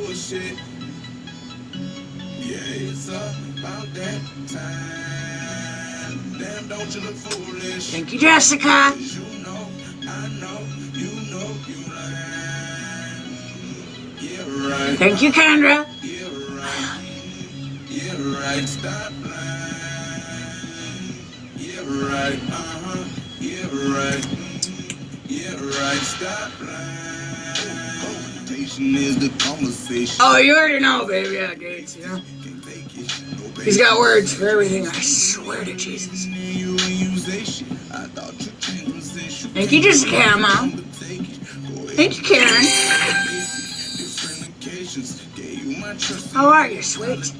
bullshit. Yeah, it's about that time. Damn, don't you look foolish? Thank you, Jessica. You know, I know, you know, you lying. Yeah, right. Thank you, Kendra. Yeah, right. Yeah, right. Stop lying. Yeah, right. Yeah, right. Yeah, right. Stop lying. Confrontation is the conversation. Oh, you already know, baby. Yeah, Gates, you know. He's got words for everything, I swear to Jesus. Thank you, Jessica, Mom. Thank you, Karen. How are you, sweet?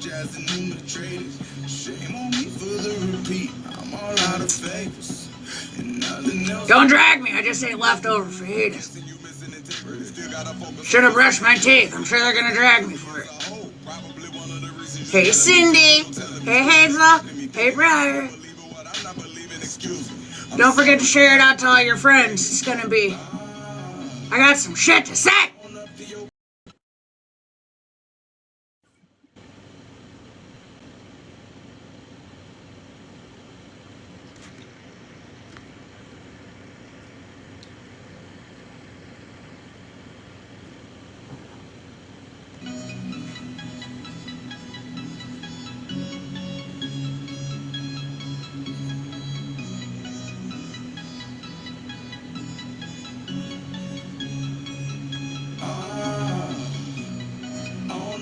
Don't drag me, I just ate leftover fajitas. Should have brushed my teeth. I'm sure they're gonna drag me for it. Hey, Cindy. Hey, Hazel. Hey, Briar. Don't forget to share it out to all your friends. It's gonna be... I got some shit to say.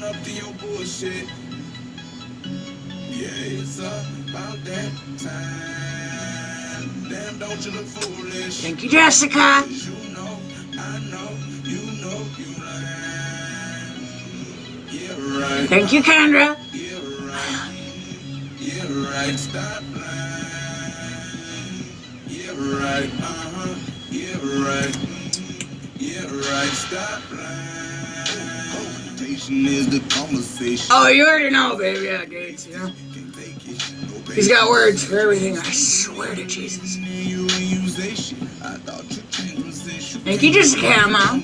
Up to your bullshit. Yeah, it's about that time. Damn, don't you look foolish? Thank you, Jessica. You know, I know, you know, you lying. Yeah, right. Thank you, Kendra. Yeah, right. Yeah, right. Stop lying. Yeah, right. Yeah, right. Yeah, right. Stop lying. Is the conversation. Oh, you already know, baby. Yeah, Gates, you know. He's got words for everything, I swear to Jesus. Thank you, Jessica, Mom.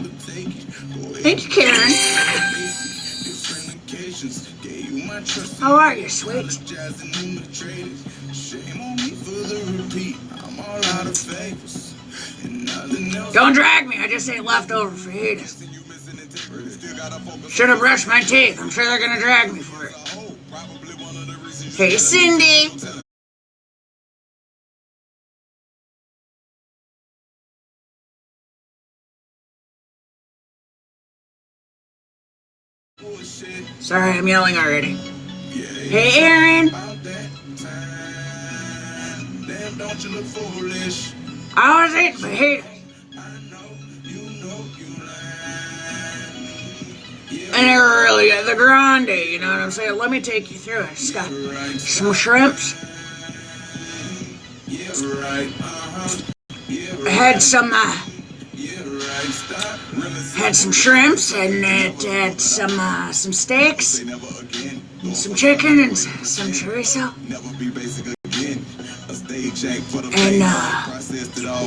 Thank you, Karen. How are you, sweet? Don't drag me, I just ate leftover fajitas. Should have brushed my teeth. I'm sure they're gonna drag me for it. Hey, Cindy. Sorry, I'm yelling already. Hey, Aaron. I was eating fajitas. And they were really good. The grande, you know what I'm saying? Let me take you through it. It's got some shrimps. I had some shrimps, and it had some steaks, and some chicken, and some chorizo. And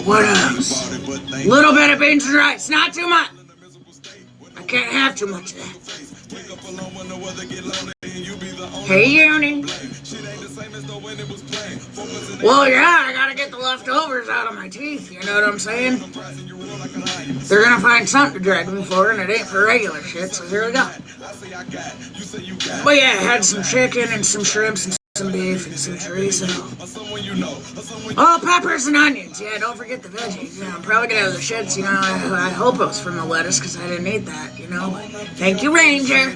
what else? A little bit of beans and rice, not too much. I can't have too much of that. Hey, Uni. Well, yeah, I gotta get the leftovers out of my teeth, you know what I'm saying? They're gonna find something to drag me for, and it ain't for regular shit, so here we go. But yeah, I had some chicken and some shrimps and some beef and some chorizo. Oh, peppers and onions. Yeah, don't forget the veggies. I'm probably gonna have the shits, you know. I hope it was from the lettuce, because I didn't eat that, you know. But thank you, Ranger.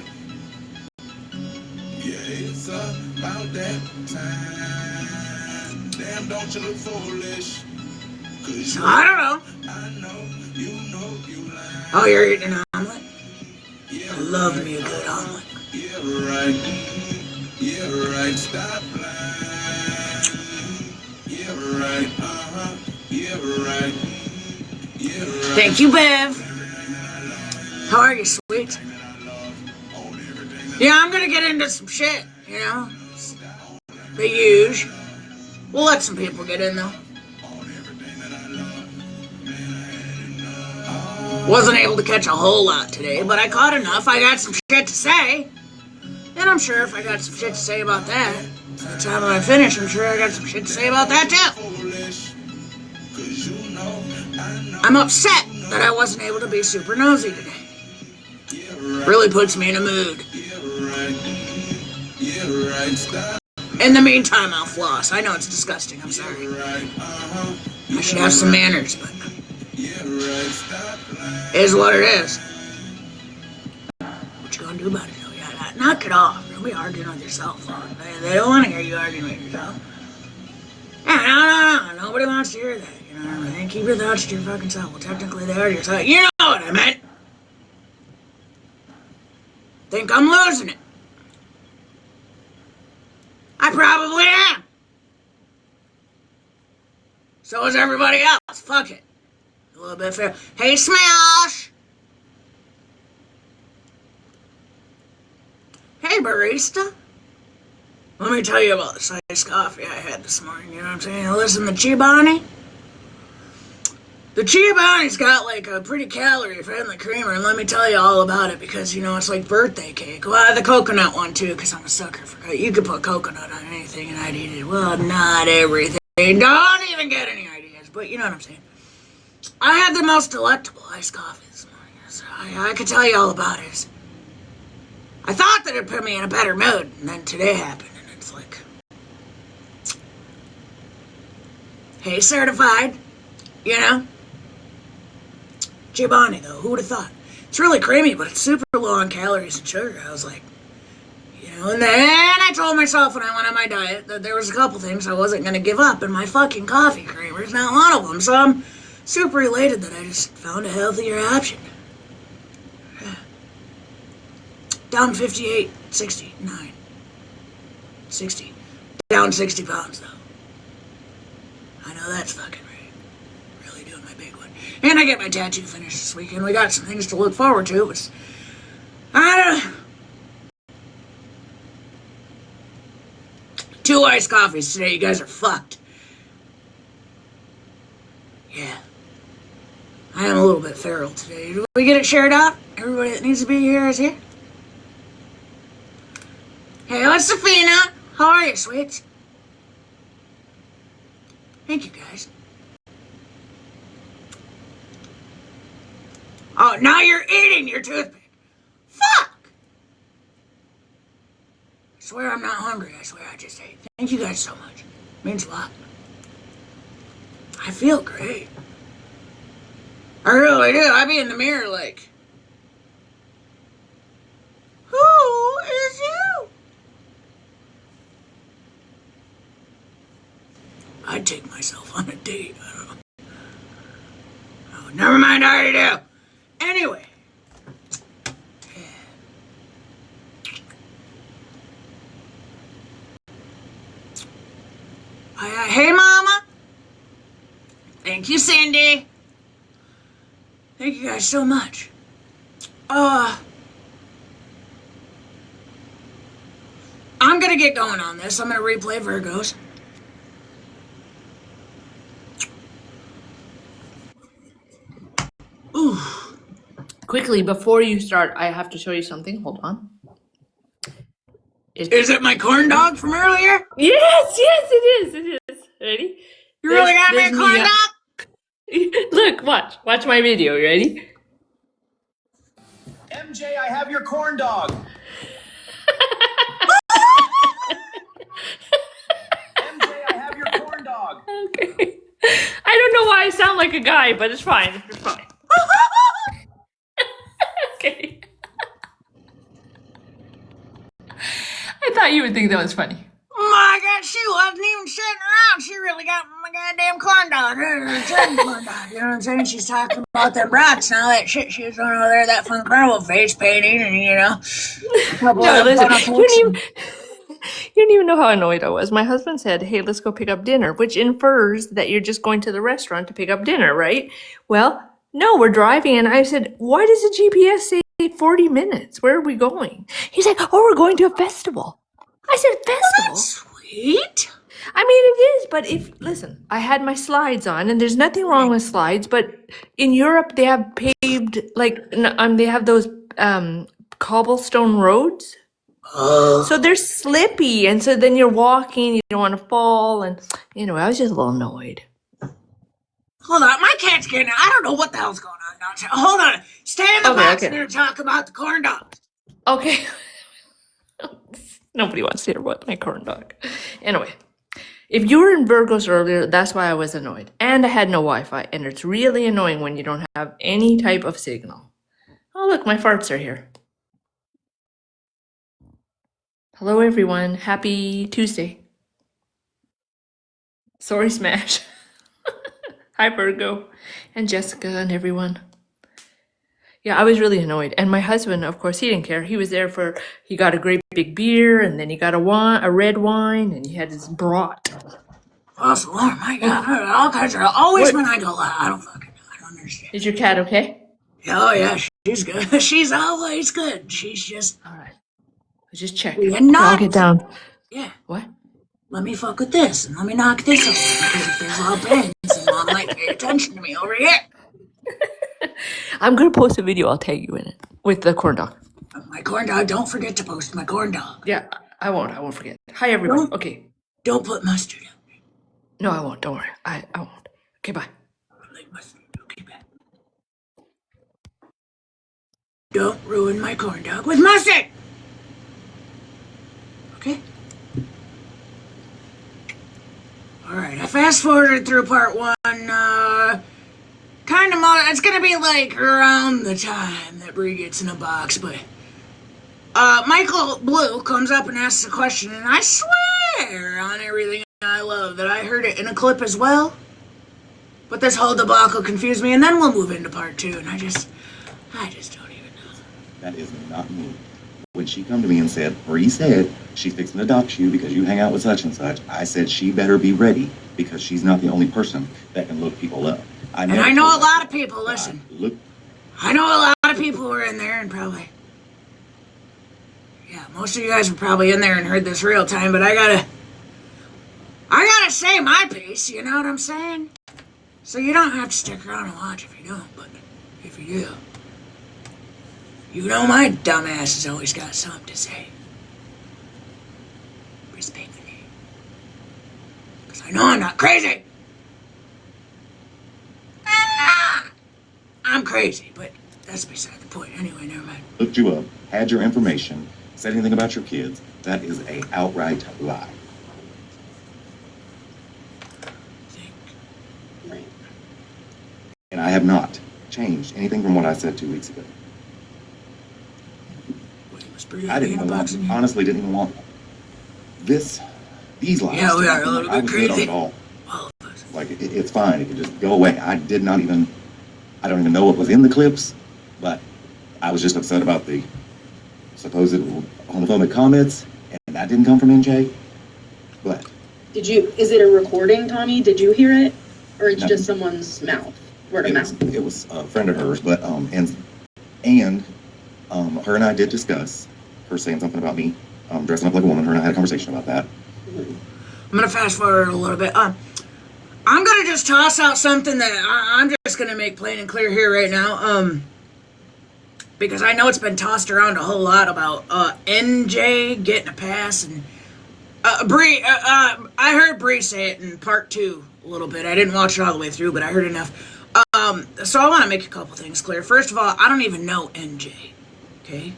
Yeah, it's about that time. Damn, don't you look foolish? So I don't know. I know, you know, you lying. Oh, you're eating an omelet? I love me a good omelet. Yeah, right. Yeah, right. Stop lying. Yeah, right. Yeah, right. Yeah, right. Thank you, Bev. How are you, sweet? Yeah, I'm gonna get into some shit, you know? The usual. We'll let some people get in, though. Wasn't able to catch a whole lot today, but I caught enough. I got some shit to say. And I'm sure if I got some shit to say about that, by the time I finish, I'm sure I got some shit to say about that too. I'm upset that I wasn't able to be super nosy today. Really puts me in a mood. In the meantime, I'll floss. I know it's disgusting. I'm sorry. I should have some manners, but it is what it is. What you gonna do about it, though? Yeah, knock it off. Don't be arguing with yourself. They don't want to hear you arguing with yourself. Yeah, no. Nobody wants to hear that. You know what I mean? Keep your thoughts to your fucking self. Well, technically, they are yourself. You know what I meant. Think I'm losing it. I probably am. So is everybody else. Fuck it. A little bit fair. Hey, Smash! Hey, barista. Let me tell you about this iced coffee I had this morning. You know what I'm saying? Listen, the Chobani. The Chobani's got like a pretty calorie-friendly creamer, and let me tell you all about it because, you know, it's like birthday cake. Well, the coconut one, too, because I'm a sucker for you could put coconut on anything, and I'd eat it. Well, not everything. Don't even get any ideas, but you know what I'm saying. I had the most delectable iced coffee this morning, so I could tell you all about it. I thought that it'd put me in a better mood, and then today happened, and it's like, hey, certified, you know? Chobani, though, who would have thought? It's really creamy, but it's super low on calories and sugar. I was like, you know, and then I told myself when I went on my diet that there was a couple things I wasn't going to give up, and my fucking coffee creamer is not one of them, so I'm super elated that I just found a healthier option. Down 58, 69, 60. Down 60 pounds, though. I know that's fucking right. Really doing my big one. And I get my tattoo finished this weekend. We got some things to look forward to. But I don't know. 2 iced coffees today. You guys are fucked. Yeah. I am a little bit feral today. Did we get it shared out? Everybody that needs to be here is here? Hey, what's Safina? How are you, sweets? Thank you, guys. Oh, now you're eating your toothpick. Fuck! I swear I'm not hungry. I swear I just ate. Thank you guys so much. It means a lot. I feel great. I really do. I be in the mirror like, who is you? I'd take myself on a date. I don't know. Oh, never mind. I already do. Anyway. Hey, Mama. Thank you, Cindy. Thank you guys so much. I'm gonna get going on this. I'm gonna replay Virgos. Ooh. Quickly, before you start, I have to show you something. Hold on. Is it my corn dog from earlier? Yes, it is. Ready? You really got me a corn dog? Look, watch my video. You ready? MJ, I have your corn dog. MJ, I have your corn dog. Okay. I don't know why I sound like a guy, but it's fine. It's fine. Okay. I thought you would think that was funny. My God, she wasn't even sitting around. She really got my goddamn corn dog. Corn dog. You know what I'm saying? She's talking about them brats and all that shit she was doing over there, that fun carnival face painting, and you know. No, listen, you didn't even know how annoyed I was. My husband said, hey, let's go pick up dinner, which infers that you're just going to the restaurant to pick up dinner, right? Well, no, we're driving, and I said, why does the GPS say 40 minutes? Where are we going? He's like, oh, we're going to a festival. I said, festival? That's sweet. I mean, it is, but listen, I had my slides on, and there's nothing wrong with slides, but in Europe, they have paved, they have those cobblestone roads. So they're slippy, and so then you're walking, you don't want to fall, and, I was just a little annoyed. Hold on, my cat's getting out. I don't know what the hell's going on now. Hold on. Stay in the box and talk about the corn dogs. Okay. Nobody wants to hear about my corn dog. Anyway, if you were in Burgos earlier, that's why I was annoyed. And I had no Wi-Fi, and it's really annoying when you don't have any type of signal. Oh, look, my farts are here. Hello, everyone. Happy Tuesday. Sorry, Smash. Hi, Virgo, and Jessica, and everyone. Yeah, I was really annoyed. And my husband, of course, he didn't care. He was there he got a great big beer, and then he got a red wine, and he had his brat. Oh, Lord, my God. All kinds of, always when I go loud, I don't understand. Is your cat okay? Oh, yeah, she's good. She's always good. She's just... All right. Just check. Okay, I'll get down. Yeah. What? Let me fuck with this, and let me knock this over, because if there's loud bangs, then Mom might pay attention to me over here. I'm going to post a video. I'll tag you in it with the corn dog. My corn dog. Don't forget to post my corn dog. Yeah, I won't forget. Hi, everyone. Okay. Don't put mustard on it. No, I won't. Don't worry. I won't. Okay, bye. I like mustard. Okay, bye. Don't ruin my corn dog with mustard! Okay? Alright, I fast forwarded through part 1, it's gonna be like around the time that Bree gets in a box, but Michael Blue comes up and asks a question, and I swear on everything I love that I heard it in a clip as well. But this whole debacle confused me, and then we'll move into part 2, and I just don't even know. That is not me. When she come to me and said, Bree said she's fixing to dox you because you hang out with such and such, I said she better be ready because she's not the only person that can look people up. I know a lot of people, listen. I know a lot of people who are in there and probably... Yeah, most of you guys were probably in there and heard this real time, but I gotta say my piece, you know what I'm saying? So you don't have to stick around and watch if you don't, but if you do... You know my dumb ass has always got something to say. Respectfully. Because I know I'm not crazy. I'm crazy, but that's beside the point. Anyway, never mind. Looked you up, had your information, said anything about your kids. That is a outright lie. Right. And I have not changed anything from what I said 2 weeks ago. Honestly didn't even want these lies. Yeah, we are a little bit crazy. I was good on it all. Like, it's fine. It can just go away. I don't even know what was in the clips, but I was just upset about the supposed homophobic comments, and that didn't come from MJ. But is it a recording, Tommy? Did you hear it? Or it's just someone's mouth? Word of mouth? It was a friend of hers, but, her and I did discuss her saying something about me dressing up like a woman. Her and I had a conversation about that. I'm going to fast forward a little bit. I'm going to just toss out something that I'm just going to make plain and clear here right now. Because I know it's been tossed around a whole lot about NJ getting a pass. And Bree, I heard Bree say it in part 2 a little bit. I didn't watch it all the way through, but I heard enough. So I want to make a couple things clear. First of all, I don't even know NJ. Okay?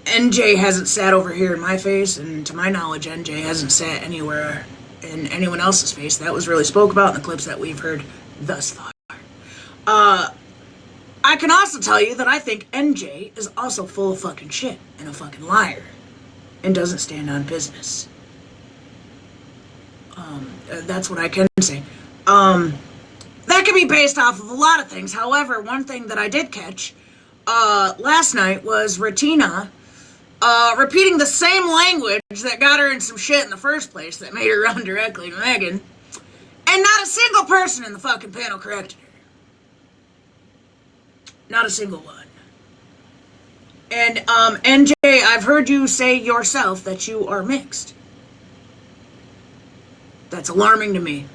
NJ hasn't sat over here in my face, and to my knowledge, NJ hasn't sat anywhere in anyone else's face. That was really spoke about in the clips that we've heard thus far. I can also tell you that I think NJ is also full of fucking shit and a fucking liar and doesn't stand on business. That's what I can say. That can be based off of a lot of things. However, one thing that I did catch last night was Retina repeating the same language that got her in some shit in the first place that made her run directly to Megan, and not a single person in the fucking panel corrected her. Not a single one. And NJ, I've heard you say yourself that you are mixed. That's alarming to me.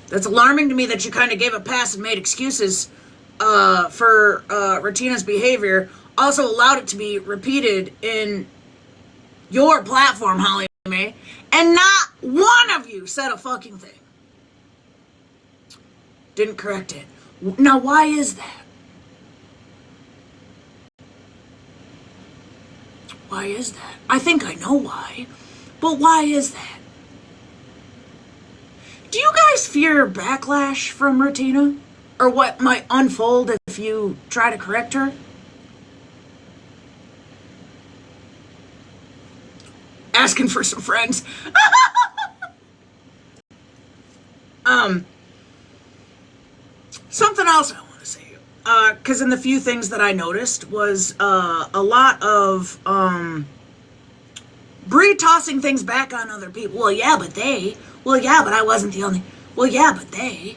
That's alarming to me that you kind of gave a pass and made excuses for Retina's behavior. Also allowed it to be repeated in your platform, Holly Mae, and not one of you said a fucking thing. Didn't correct it. Now, why is that? Why is that? I think I know why, but why is that? Do you guys fear backlash from Retina? Or what might unfold if you try to correct her? Asking for some friends. Something else I want to say. Because in the few things that I noticed was a lot of Bree tossing things back on other people. Well, yeah, but they. Well, yeah, but I wasn't the only. Well, yeah, but they.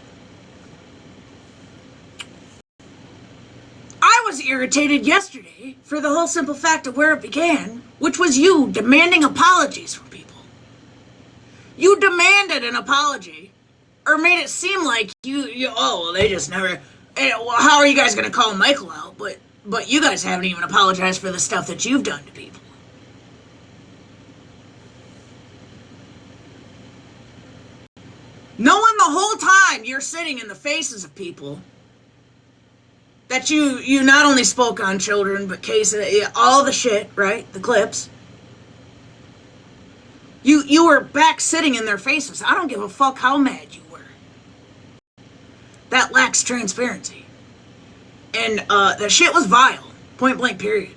I was irritated yesterday for the whole simple fact of where it began, which was you demanding apologies from people. You demanded an apology, or made it seem like they just never. Well, how are you guys going to call Michael out? But you guys haven't even apologized for the stuff that you've done to people. Knowing the whole time you're sitting in the faces of people that you not only spoke on children, but all the shit, right? The clips. You were back sitting in their faces. I don't give a fuck how mad you were. That lacks transparency. And the shit was vile. Point blank period.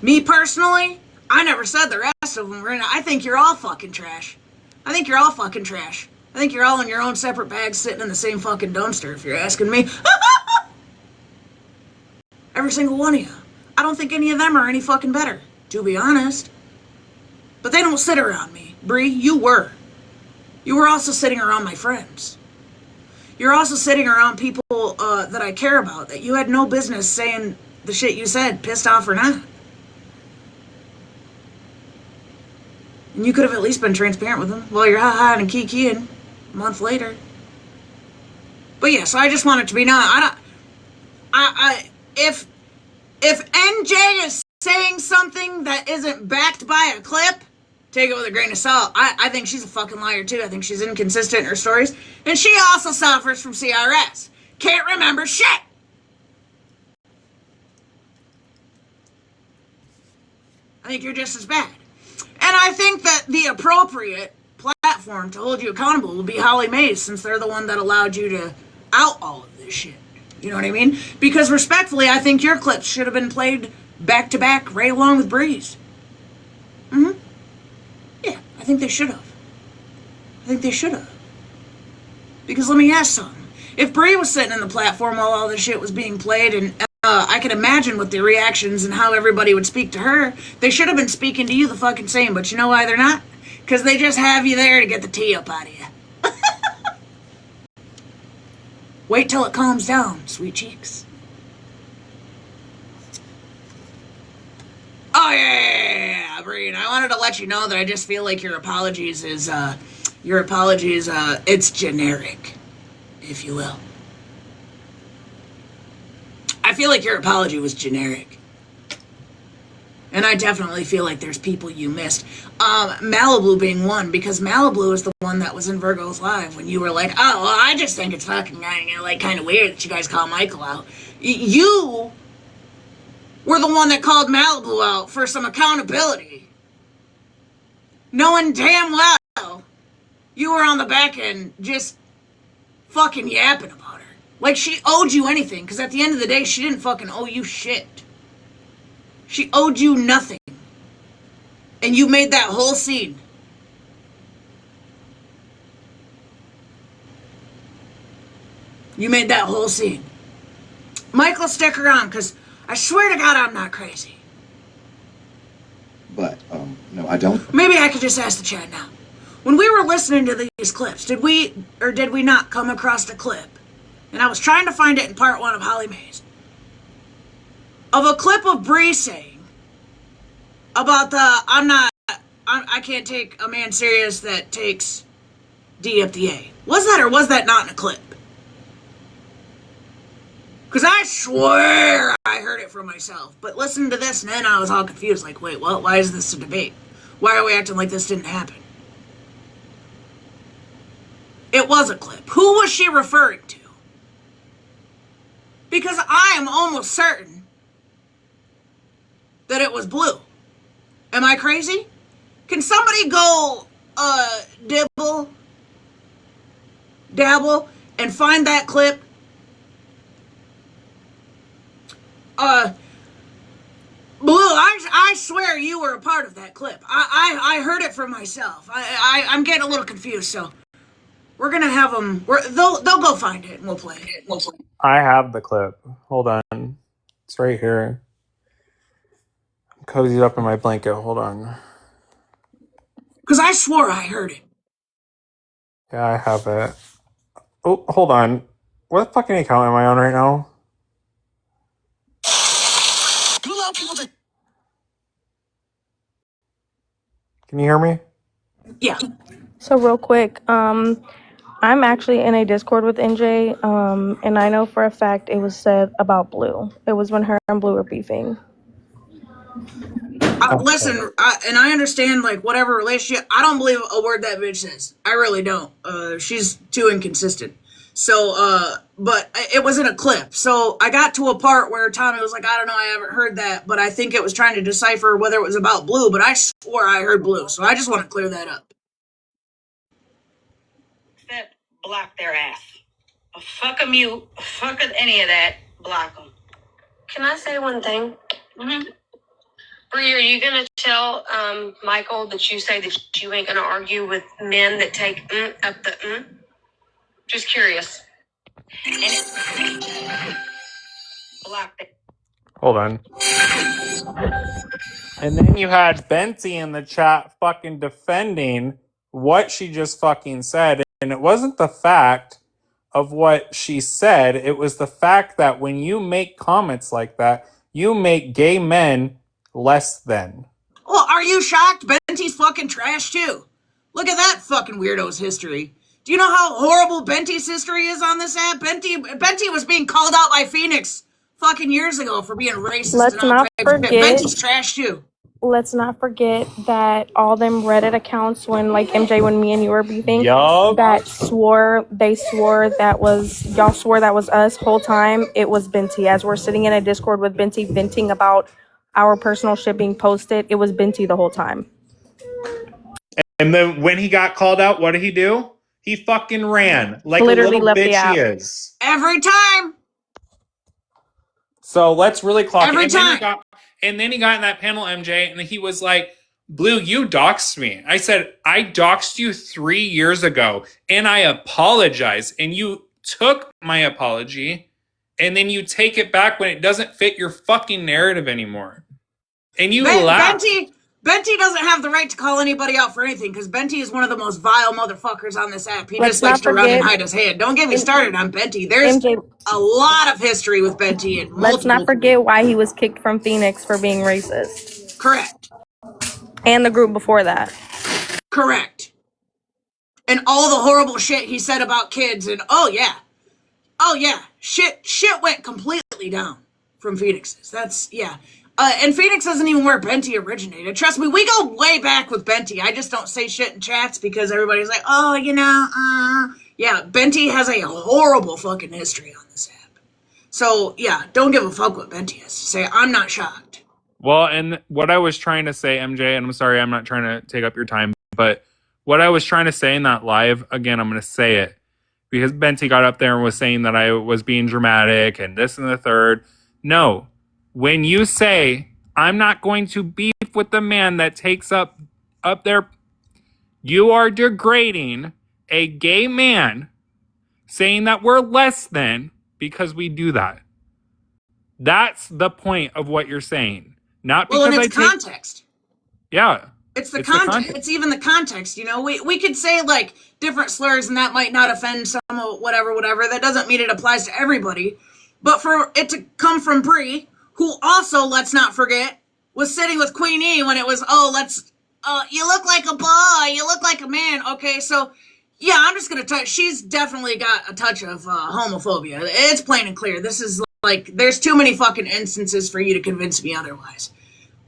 Me personally, I never said the rest of them were in it. I think you're all fucking trash. I think you're all fucking trash. I think you're all in your own separate bags sitting in the same fucking dumpster, if you're asking me. Every single one of you. I don't think any of them are any fucking better, to be honest. But they don't sit around me. Bree, you were. You were also sitting around my friends. You're also sitting around people that I care about, that you had no business saying the shit you said, pissed off or not. And you could have at least been transparent with them while you're ha-ha and kikiing a month later. But yeah, so I just want it to be known. If NJ is saying something that isn't backed by a clip, take it with a grain of salt. I think she's a fucking liar too. I think she's inconsistent in her stories. And she also suffers from CRS. Can't remember shit. I think you're just as bad. And I think that the appropriate platform to hold you accountable will be Holly Mays, since they're the one that allowed you to out all of this shit. You know what I mean? Because respectfully, I think your clips should have been played back to back right along with Bree's. Yeah, I think they should have. Because let me ask something. If Bree was sitting in the platform while all this shit was being played, and I can imagine with the reactions and how everybody would speak to her, they should have been speaking to you the fucking same. But you know why they're not? Because they just have you there to get the tea up out of you. Wait till it calms down, sweet cheeks. Oh, yeah, Bree. I wanted to let you know that I just feel like your apologies, it's generic, if you will. I feel like your apology was generic. And I definitely feel like there's people you missed. Malibu being one, because Malibu is the one that was in Virgo's Live when you were like, oh, well, I just think it's fucking kind of weird that you guys call Michael out. You were the one that called Malibu out for some accountability. Knowing damn well you were on the back end just fucking yapping about her. Like she owed you anything, because at the end of the day, she didn't fucking owe you shit. She owed you nothing. And you made that whole scene. Michael, stick around, because I swear to God I'm not crazy. But, no, I don't. Maybe I could just ask the chat now. When we were listening to these clips, did we not come across a clip? And I was trying to find it in part 1 of Holly Mays. Of a clip of Bree saying, About the I can't take a man serious that takes DFDA. Was that or was that not in a clip? Because I swear I heard it from myself. But listening to this, and then I was all confused. Like, wait, what? Why is this a debate? Why are we acting like this didn't happen? It was a clip. Who was she referring to? Because I am almost certain that it was Blue. Am I crazy? Can somebody go, dabble, and find that clip? Blue, I swear you were a part of that clip. I heard it from myself. I'm getting a little confused, so we're gonna have them. They'll go find it and we'll play it. I have the clip. Hold on. It's right here. I'm cozied up in my blanket. Hold on. Because I swore I heard it. Yeah, I have it. Oh, hold on. What fucking account am I on right now? Can you hear me? Yeah. So real quick, I'm actually in a Discord with NJ, and I know for a fact it was said about Blue. It was when her and Blue were beefing. Listen, and I understand, like, whatever relationship, I don't believe a word that bitch says. I really don't. She's too inconsistent. So, but it was in a clip. So I got to a part where Tommy was like, I don't know, I haven't heard that, but I think it was trying to decipher whether it was about Blue, but I swore I heard Blue. So I just want to clear that up. That block their ass. Fuck them, you. Fuck any of that. Block them. Can I say one thing? Mm-hmm. Bree, are you going to tell Michael that you say that you ain't going to argue with men that take up the Just curious. And block them. Hold on. And then you had Benty in the chat fucking defending what she just fucking said. And it wasn't the fact of what she said. It was the fact that when you make comments like that, you make gay men less than. Well, are you shocked? Benty's fucking trash, too. Look at that fucking weirdo's history. Do you know how horrible Benty's history is on this app? Benty was being called out by Phoenix fucking years ago for being racist. Let's and all not types of shit. forget. Benty's trash, too. Let's not forget that all them Reddit accounts when, like, MJ, when me and you were beefing, Yup. y'all swore that was us whole time. It was Benty. As we're sitting in a Discord with Benty venting about our personal shit being posted, it was Benty the whole time. And then when he got called out, what did he do? He fucking ran like Literally a little left the bitch app. he is. Every time. So let's really clock Every it. And then he got in that panel, MJ, and he was like, Blue, you doxed me. I said, I doxed you 3 years ago, and I apologize. And you took my apology, and then you take it back when it doesn't fit your fucking narrative anymore. And you laugh. Benty doesn't have the right to call anybody out for anything because Benty is one of the most vile motherfuckers on this app. He just likes to run and hide his head. Don't get me started on Benty. There's a lot of history with Benty. And let's not forget why he was kicked from Phoenix for being racist. Correct. And the group before that. Correct. And all the horrible shit he said about kids. And oh yeah, shit went completely down from Phoenix's. That's yeah. And Phoenix isn't even where Benty originated. Trust me, we go way back with Benty. I just don't say shit in chats because everybody's like, oh, yeah, Benty has a horrible fucking history on this app. So, yeah, don't give a fuck what Benty has to say. I'm not shocked. Well, and what I was trying to say, MJ, and I'm sorry, I'm not trying to take up your time, but what I was trying to say in that live, again, I'm going to say it, because Benty got up there and was saying that I was being dramatic and this and the third. No. When you say, I'm not going to beef with the man that takes up there, you are degrading a gay man, saying that we're less than because we do that. That's the point of what you're saying. Not because well, and it's context. Yeah. It's the context. It's even the context, you know. We could say, like, different slurs and that might not offend some, whatever. That doesn't mean it applies to everybody. But for it to come from Bree, who also, let's not forget, was sitting with Queenie when it was, oh, you look like a boy, you look like a man. Okay, so, yeah, I'm just going to touch, she's definitely got a touch of homophobia. It's plain and clear. This is like, there's too many fucking instances for you to convince me otherwise.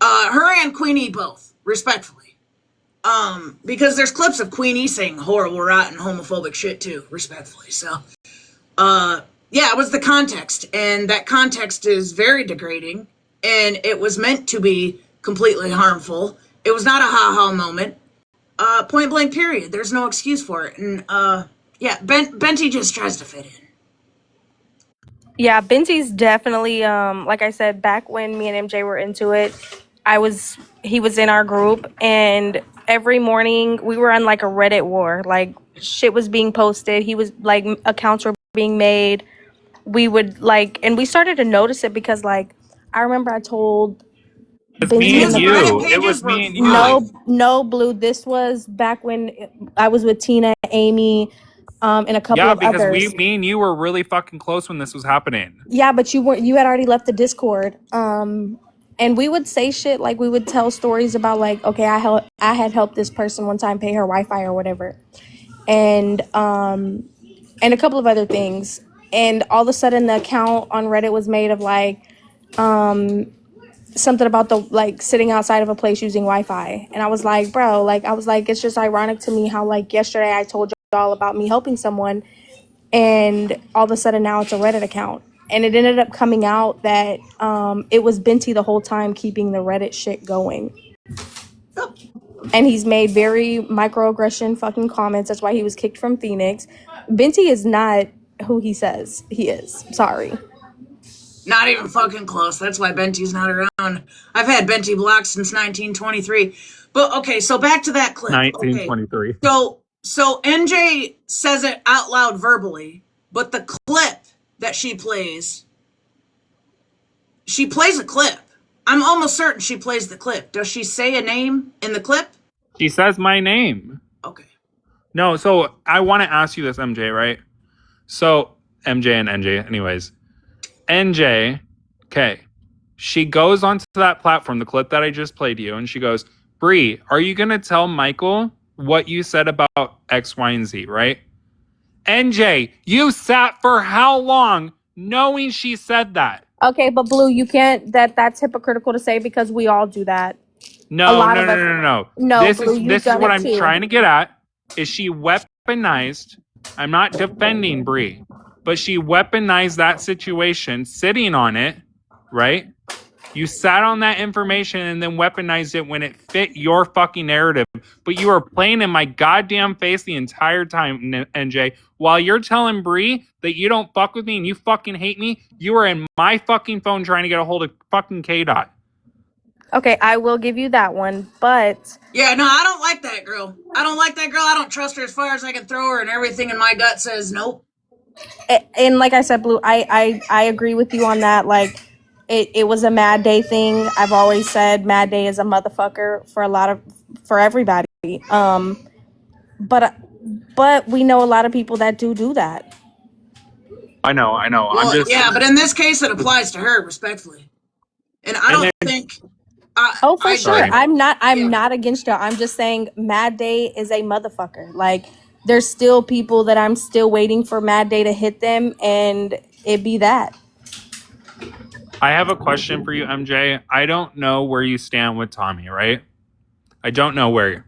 Her and Queenie both, respectfully. Because there's clips of Queenie saying horrible, rotten, homophobic shit too, respectfully. So, yeah, it was the context, and that context is very degrading, and it was meant to be completely harmful. It was not a ha-ha moment. Point blank period. There's no excuse for it. And, yeah, Benty just tries to fit in. Yeah, Benty's definitely like I said, back when me and MJ were into it, he was in our group, and every morning we were on like a Reddit war. Like shit was being posted. He was like accounts were being made. We would like, and we started to notice it because like I remember I told It's me Benty in and the you. It was me and you. no Blue. This was back when I was with Tina, Amy, and a couple Yeah, of because others. me and you were really fucking close when this was happening. Yeah, but you had already left the Discord. And we would say shit like we would tell stories about like, okay, I had helped this person one time pay her Wi-Fi or whatever. And a couple of other things. And all of a sudden the account on Reddit was made of like something about the like sitting outside of a place using Wi-Fi. And I was like, bro, like I was like, it's just ironic to me how like yesterday I told y'all about me helping someone, and all of a sudden now it's a Reddit account. And it ended up coming out that it was Benty the whole time keeping the Reddit shit going. And he's made very microaggression fucking comments. That's why he was kicked from Phoenix. Benty is not who he says he is. Sorry. Not even fucking close. That's why Benty's not around. I've had Benty blocked since 1923. But, okay, so back to that clip. 1923. Okay. So NJ says it out loud verbally, but the clip that she plays a clip. I'm almost certain she plays the clip. Does she say a name in the clip? She says my name. Okay. No, so I want to ask you this, MJ, right? So, MJ and NJ, anyways. NJ, okay. She goes onto that platform, the clip that I just played you, and she goes, Bree, are you going to tell Michael what you said about X, Y, and Z, right? NJ, you sat for how long knowing she said that? Okay, but Blue, you can't, that's hypocritical to say because we all do that. No. No, This Blue, is what I'm trying to get at. Is she weaponized? I'm not defending Bree, but she weaponized that situation, sitting on it, right? You sat on that information and then weaponized it when it fit your fucking narrative. But you were playing in my goddamn face the entire time, NJ. While you're telling Bree that you don't fuck with me and you fucking hate me, you were in my fucking phone trying to get a hold of fucking K-Dot. Okay, I will give you that one, but... Yeah, no, I don't like that girl. I don't trust her as far as I can throw her, and everything in my gut says nope. And like I said, Blue, I agree with you on that. Like, it was a Mad Day thing. I've always said Mad Day is a motherfucker for everybody. But we know a lot of people that do that. I know. Well, yeah, but in this case, it applies to her, respectfully. And I don't think... for sure. I'm not against y'all. I'm just saying Mad Day is a motherfucker. Like, there's still people that I'm still waiting for Mad Day to hit them, and it be that. I have a question for you, MJ. I don't know where you stand with Tommy, right? I don't know where.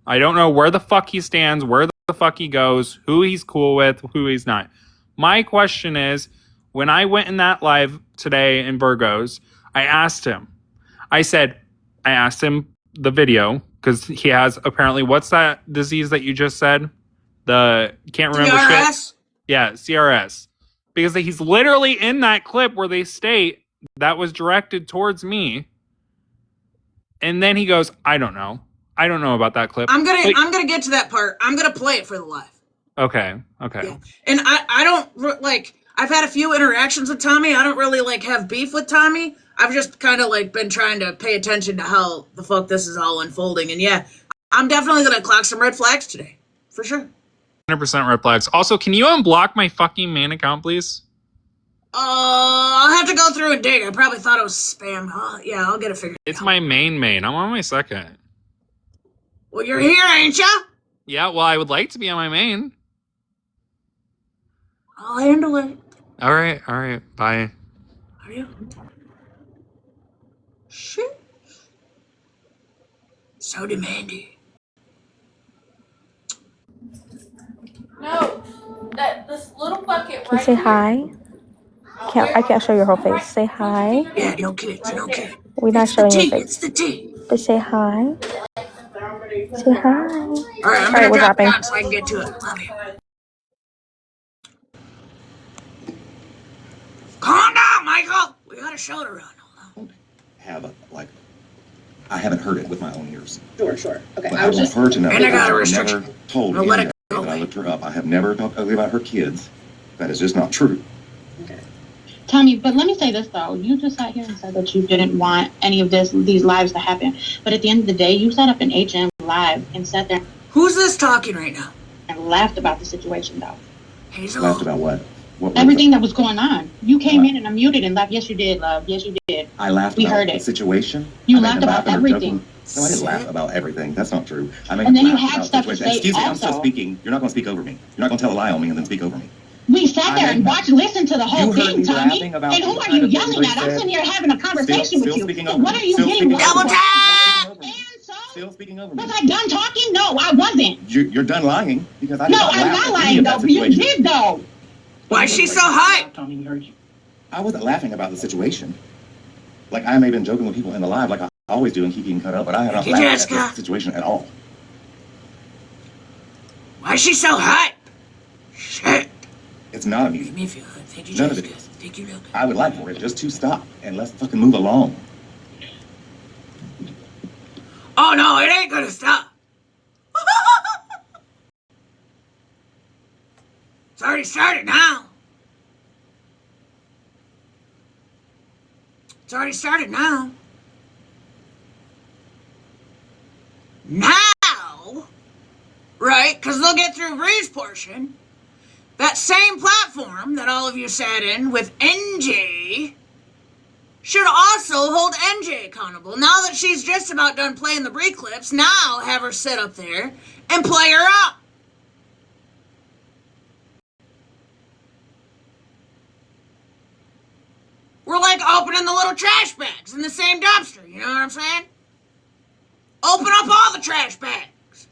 I don't know where the fuck he stands, where the fuck he goes, who he's cool with, who he's not. My question is, when I went in that live today in Virgos, I asked him the video, because he has apparently, what's that disease that you just said? Can't remember CRS? shit. Yeah, CRS. Because he's literally in that clip where they state that was directed towards me. And then he goes, I don't know about that clip. I'm gonna get to that part. I'm gonna play it for the live. Okay. Yeah. And I don't like. I've had a few interactions with Tommy. I don't really like have beef with Tommy. I've just kind of like been trying to pay attention to how the fuck this is all unfolding. And yeah, I'm definitely gonna clock some red flags today, for sure. 100% red flags. Also, can you unblock my fucking main account, please? I'll have to go through and dig. I probably thought it was spam. Yeah, I'll get it figured out. It's my main. I'm on my second. Well, you're here, ain't ya? Yeah, well, I would like to be on my main. I'll handle it. All right, bye. Are you? Shit. So demanding. No, this little bucket Can you say hi? I can't show your whole face. Say hi. Yeah, no kids, no kids. We're not showing your face. It's the tea. But say hi. Say hi. All right, I'm Sorry, gonna we're drop dropping. down so I can get to it. Love you. Calm down, Michael. We got a show to run. Hold on. I haven't heard it with my own ears. Sure. Okay, But I I was want just. her to know And I got a that I've restriction. never told I'll let MJ it go. that I looked her up. I have never talked ugly about her kids. That is just not true. Okay. Tommy, but let me say this though. You just sat here and said that you didn't want any of these lives to happen. But at the end of the day, you set up an HM live and sat there Who's this talking right now? and laughed about the situation though. Hazel. Laughed about what? Everything that was going on. You came in and unmuted and laughed. Yes, you did, love. Yes, you did. I laughed We about heard the it. situation. You I made laughed them about laugh and are everything. joking. No, I didn't laugh about everything. That's not true. I made And them then you laugh had about the stuff to situation. say Excuse me, I'm still also. speaking. You're not going to speak over me. You're not going to tell a lie on me and then speak over me. We sat I there and made- watched, listened to the whole You heard thing, me Tommy. laughing about And who the are kind you of things yelling they at? I'm said. sitting here having a conversation Still with you. speaking So over what me. are you Still getting speaking worse over for? me. Double time! Still speaking over me. Was I done talking? No, I wasn't. You're done lying because I did No, not I'm laugh not at any lying of though. that But you situation. did though. Why is she so hyped? Tommy, we heard you. I wasn't laughing about the situation. Like, I may have been joking with people in the live like I always do and keep getting cut up, but I have not Thank you, laughed at Jessica. this situation at all. Why is she so hyped? Shit. It's not Made amusing. me feel good. Thank you, None of Jessica. it is. Thank you, Luke. I would like for it just to stop and let's fucking move along. Oh no, it ain't gonna stop. It's already started now. It's already started now. Now, right? Because they'll get through Bree's portion. That same platform that all of you sat in with NJ should also hold NJ accountable. Now that she's just about done playing the Bree clips, now have her sit up there and play her up. We're like opening the little trash bags in the same dumpster, you know what I'm saying? Open up all the trash bags.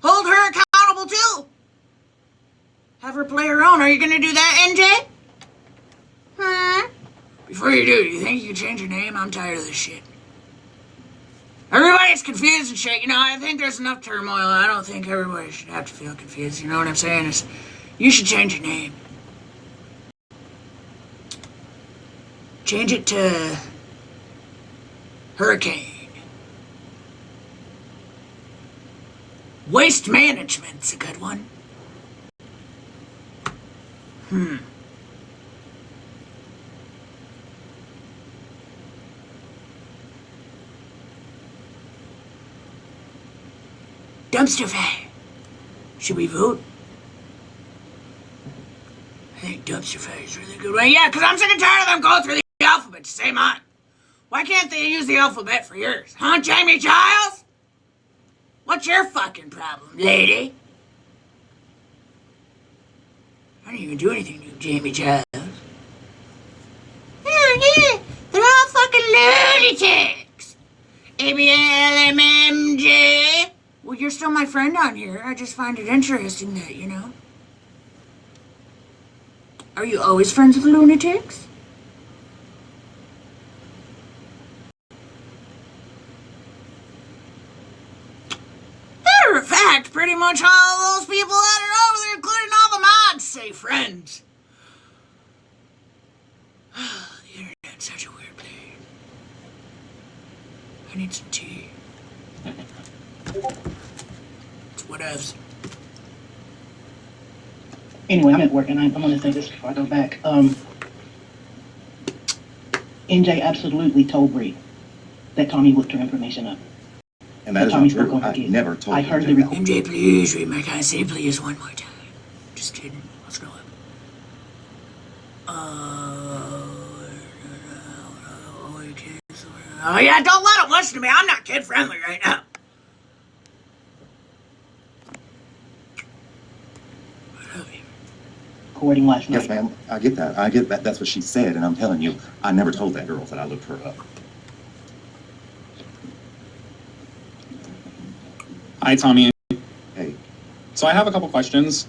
Hold her accountable too. Have her play her own. Are you gonna do that, NJ? Before you do you think you can change your name? I'm tired of this shit. Everybody's confused and shit. You know, I think there's enough turmoil. I don't think everybody should have to feel confused. You know what I'm saying? You should change your name. Change it to Hurricane. Waste management's a good one. Dumpster fire. Should we vote? I think dumpster fire is a really good one. Yeah, because I'm sick and tired of them going through the alphabet to say mine. Why can't they use the alphabet for yours? Huh, Jamie Giles? What's your fucking problem, lady? I didn't even do anything to you, Jamie Giles. Yeah, they're all fucking lunatics. ABLMMJ. Well, you're still my friend on here. I just find it interesting that, you know. Are you always friends with lunatics? Matter of fact, pretty much all those people that are over there, including all the mods, say friends. The internet's such a weird place. I need some tea. It's whatevs. Anyway, I'm at work and I'm going to say this before I go back. NJ absolutely told Bree that Tommy looked her information up. And that is Tommy not spoke true. on her I kids. never told I you heard to the do that. recording. MJ, please read my kind. Say please one more time. Just kidding. Let's go up. Oh, yeah, don't let him listen to me. I'm not kid-friendly right now. Recording last night. Yes, ma'am. I get that. I get that. That's what she said, and I'm telling you, I never told that girl that I looked her up. Hi, Tommy. Hey. So I have a couple questions.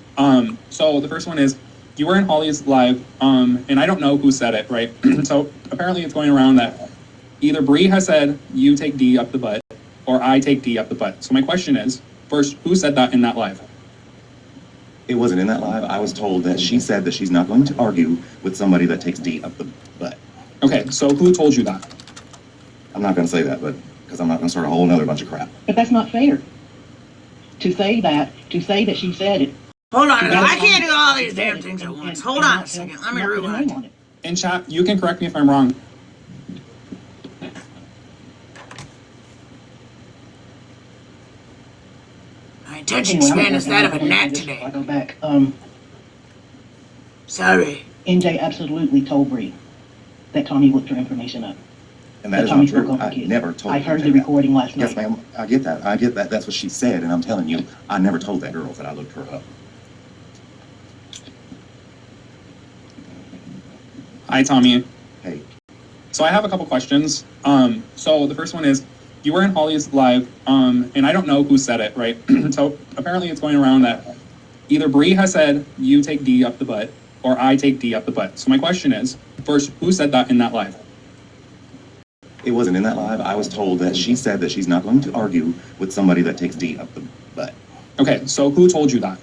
So the first one is, you were in Holly's live, and I don't know who said it, right? So apparently it's going around that either Bree has said, you take D up the butt, or I take D up the butt. So my question is, first, who said that in that live? It wasn't in that live. I was told that she said that she's not going to argue with somebody that takes D up the butt. Okay, so who told you that? I'm not going to say that, but because I'm not going to start a whole nother bunch of crap. But that's not fair. To say that she said it. Hold on, I can't do all these damn things at once. Hold on a second. Let me rewind. In chat, you can correct me if I'm wrong. My attention span is that of a gnat today. I go back. Sorry. NJ absolutely told Bree that Tommy looked her information up. And that is not true. I never told I heard the recording last night. Yes, ma'am. I get that. I get that. That's what she said, and I'm telling you, I never told that girl that I looked her up. Hi, Tommy. Hey. So I have a couple questions. So the first one is, you were in Holly's live, and I don't know who said it, right? So apparently it's going around that either Bree has said, you take D up the butt, or I take D up the butt. So my question is, first, who said that in that live? It wasn't in that live. I was told that she said that she's not going to argue with somebody that takes D up the butt. Okay, so who told you that?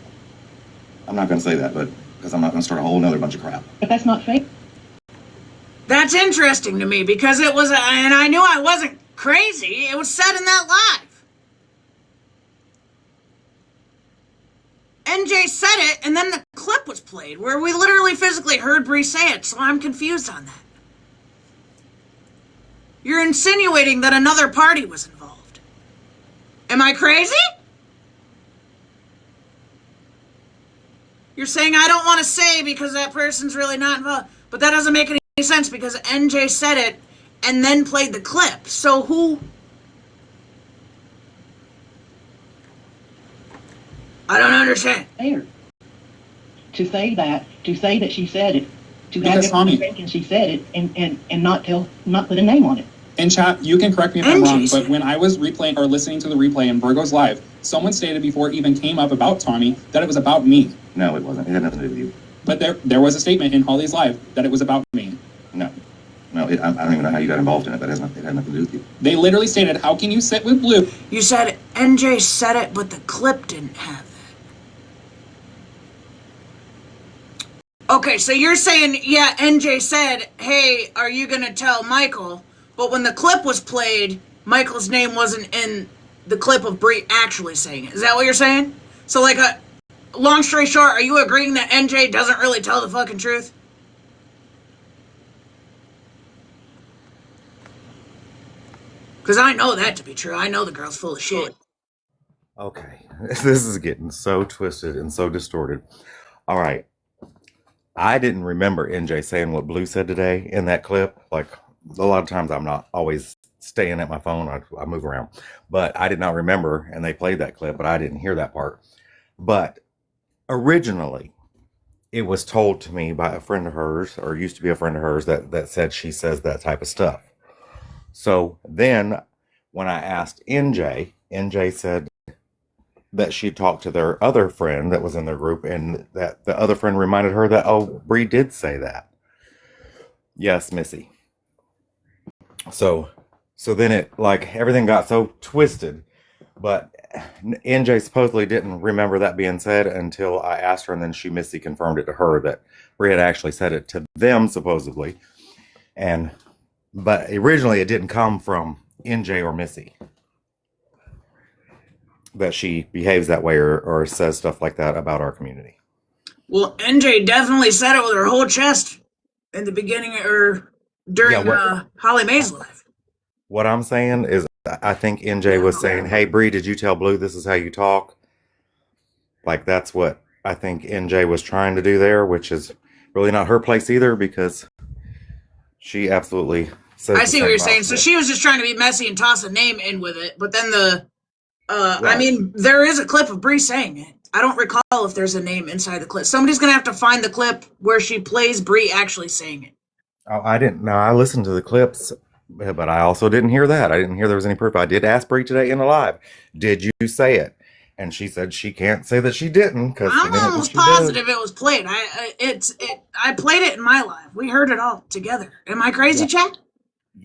I'm not going to say that, but because I'm not going to start a whole nother bunch of crap. But that's not fair. That's interesting to me because it was, and I knew I wasn't crazy. It was said in that live. NJ said it, and then the clip was played where we literally physically heard Bree say it, so I'm confused on that. You're insinuating that another party was involved. Am I crazy? You're saying I don't want to say because that person's really not involved, but that doesn't make any sense because NJ said it and then played the clip. So who? I don't understand. Fair. To say that she said it, to Because have Tommy, thinking she said it and not put a name on it. in chat, you can correct me if I'm wrong, but when I was replaying or listening to the replay in Virgo's live, someone stated before it even came up about Tommy that it was about me. No, it wasn't. It had nothing to do with you. But there was a statement in Holly's live that it was about me. No. No, I don't even know how you got involved in it. It had nothing to do with you. They literally stated, how can you sit with Blue? You said NJ said it, but the clip didn't have that. Okay, so you're saying, yeah, NJ said, hey, are you going to tell Michael? But when the clip was played, Michael's name wasn't in the clip of Bree actually saying it. Is that what you're saying? So, like, long story short, are you agreeing that NJ doesn't really tell the fucking truth? Because I know that to be true. I know the girl's full of shit. Okay, this is getting so twisted and so distorted. All right. I didn't remember NJ saying what Blue said today in that clip. Like, a lot of times I'm not always staying at my phone. I move around. But I did not remember, and they played that clip, but I didn't hear that part. But originally, it was told to me by a friend of hers, or used to be a friend of hers, that said she says that type of stuff. So then, when I asked NJ said that she talked to their other friend that was in their group, and that the other friend reminded her that, oh, Bree did say that. Yes, Missy. So then it, like, everything got so twisted, but NJ supposedly didn't remember that being said until I asked her, and then Missy confirmed it to her that Bree had actually said it to them, supposedly. But originally it didn't come from NJ or Missy, that she behaves that way or says stuff like that about our community. Well, NJ definitely said it with her whole chest in the beginning or during Holly Mae's life. What I'm saying is, I think NJ was saying, hey, Bree, did you tell Blue this is how you talk? Like, that's what I think NJ was trying to do there, which is really not her place either, because she absolutely says I the see what same you're about saying. So it. she was just trying to be messy and toss a name in with it, but then I Right. mean, there is a clip of Bree saying it. I don't recall if there's a name inside the clip. Somebody's gonna have to find the clip where she plays Bree actually saying it. Oh, I didn't know. I listened to the clips, but I also didn't hear that. I didn't hear there was any proof. I did ask Bree today in the live, did you say it? And she said she can't say that she didn't because the I'm minute that almost she did, positive it was played. I played it in my live. We heard it all together. Am I crazy, Chad?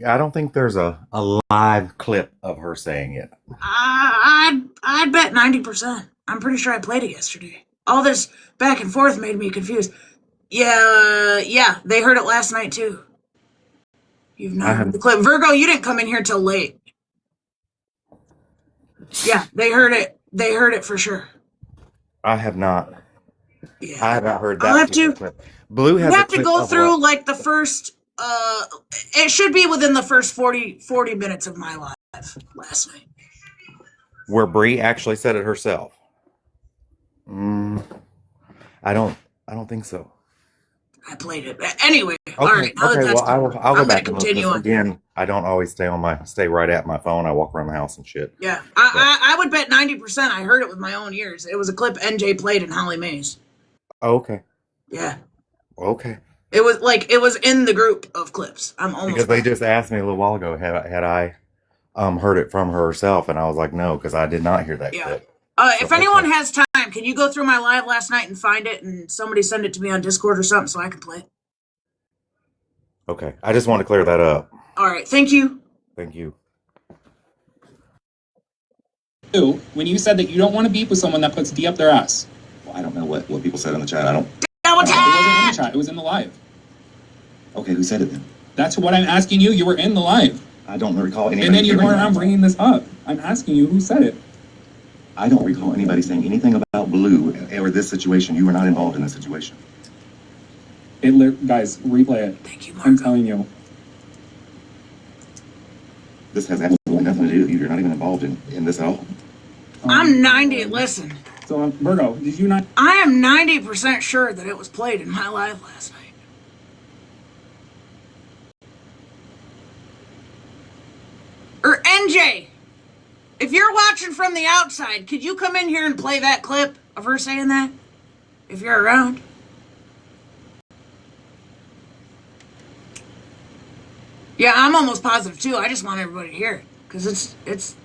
I don't think there's a live clip of her saying it. I'd bet 90%. I'm pretty sure I played it yesterday. All this back and forth made me confused. Yeah, they heard it last night too. You've not heard the clip. Virgo, you didn't come in here till late. Yeah, they heard it. They heard it for sure. I have not. Yeah. I have not heard that. I'll have to. Clip. Blue has You a have to clip go of through what? like the first. It should be within the first 40 minutes of my live last night. Where Bree actually said it herself. I don't think so. I played it anyway. Okay, All right. Now that that's well, I'll go back and look. continue on. Again, I don't always stay right at my phone. I walk around the house and shit. Yeah, I would bet 90%. I heard it with my own ears. It was a clip NJ played in Holly Mays. Okay. Yeah. Okay. It was in the group of clips. I'm almost because they just asked me a little while ago had I heard it from herself, and I was like, no, because I did not hear that clip. If anyone has time, can you go through my live last night and find it, and somebody send it to me on Discord or something so I can play it? Okay, I just want to clear that up. All right, thank you. Thank you. When you said that you don't want to beef with someone that puts D up their ass. Well, I don't know what people said in the chat. I don't. Double tap! It wasn't in the chat. It was in the live. Okay, who said it then? That's what I'm asking you. You were in the live. I don't recall anybody. And then you're going around bringing this up. I'm asking you who said it. I don't recall anybody saying anything about Blue or this situation. You were not involved in this situation. Guys, replay it. Thank you, I'm telling you. This has absolutely nothing to do with you. You're not even involved in this at all. I'm 90. Listen. So, Virgo, did you not? I am 90% sure that it was played in my live last night. Or NJ, if you're watching from the outside, could you come in here and play that clip of her saying that? If you're around. Yeah, I'm almost positive too. I just want everybody to hear it. Because it's...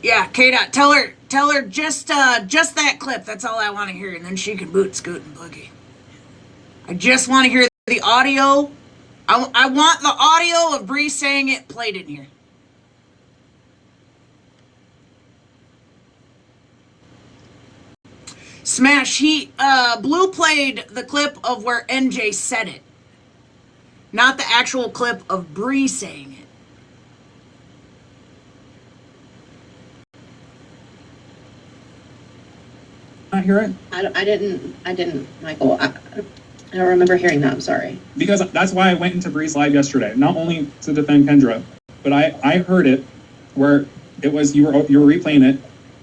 Yeah, K-Dot, tell her just that clip. That's all I want to hear. And then she can boot, scoot, and boogie. I just want to hear the audio. I want the audio of Bree saying it played in here. Smash, Blue played the clip of where NJ said it. Not the actual clip of Bree saying it. Not hear it? I didn't, Michael. I don't remember hearing that. I'm sorry. Because that's why I went into Bree's live yesterday, not only to defend Kendra, but I heard it where it was you were replaying it,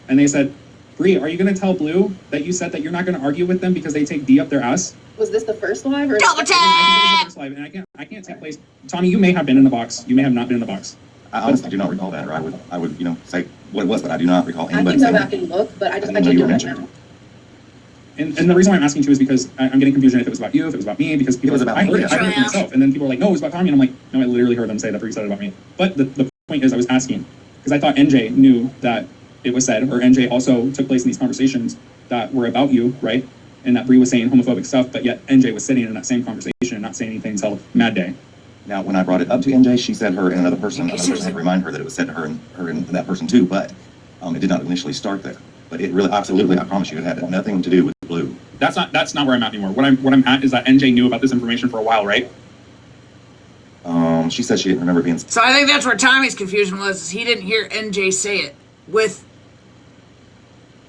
and they said, Bree, are you going to tell Blue that you said that you're not going to argue with them because they take D up their ass? Was this the first live or? Double I think it was the first live, and I can't take place. Tommy, you may have been in the box. You may have not been in the box. I honestly do not recall that, or I would say what it was, but I do not recall I anybody can go saying back and look, but I didn't can't know you do were it mentioned. now. And the reason why I'm asking too is because I'm getting confusion if it was about you, if it was about me, because people, was about I heard me, it, I heard it myself, and then people were like, no, it was about Tommy, and I'm like, no, I literally heard them say that Bree said it about me. But the point is, I was asking because I thought NJ knew that it was said, or NJ also took place in these conversations that were about you, right? And that Bree was saying homophobic stuff, but yet NJ was sitting in that same conversation and not saying anything until Mad Day. Now, when I brought it up to NJ, she said her and another person had to remind her that it was said to her and that person too, but it did not initially start there. But it really, absolutely, I promise you, it had nothing to do with Blue. That's not where I'm at anymore. What I'm at is that NJ knew about this information for a while, right? She said she didn't remember being. So I think that's where Tommy's confusion was, is he didn't hear NJ say it with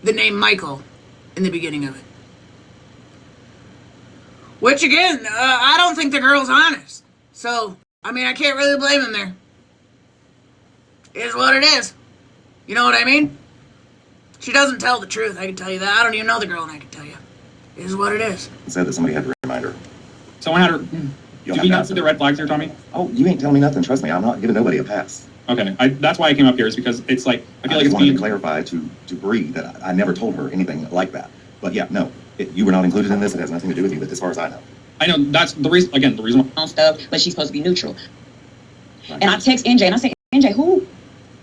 the name Michael in the beginning of it. Which again, I don't think the girl's honest. So, I mean, I can't really blame him there. It is what it is. You know what I mean? She doesn't tell the truth, I can tell you that. I don't even know the girl, and I can tell you. It is what it is. Said that somebody had to remind her. Someone had to. You'll Do have we to not ask see them. the red flags here, Tommy? Oh, you ain't telling me nothing. Trust me, I'm not giving nobody a pass. Okay, that's why I came up here, is because it's like, I feel like just it's wanted being... to clarify to Bree that I never told her anything like that. But yeah, no, you were not included in this. It has nothing to do with you, as far as I know. I know, that's the reason, again, the reason why... Stuff, but she's supposed to be neutral. Right. And I text NJ and I say, NJ, who?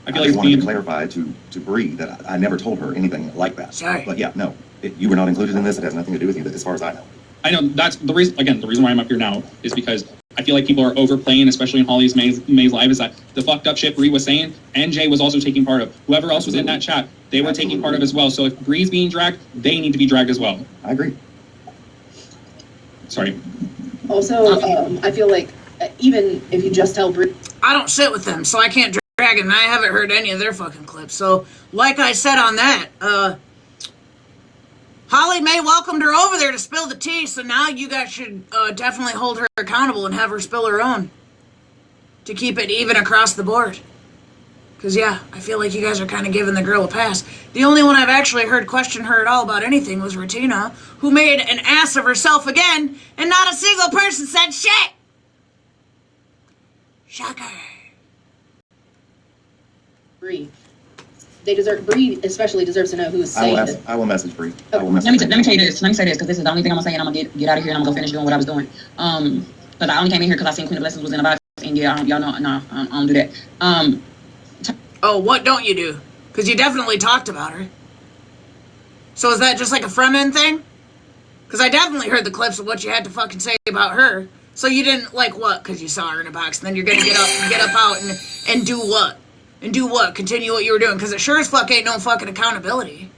I feel I like just wanted being... to clarify to Bree that I never told her anything like that. Sorry. But yeah, no, you were not included in this. It has nothing to do with you, as far as I know. I know, that's the reason, again, the reason why I'm up here now is because I feel like people are overplaying, especially in Holly's May's live, is that the fucked up shit Bree was saying, NJ was also taking part of. Whoever else was in that chat, they were taking part of as well. So if Bree's being dragged, they need to be dragged as well. I agree. Sorry. Also, I feel like even if you just tell Bree, I don't sit with them, so I can't drag them. I haven't heard any of their fucking clips. So, like I said on that, Holly May welcomed her over there to spill the tea, so now you guys should definitely hold her accountable and have her spill her own to keep it even across the board. Because, yeah, I feel like you guys are kind of giving the girl a pass. The only one I've actually heard question her at all about anything was Retina, who made an ass of herself again, and not a single person said shit! Shocker. Bree especially deserves to know who's saying it. I will message Bree. Okay. Let me tell you this. Let me say this, because this is the only thing I'm gonna say, and I'm gonna get out of here and I'm gonna go finish doing what I was doing. Because I only came in here because I seen Queen of Blessings was in the box, and yeah, y'all know, no, I don't do that. Oh, what don't you do? Because you definitely talked about her. So is that just like a front-end thing? Because I definitely heard the clips of what you had to fucking say about her. So you didn't, like, what? Because you saw her in a box, and then you're gonna get up out and do what? And do what? Continue what you were doing? Because it sure as fuck ain't no fucking accountability.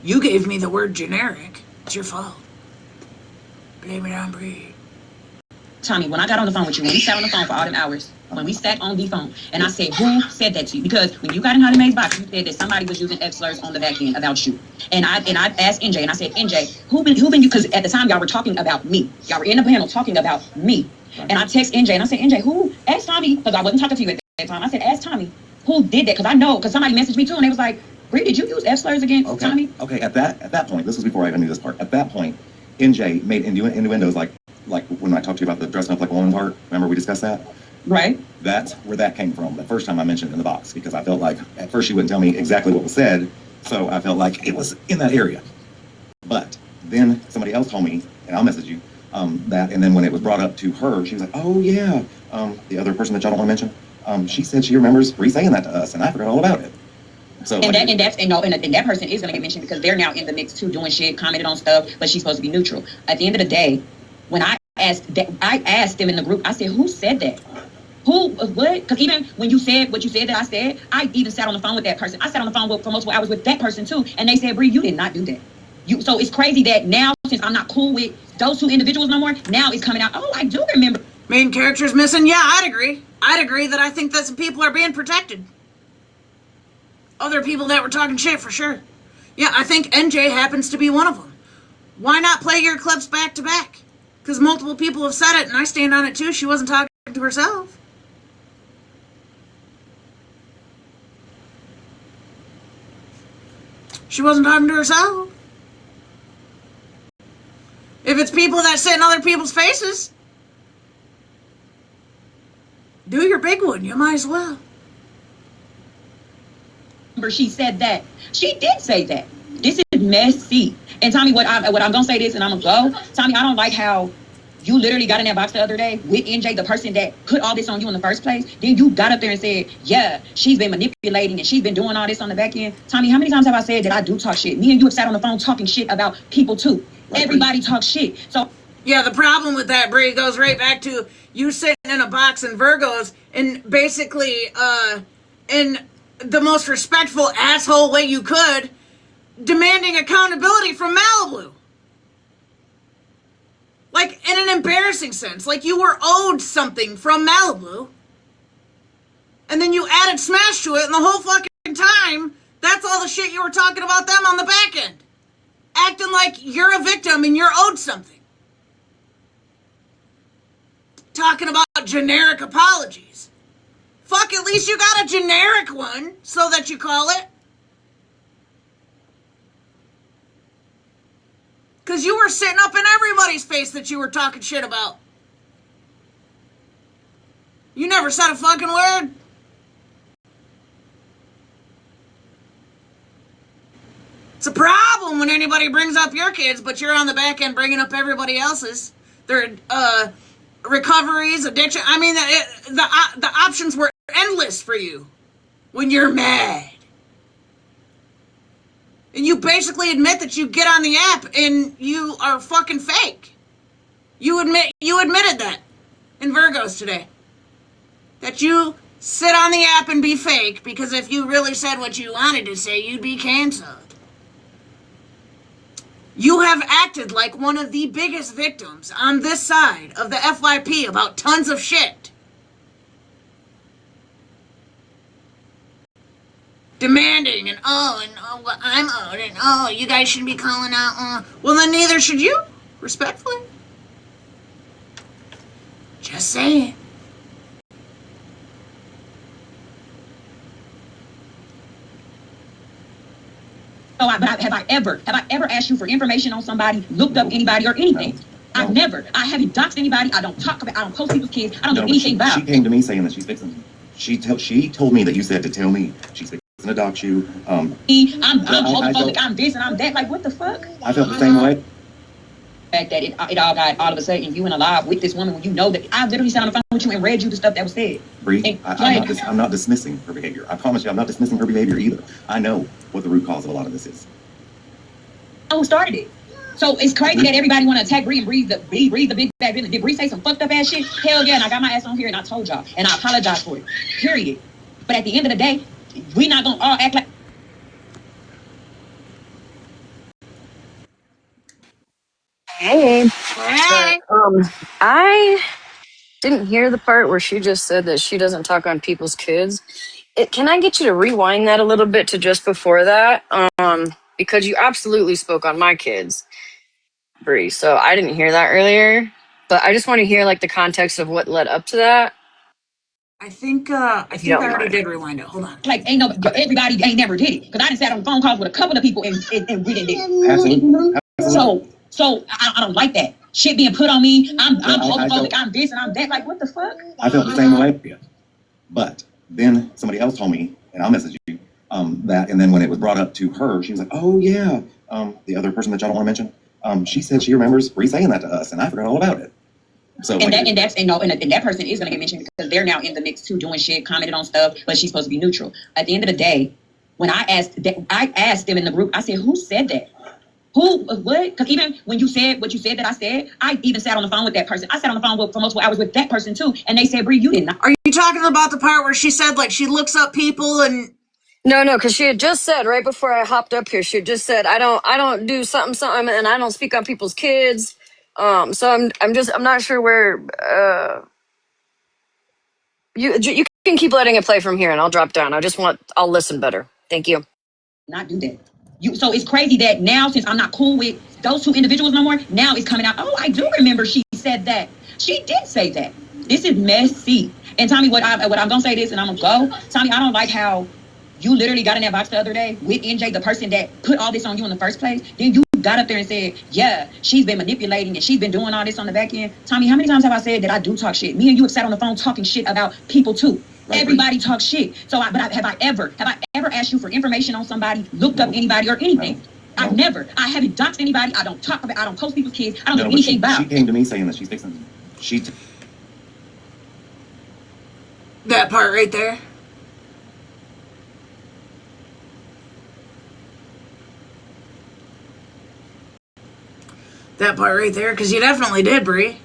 You gave me the word generic. It's your fault. Blame it on Bree. Tommy, when I got on the phone with you, when we sat on the phone for all them hours, when we sat on the phone, and I said, who said that to you? Because when you got in Holly Mae's box, you said that somebody was using F slurs on the back end about you. And I asked NJ, and I said, NJ, who been you? Because at the time, y'all were talking about me. Y'all were in the panel talking about me. And I text NJ, and I said, NJ, who? Ask Tommy, because I wasn't talking to you at that time. I said, ask Tommy, who did that? Because I know, because somebody messaged me too, and they was like, Bree, did you use F slurs against Tommy? Okay, at that point, this was before I even knew this part. At that point, NJ made innuendos like when I talked to you about the dressing up like a woman part. Remember we discussed that? Right. That's where that came from. The first time I mentioned it in the box, because I felt like at first she wouldn't tell me exactly what was said, so I felt like it was in that area. But then somebody else told me, and I'll message you, that, and then when it was brought up to her, she was like, oh yeah, the other person that y'all don't want to mention, she said she remembers Bree saying that to us, and I forgot all about it. So and that person is going to get mentioned because they're now in the mix too, doing shit, commented on stuff, but she's supposed to be neutral. At the end of the day, when I asked them in the group, I said, who said that? Who, what? Because even when you said what you said that I said, I even sat on the phone with that person. I sat on the phone for multiple hours with that person too, and they said, Bree, you did not do that. So it's crazy that now, since I'm not cool with those two individuals no more, now it's coming out, oh, I do remember. Main character's missing? Yeah, I'd agree. I'd agree that I think that some people are being protected. Other people that were talking shit, for sure. Yeah, I think NJ happens to be one of them. Why not play your clips back to back? Because multiple people have said it, and I stand on it too. She wasn't talking to herself. She wasn't talking to herself. If it's people that sit in other people's faces, do your big one. You might as well. She said that. She did say that. This is messy. And Tommy, what I'm gonna say this, and I'm gonna go. Tommy, I don't like how you literally got in that box the other day with NJ, the person that put all this on you in the first place. Then you got up there and said, yeah, she's been manipulating and she's been doing all this on the back end. Tommy, how many times have I said that I do talk shit? Me and you have sat on the phone talking shit about people too. Everybody talks shit. So yeah, the problem with that, Bree, goes right back to you sitting in a box in Virgos and basically in the most respectful asshole way you could, demanding accountability from Malibu. Like, in an embarrassing sense. Like, you were owed something from Malibu. And then you added Smash to it, and the whole fucking time, that's all the shit you were talking about them on the back end. Acting like you're a victim and you're owed something. Talking about generic apologies. Fuck, at least you got a generic one, so that you call it. Because you were sitting up in everybody's face that you were talking shit about. You never said a fucking word. It's a problem when anybody brings up your kids, but you're on the back end bringing up everybody else's. Their recoveries, addiction. I mean, the options were endless for you when you're mad. And you basically admit that you get on the app and you are fucking fake. You admitted that in Virgos today. That you sit on the app and be fake, because if you really said what you wanted to say, you'd be canceled. You have acted like one of the biggest victims on this side of the FYP about tons of shit. Demanding and well, I'm out and you guys shouldn't be calling out. Well, then neither should you, respectfully. Just saying. So have I ever asked you for information on somebody, looked up anybody or anything? No. I've never. I haven't doxed anybody. I don't talk about. I don't post people's kids. I don't do anything about. She came to me saying that she's fixing. She told me that you said to tell me she's fixing to dox you. I'm homophobic. I'm this and I'm that. Like, what the fuck? I felt the same way. Fact that it all got all of a sudden you in a live with this woman when you know that I literally sat on the phone with you and read you the stuff that was said. Bree, I'm not dismissing her behavior. I promise you, I'm not dismissing her behavior either. I know what the root cause of a lot of this is. Who started it? So it's crazy that everybody want to attack Bree and breathe the big bad business. Did Bree say some fucked up ass shit? Hell yeah, and I got my ass on here and I told y'all and I apologize for it. Period. But at the end of the day, we not gonna all act like. Hey. Hey. I didn't hear the part where she just said that she doesn't talk on people's kids. Can I get you to rewind that a little bit to just before that? Because you absolutely spoke on my kids, Bree. So I didn't hear that earlier, but I just want to hear like the context of what led up to that. I think I already did rewind it. Hold on. Like everybody ain't never did it because I done sat on phone calls with a couple of people and we didn't do it. Absolutely. So I don't like that shit being put on me. I'm homophobic. I'm this and I'm that. Like, what the fuck? I felt the same way. Yeah. But then somebody else told me, and I'll message you, that, and then when it was brought up to her, she was like, oh yeah, the other person that y'all don't want to mention, she said she remembers Bree saying that to us, and I forgot all about it. So and that person is gonna get mentioned because they're now in the mix too, doing shit, commented on stuff, but she's supposed to be neutral. At the end of the day, when I asked them in the group, I said, who said that? Who, what? Because even when you said what you said that I said, I even sat on the phone with that person. I sat on the phone for multiple hours with that person too, and they said, Bree, you didn't. Are you talking about the part where she said like she looks up people and? No, because she had just said right before I hopped up here, she had just said I don't do something, and I don't speak on people's kids. So I'm not sure where. You can keep letting it play from here, and I'll drop down. I'll listen better. Thank you. Not do that. So it's crazy that now, since I'm not cool with those two individuals no more, now it's coming out. Oh, I do remember she said that. She did say that. This is messy. And Tommy, I'm gonna say this, and I'm gonna go. Tommy, I don't like how you literally got in that box the other day with NJ, the person that put all this on you in the first place. Then you got up there and said, yeah, she's been manipulating and she's been doing all this on the back end. Tommy, how many times have I said that I do talk shit? Me and you have sat on the phone talking shit about people too. Everybody talks shit. So, have I ever asked you for information on somebody, looked up anybody or anything? No. I've never. I haven't doxed anybody. I don't talk about. I don't post people's kids. I don't do anything about. She came to me saying that she's fixing. That part right there. That part right there, because you definitely did, Bree.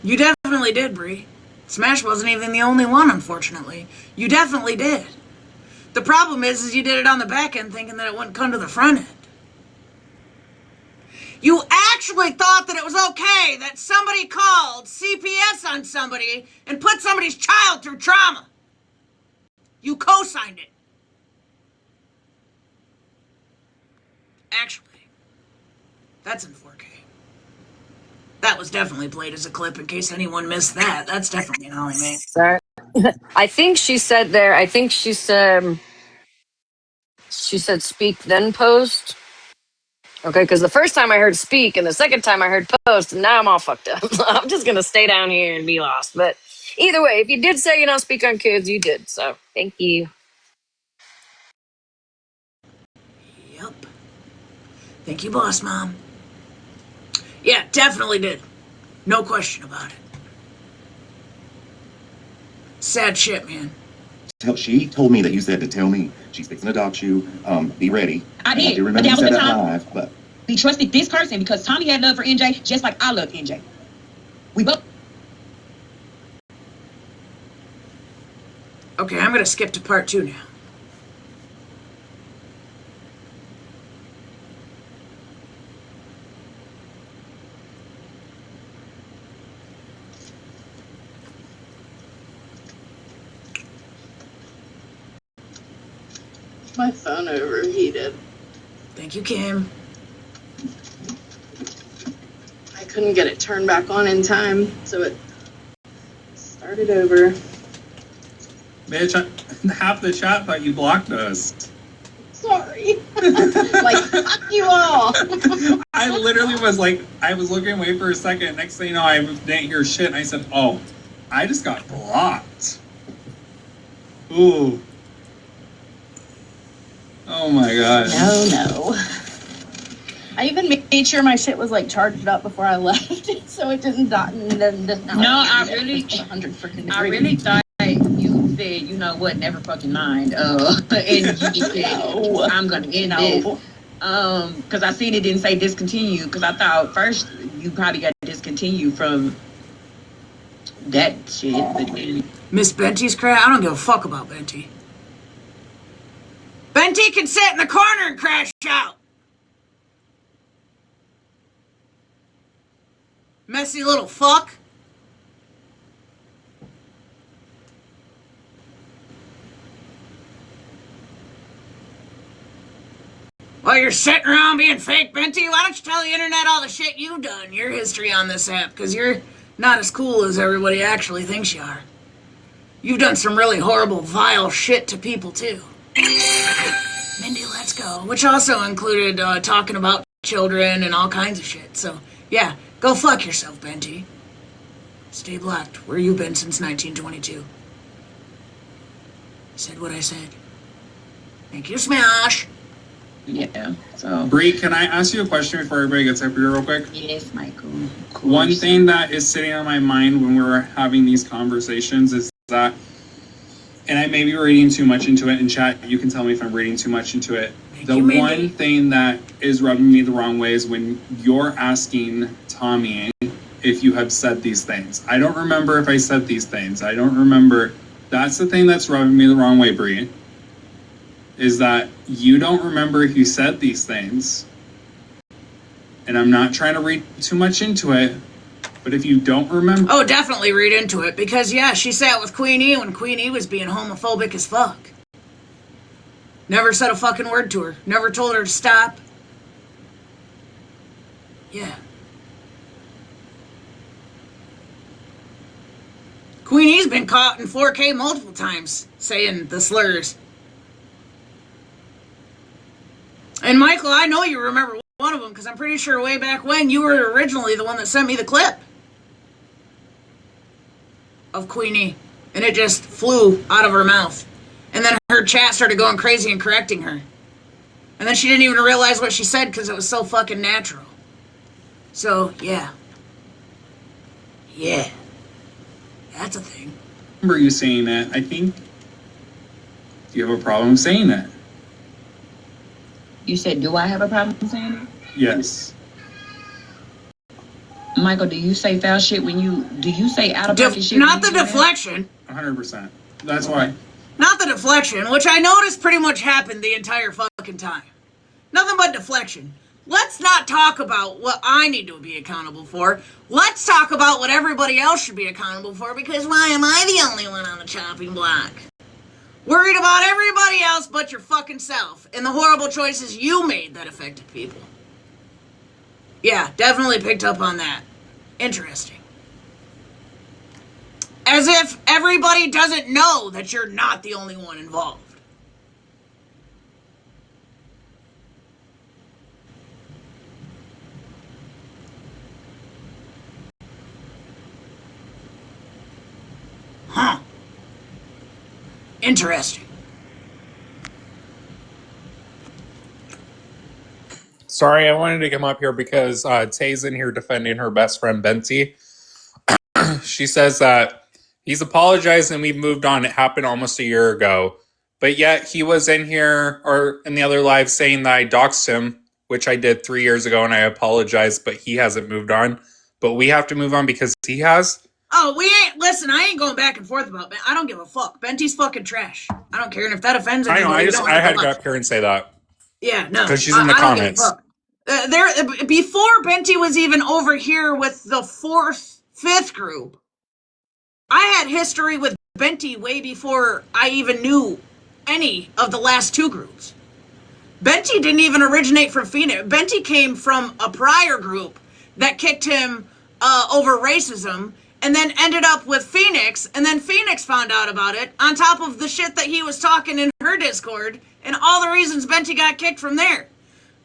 You definitely did, Bree. Smash wasn't even the only one, unfortunately. You definitely did. The problem is you did it on the back end thinking that it wouldn't come to the front end. You actually thought that it was okay that somebody called CPS on somebody and put somebody's child through trauma. You co-signed it. Actually, that's in 4K. That was definitely played as a clip in case anyone missed that. That's definitely an Holly Mae. I think she said She said speak then post. Okay, because the first time I heard speak and the second time I heard post, and now I'm all fucked up. I'm just gonna stay down here and be lost. But either way, if you did say you don't speak on kids, you did. So thank you. Yep. Thank you, boss mom. Yeah, definitely did. No question about it. Sad shit, man. She told me that you said to tell me she's fixing to adopt you. Be ready. I And did, do but remember that you was said the that time. live, but We trusted this person because Tommy had love for NJ just like I love NJ. We both. Okay, I'm gonna skip to part 2 now. My phone overheated. Thank you, Kim. I couldn't get it turned back on in time, so it started over. Bitch, half the chat thought you blocked us. Sorry. Like, fuck you all. I literally was like, I was looking away for a second. Next thing you know, I didn't hear shit. And I said, oh, I just got blocked. Ooh. Oh my god. No. I even made sure my shit was like charged up before I left, so it doesn't dot and then does not. No, I really, 100 freaking. I really thought you said, you know what, never fucking mind. And you said, No. I'm gonna end this. Because I seen it didn't say discontinue. Because I thought first you probably got discontinued from that shit. But then, Miss Benty's crap? I don't give a fuck about Benty. Benty can sit in the corner and crash out. Messy little fuck. While you're sitting around being fake, Benty, why don't you tell the internet all the shit you've done, your history on this app, because you're not as cool as everybody actually thinks you are. You've done some really horrible, vile shit to people, too. Mindy, let's go. Which also included talking about children and all kinds of shit. So, yeah, go fuck yourself, Benty. Stay blocked. Where you been since 1922? Said what I said. Thank you, Smash. yeah, so. Bree, can I ask you a question before everybody gets up here real quick? Yes, Michael. One thing that is sitting on my mind when we're having these conversations is that, and I may be reading too much into it in chat, you can tell me if I'm reading too much into it. The one thing that is rubbing me the wrong way is when you're asking Tommy if you have said these things. I don't remember if I said these things. I don't remember. That's the thing that's rubbing me the wrong way, Bree. Is that you don't remember if you said these things. And I'm not trying to read too much into it, but if you don't remember... Oh, definitely read into it, because, yeah, she sat with Queen E when Queen E was being homophobic as fuck. Never said a fucking word to her. Never told her to stop. Yeah. Queen E's been caught in 4K multiple times saying the slurs. And Michael, I know you remember one of them, because I'm pretty sure way back when you were originally the one that sent me the clip of Queenie, and it just flew out of her mouth. And then her chat started going crazy and correcting her. And then she didn't even realize what she said because it was so fucking natural. So, yeah. Yeah. That's a thing. I remember you saying that. I think you have a problem saying that. You said, do I have a problem saying it? Yes. Michael, do you say foul shit when you... Do you say out of pocket shit? Not the deflection. 100%. That's why. Not the deflection, which I noticed pretty much happened the entire fucking time. Nothing but deflection. Let's not talk about what I need to be accountable for. Let's talk about what everybody else should be accountable for, because why am I the only one on the chopping block? Worried about everybody else but your fucking self and the horrible choices you made that affected people. Yeah, definitely picked up on that. Interesting. As if everybody doesn't know that you're not the only one involved. Interesting. Sorry, I wanted to come up here because Tay's in here defending her best friend, Benty. She says that he's apologized and we've moved on. It happened almost a year ago. But yet he was in here or in the other live saying that I doxed him, which I did 3 years ago, and I apologized, but he hasn't moved on. But we have to move on because he has. Oh, listen, I ain't going back and forth about Ben. I don't give a fuck. Benty's fucking trash. I don't care. And if that offends I anyone, know, I had to go up here and say that. Yeah, no. Because she's in the comments. Before Benty was even over here with the fifth group, I had history with Benty way before I even knew any of the last two groups. Benty didn't even originate from Phoenix. Benty came from a prior group that kicked him over racism and then ended up with Phoenix, and then Phoenix found out about it on top of the shit that he was talking in her Discord and all the reasons Benty got kicked from there.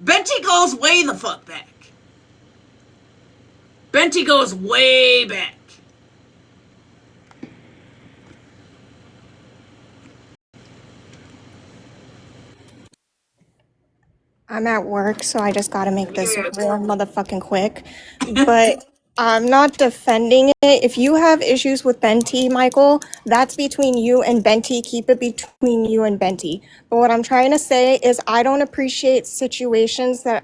Benty goes way the fuck back. Benty goes way back. I'm at work, so I just gotta make this real motherfucking quick. But I'm not defending it. If you have issues with Benty, Michael, that's between you and Benty. Keep it between you and Benty. But what I'm trying to say is I don't appreciate situations that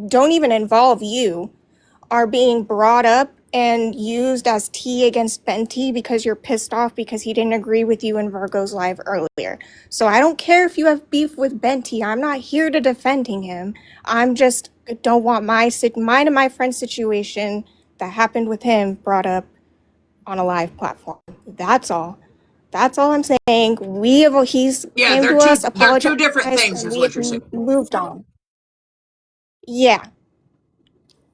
don't even involve you are being brought up and used as tea against Benty because you're pissed off because he didn't agree with you in Virgo's live earlier. So I don't care if you have beef with Benty. I'm not here to defending him. I'm just don't want mine and my friend's situation that happened with him brought up on a live platform. That's all. That's all I'm saying. He's came to us, apologized. They're two different things, is what you're saying. Moved on. Yeah.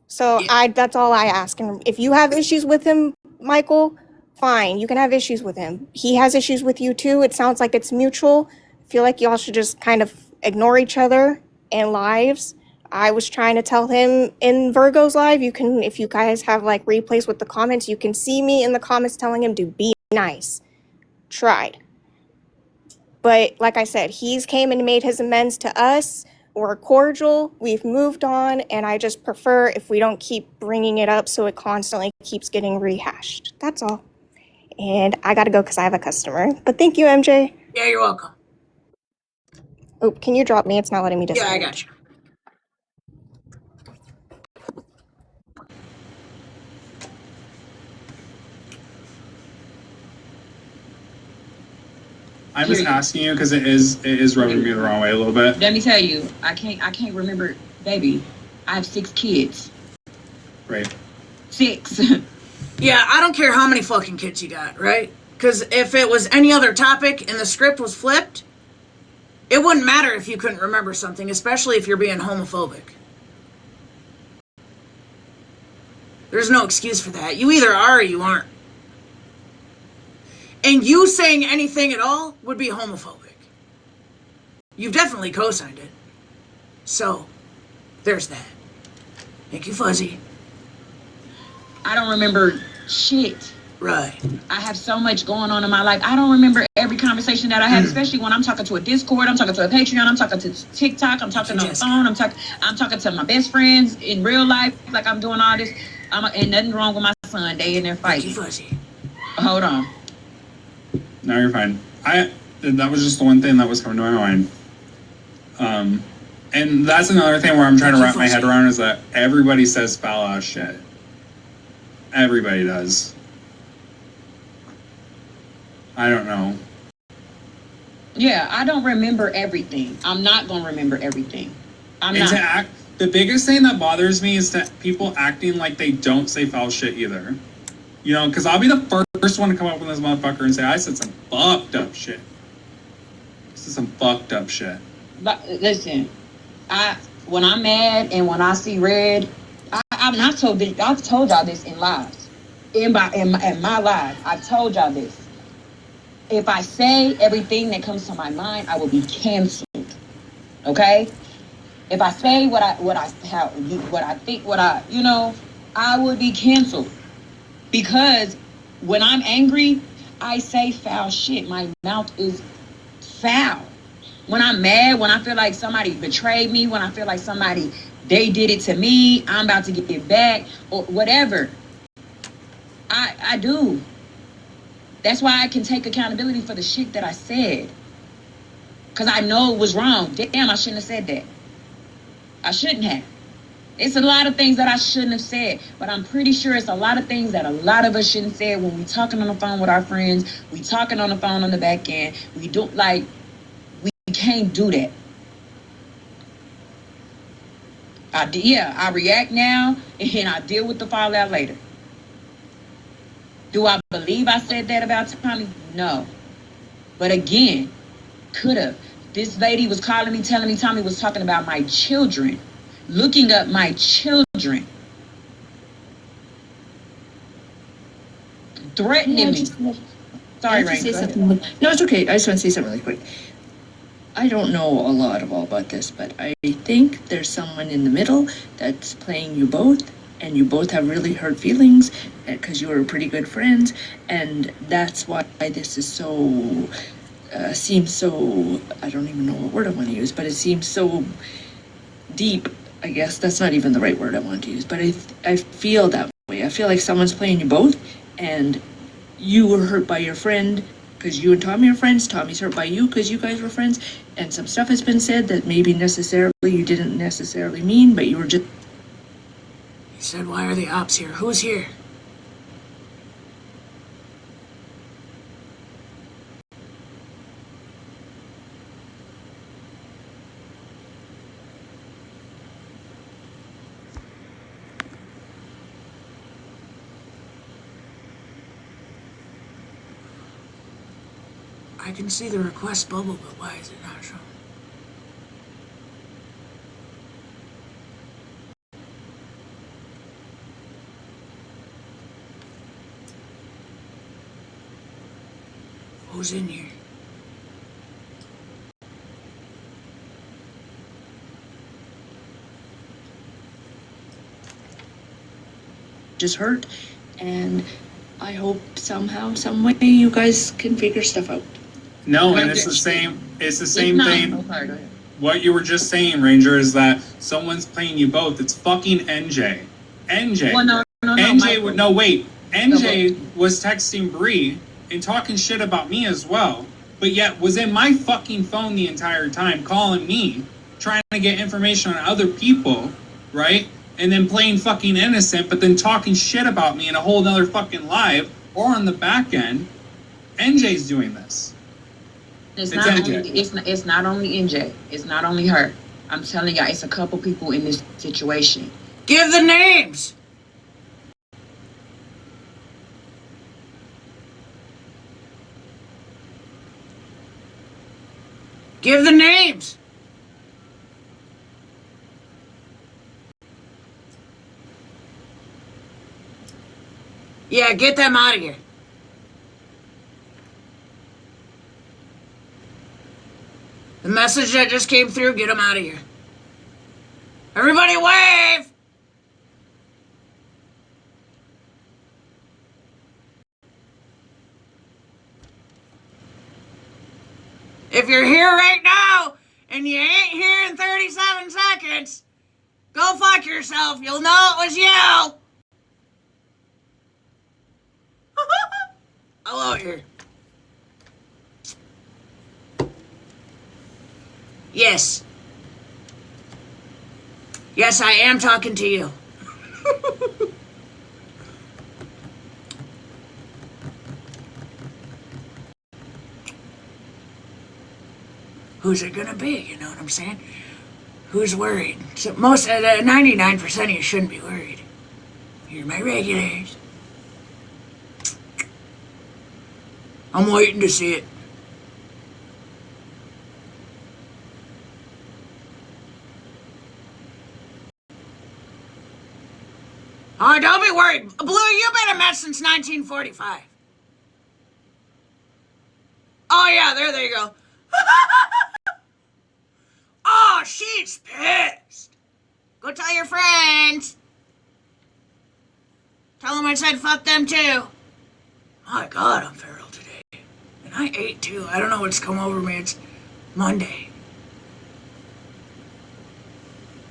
So that's all I ask. And if you have issues with him, Michael, fine. You can have issues with him. He has issues with you too. It sounds like it's mutual. I feel like y'all should just kind of ignore each other in lives. I was trying to tell him in Virgo's live, if you guys have like replays with the comments, you can see me in the comments telling him to be nice. Tried. But like I said, he's came and made his amends to us. We're cordial, we've moved on, and I just prefer if we don't keep bringing it up so it constantly keeps getting rehashed. That's all. And I gotta go because I have a customer. But thank you, MJ. Yeah, you're welcome. Oh, can you drop me? It's not letting me disconnect. Yeah, I got you. I'm just asking you because it is rubbing me the wrong way a little bit. Let me tell you, I can't remember, baby. I have 6 kids. Right. 6. Yeah, I don't care how many fucking kids you got, right? Because if it was any other topic and the script was flipped, it wouldn't matter if you couldn't remember something, especially if you're being homophobic. There's no excuse for that. You either are or you aren't. And you saying anything at all would be homophobic. You've definitely co-signed it. So, there's that. Thank you, Fuzzy. I don't remember shit. Right. I have so much going on in my life. I don't remember every conversation that I have, especially when I'm talking to a Discord, I'm talking to a Patreon, I'm talking to TikTok, I'm talking on the phone, I'm talking to my best friends in real life, like I'm doing all this. And nothing wrong with my son. They in there fighting. Thank you, Fuzzy. Hold on. No, you're fine. That was just the one thing that was coming to my mind. And that's another thing where I'm trying to wrap my head around is that everybody says foul ass shit. Everybody does. I don't know. Yeah, I don't remember everything. I'm not gonna remember everything. The biggest thing that bothers me is that people acting like they don't say foul shit either. You know, because I'll be the first one to come up with this motherfucker and say, I said some fucked up shit. This is some fucked up shit. But listen, when I'm mad and when I see red, I've told y'all this in lives. In my life, I've told y'all this. If I say everything that comes to my mind, I will be canceled. Okay? If I say what I think, I would be canceled. Because when I'm angry, I say foul shit. My mouth is foul. When I'm mad, when I feel like somebody betrayed me, when I feel like they did it to me, I'm about to get it back, or whatever. I do. That's why I can take accountability for the shit that I said. Because I know it was wrong. Damn, I shouldn't have said that. I shouldn't have. It's a lot of things that I shouldn't have said, but I'm pretty sure it's a lot of things that a lot of us shouldn't say when we talking on the phone with our friends, we talking on the phone on the back end. We can't do that. I react now and I deal with the fallout later. Do I believe I said that about Tommy? No. But again, could have. This lady was calling me, telling me Tommy was talking about my children, looking up my children, threatening me. Sorry, Rain. No, it's okay. I just want to say something really quick. I don't know a lot of all about this, but I think there's someone in the middle that's playing you both, and you both have really hurt feelings because you were pretty good friends, and that's why this is so seems so, I don't even know what word I want to use, but it seems so deep. I guess that's not even the right word I want to use, but I feel that way. I feel like someone's playing you both, and you were hurt by your friend because you and Tommy are friends. Tommy's hurt by you because you guys were friends, and some stuff has been said that maybe necessarily you didn't necessarily mean, but you were just. He said, why are the ops here? Who's here? I can see the request bubble, but why is it not showing? Who's in here? Just hurt, and I hope somehow, some way, you guys can figure stuff out. No, and it's the same thing. Oh, sorry, go ahead. What you were just saying, Ranger, is that someone's playing you both. It's fucking NJ. NJ. Well, no, NJ would no wait. NJ was texting Bree and talking shit about me as well, but yet was in my fucking phone the entire time, calling me, trying to get information on other people, right? And then playing fucking innocent, but then talking shit about me in a whole nother fucking live or on the back end. NJ's doing this. It's It's not NJ. only it's not only NJ. It's not only her. I'm telling y'all, it's a couple people in this situation. Give the names! Give the names! Yeah, get them out of here. The message that just came through, get them out of here. Everybody wave! If you're here right now and you ain't here in 37 seconds, go fuck yourself. You'll know it was you. Hello here. Yes. Yes, I am talking to you. Who's it gonna be? You know what I'm saying? Who's worried? So 99% of you shouldn't be worried. You're my regulars. I'm waiting to see it. Oh, don't be worried. Blue, you've been a mess since 1945. Oh, yeah, there you go. Oh, she's pissed. Go tell your friends. Tell them I said fuck them too. My God, I'm feral today. I ate too. I don't know what's come over me. It's Monday.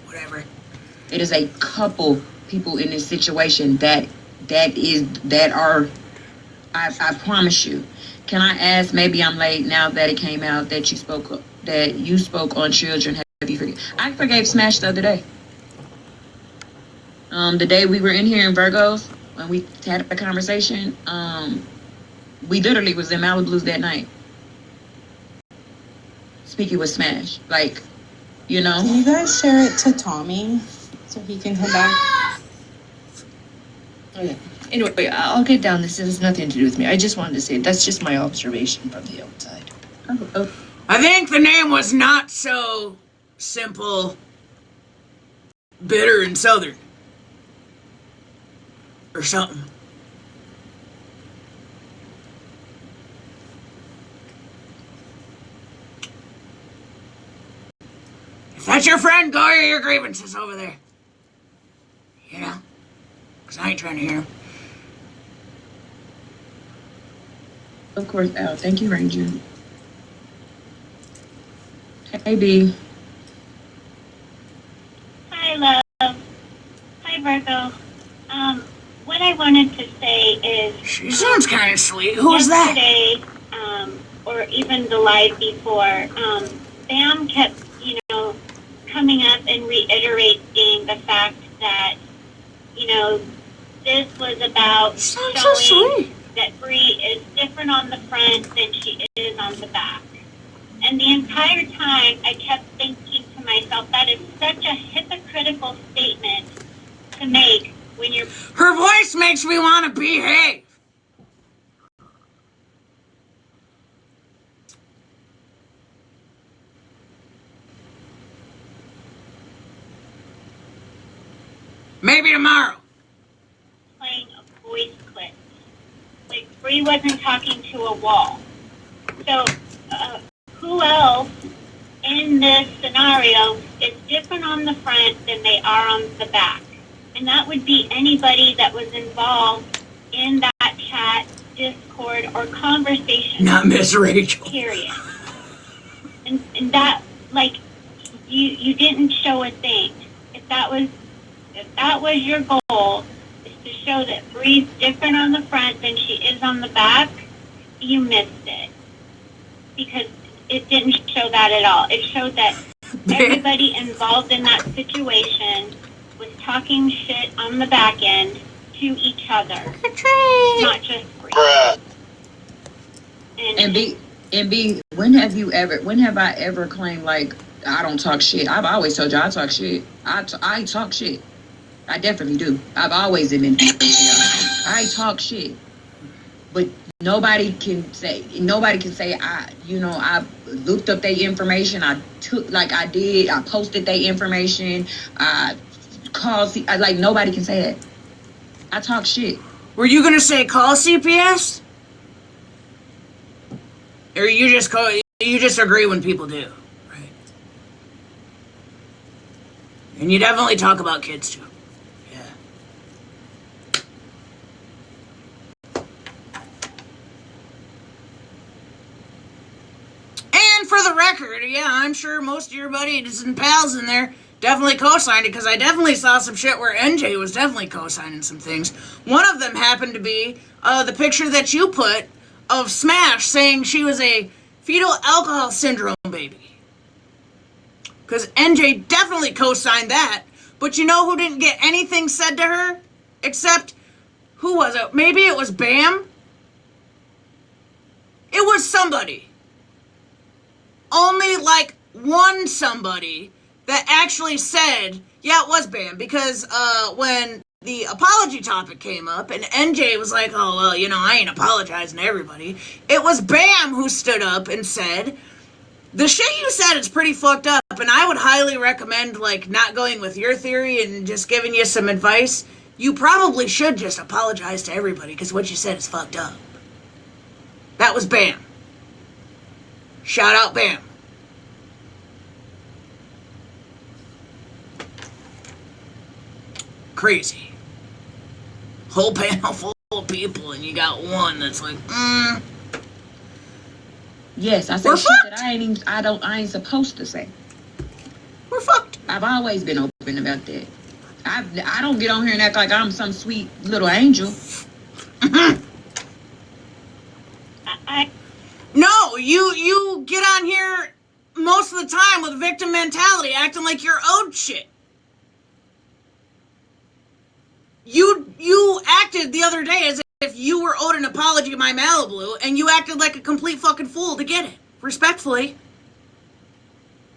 Whatever. It is a couple people in this situation that are. I promise you. Can I ask? Maybe I'm late now that it came out that you spoke on children. Have you forgiven? I forgave Smash the other day. The day we were in here in Virgos when we had a conversation. We literally was in Malibu's that night. Speaking with Smash, like, you know. Can you guys share it to Tommy so he can come back? Okay. Anyway, I'll get down. This has nothing to do with me. I just wanted to say that's just my observation from the outside. Oh. I think the name was Not So Simple, Bitter, and Southern. Or something. If that's your friend, go air your grievances over there. You know? Because I ain't trying to hear them. Of course, Al. Thank you, Ranger. Hey, B. Hi, love. Hi, Virgo. What I wanted to say is... She sounds kind of sweet. Who's that? Yesterday, or even the live before, Bam kept, coming up and reiterating the fact that, this was about showing that Bree is different on the front than she is on the back. And the entire time, I kept thinking to myself, that is such a hypocritical statement to make when you're... Her voice makes me want to behave. Maybe tomorrow. Playing a voice clip. Like, Bree wasn't talking to a wall. So, who else in this scenario is different on the front than they are on the back? And that would be anybody that was involved in that chat, Discord, or conversation. Not Miss Rachel. Period. And that, like, you didn't show a thing. If that was your goal, is to show that Bree's different on the front than she is on the back, you missed it. Because it didn't show that at all. It showed that everybody involved in that situation was talking shit on the back end to each other. Not just Bree. And B, when have I ever claimed, like, I don't talk shit? I've always told you I talk shit. I talk shit. I definitely do. I've always admitted to I talk shit. But nobody can say I looked up their information. I posted their information. I called, like, nobody can say that. I talk shit. Were you gonna say call CPS? Or you just agree when people do, right? And you definitely talk about kids too. And for the record, yeah, I'm sure most of your buddies and pals in there definitely co-signed it, because I definitely saw some shit where NJ was definitely co-signing some things. One of them happened to be the picture that you put of Smash saying she was a fetal alcohol syndrome baby. Because NJ definitely co-signed that, but you know who didn't get anything said to her? Except, who was it? Maybe it was Bam? It was somebody. Only like one somebody that actually said, yeah, it was Bam, because when the apology topic came up and NJ was like, oh, well, I ain't apologizing to everybody, it was Bam who stood up and said, the shit you said is pretty fucked up, and I would highly recommend, like, not going with your theory and just giving you some advice. You probably should just apologize to everybody, because what you said is fucked up. That was Bam. Shout out Bam. Crazy. Whole panel full of people and you got one that's like, Yes, I say shit that I ain't supposed to say. We're fucked. I've always been open about that. I don't get on here and act like I'm some sweet little angel. No, you get on here most of the time with victim mentality, acting like you're owed shit. You acted the other day as if you were owed an apology to my Malibu, and you acted like a complete fucking fool to get it. Respectfully.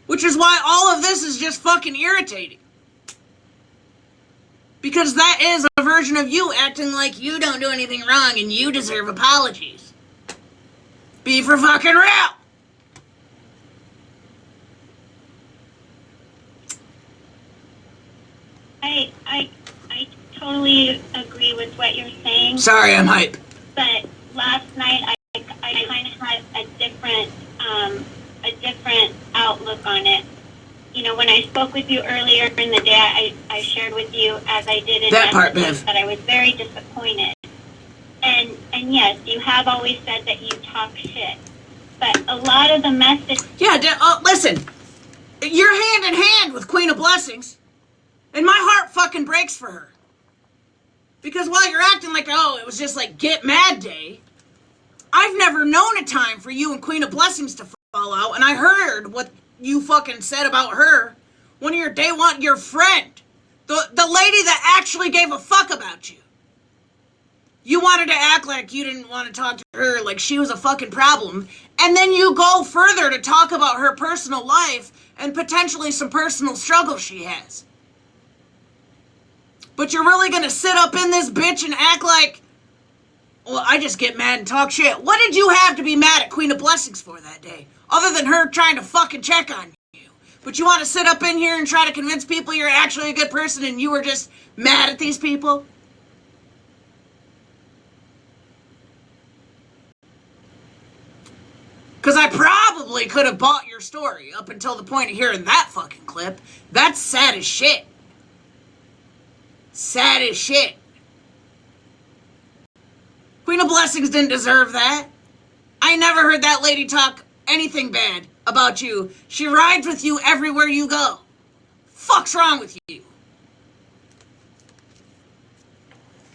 Which is why all of this is just fucking irritating. Because that is a version of you acting like you don't do anything wrong and you deserve apologies. Be for fucking real! I totally agree with what you're saying. Sorry, I'm hype. But last night I kind of had a different outlook on it. You know, when I spoke with you earlier in the day, I shared with you, as I did in that part, Bev, that I was very disappointed. And yes, you have always said that you talk shit. But a lot of the message... Yeah, listen. You're hand in hand with Queen of Blessings. And my heart fucking breaks for her. Because while you're acting like, oh, it was just like get mad day, I've never known a time for you and Queen of Blessings to fall out, and I heard what you fucking said about her. One of your day one, your friend. The lady that actually gave a fuck about you. You wanted to act like you didn't want to talk to her, like she was a fucking problem. And then you go further to talk about her personal life and potentially some personal struggles she has. But you're really gonna sit up in this bitch and act like, well, I just get mad and talk shit. What did you have to be mad at Queen of Blessings for that day? Other than her trying to fucking check on you. But you want to sit up in here and try to convince people you're actually a good person and you were just mad at these people? Because I probably could have bought your story up until the point of hearing that fucking clip. That's sad as shit. Sad as shit. Queen of Blessings didn't deserve that. I never heard that lady talk anything bad about you. She rides with you everywhere you go. Fuck's wrong with you?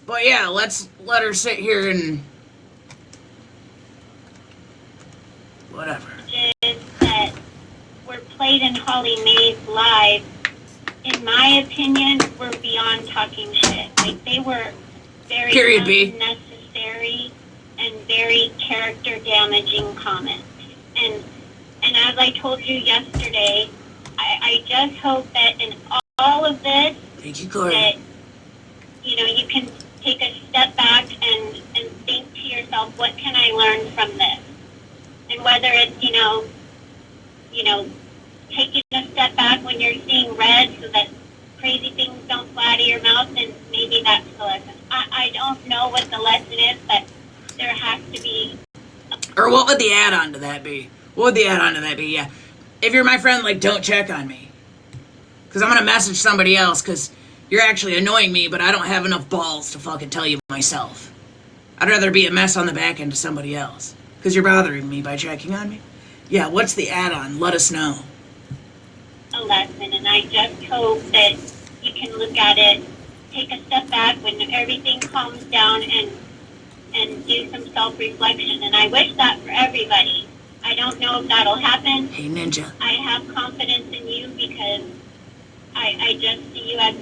But yeah, let's let her sit here and... whatever. That were played in Holly Mae's live, in my opinion, were beyond talking shit. Like, they were very unnecessary and very character damaging comments. And as I told you yesterday, I just hope that in all of this, that, you know, you can take a step back and think to yourself, what can I learn from this? And whether it's, you know, taking a step back when you're seeing red so that crazy things don't fly out of your mouth, then maybe that's the lesson. I don't know what the lesson is, but there has to be. Or what would the add-on to that be? What would the add-on to that be? Yeah. If you're my friend, like, don't check on me. Because I'm going to message somebody else because you're actually annoying me, but I don't have enough balls to fucking tell you myself. I'd rather be a mess on the back end to somebody else. Because you're bothering me by checking on me? Yeah, what's the add-on? Let us know. A lesson, and I just hope that you can look at it, take a step back when everything calms down and do some self-reflection. And I wish that for everybody. I don't know if that'll happen. Hey, Ninja. I have confidence in you because I just see you as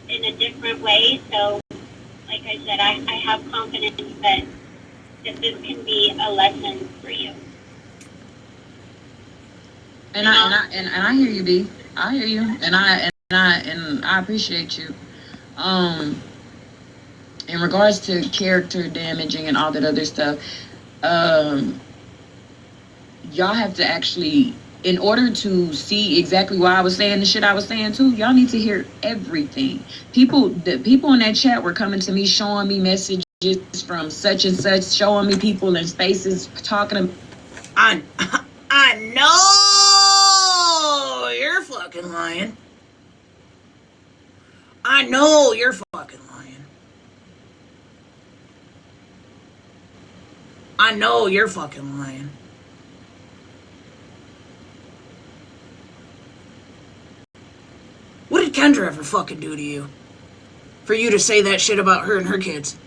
in a different way. So, like I said, I have confidence that this can be a lesson for you. And I hear you, B. I hear you, and I appreciate you. In regards to character damaging and all that other stuff, y'all have to actually, in order to see exactly why I was saying the shit I was saying too, y'all need to hear everything. The people in that chat were coming to me, showing me messages from such and such, showing me people in spaces talking. I know you're fucking lying. I know you're fucking lying. I know you're fucking lying. Kendra ever fucking do to you? For you to say that shit about her and her kids?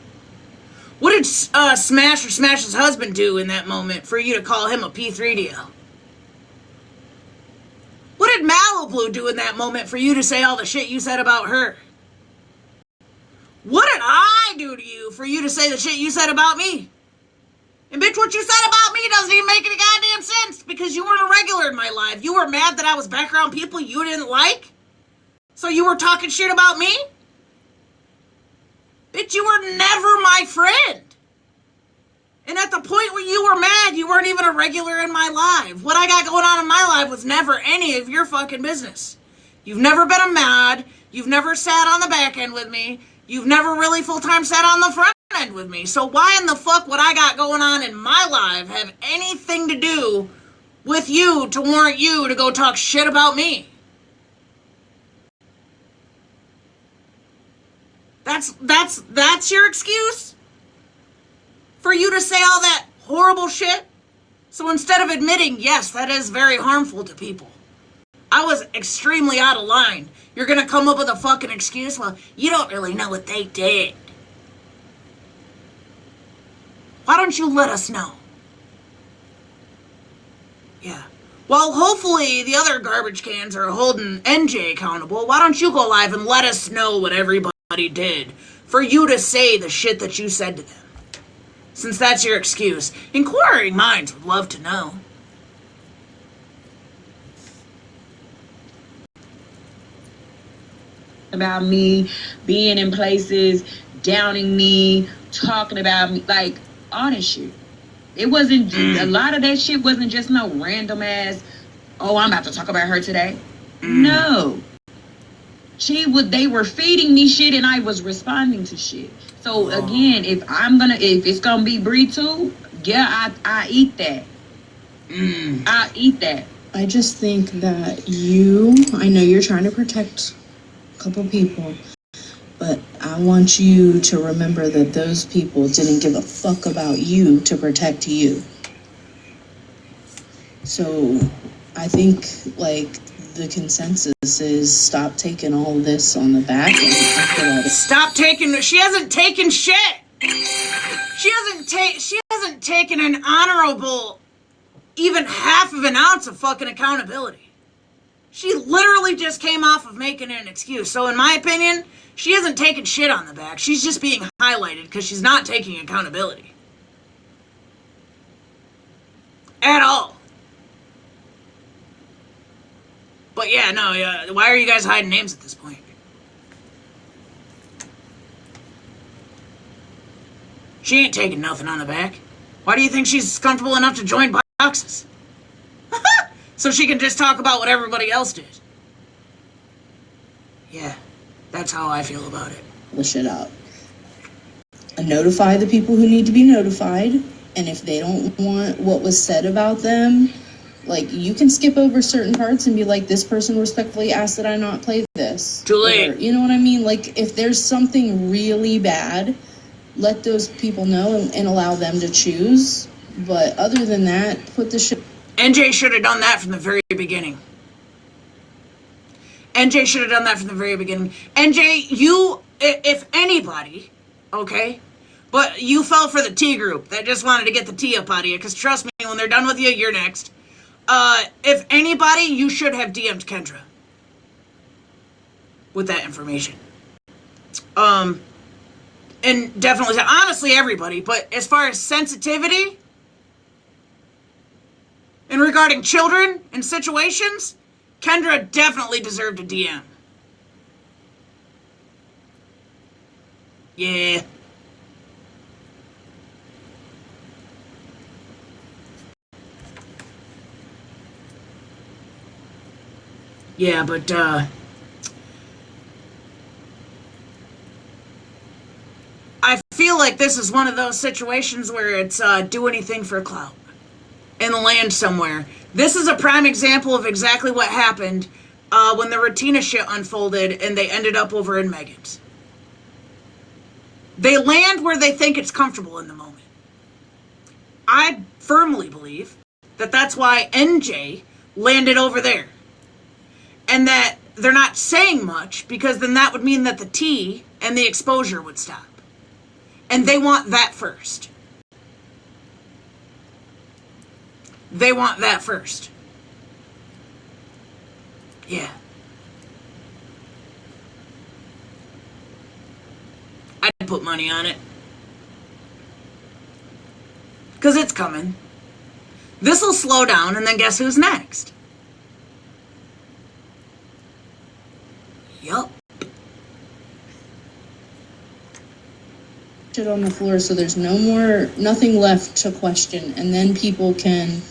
What did Smash or Smash's husband do in that moment for you to call him a P3DL? What did Malibu do in that moment for you to say all the shit you said about her? What did I do to you for you to say the shit you said about me? And bitch, what you said about me doesn't even make any goddamn sense because you weren't a regular in my life. You were mad that I was back around people you didn't like? So you were talking shit about me? Bitch, you were never my friend. And at the point where you were mad, you weren't even a regular in my life. What I got going on in my life was never any of your fucking business. You've never been a mad. You've never sat on the back end with me. You've never really full-time sat on the front end with me. So why in the fuck would I got going on in my life have anything to do with you to warrant you to go talk shit about me? That's your excuse? For you to say all that horrible shit? So instead of admitting, yes, that is very harmful to people, I was extremely out of line, you're gonna come up with a fucking excuse? Well, you don't really know what they did. Why don't you let us know? Yeah. Well, hopefully the other garbage cans are holding NJ accountable. Why don't you go live and let us know what everybody did for you to say the shit that you said to them? Since that's your excuse. Inquiring minds would love to know. About me, being in places, downing me, talking about me, like all that shit. It wasn't, a lot of that shit wasn't just no random ass, oh, I'm about to talk about her today. No. They were feeding me shit and I was responding to shit. So again, if it's gonna be Bree too, yeah, I eat that. I eat that. I just think that I know you're trying to protect a couple people, but I want you to remember that those people didn't give a fuck about you to protect you. So I think, like, the consensus is stop taking all this on the back and stop taking. She hasn't taken shit. She hasn't taken an honorable, even half of an ounce of fucking accountability. She literally just came off of making an excuse. So in my opinion, she hasn't taken shit on the back. She's just being highlighted because she's not taking accountability. At all. But yeah, no, why are you guys hiding names at this point? She ain't taking nothing on the back. Why do you think she's comfortable enough to join boxes? So she can just talk about what everybody else did. Yeah, that's how I feel about it. the shit out. Notify the people who need to be notified, and if they don't want what was said about them, like, you can skip over certain parts and be like, this person respectfully asked that I not play this. Too late. Or, you know what I mean? Like, if there's something really bad, let those people know and allow them to choose. But other than that, put the shit... NJ should have done that from the very beginning. NJ should have done that from the very beginning. NJ, you, if anybody, okay, but you fell for the T group that just wanted to get the T up out of you, because trust me, when they're done with you, you're next. If anybody, you should have DM'd Kendra with that information. And definitely, honestly, everybody, but as far as sensitivity and regarding children and situations, Kendra definitely deserved a DM. Yeah. Yeah, but, I feel like this is one of those situations where it's, do anything for clout and land somewhere. This is a prime example of exactly what happened, when the Ratina shit unfolded and they ended up over in Megan's. They land where they think it's comfortable in the moment. I firmly believe that that's why NJ landed over there. And that they're not saying much, because then that would mean that the tea and the exposure would stop. And they want that first. They want that first. Yeah. I'd put money on it. Because it's coming. This'll slow down, and then guess who's next? Yup. Shit on the floor, so there's nothing left to question, and then people can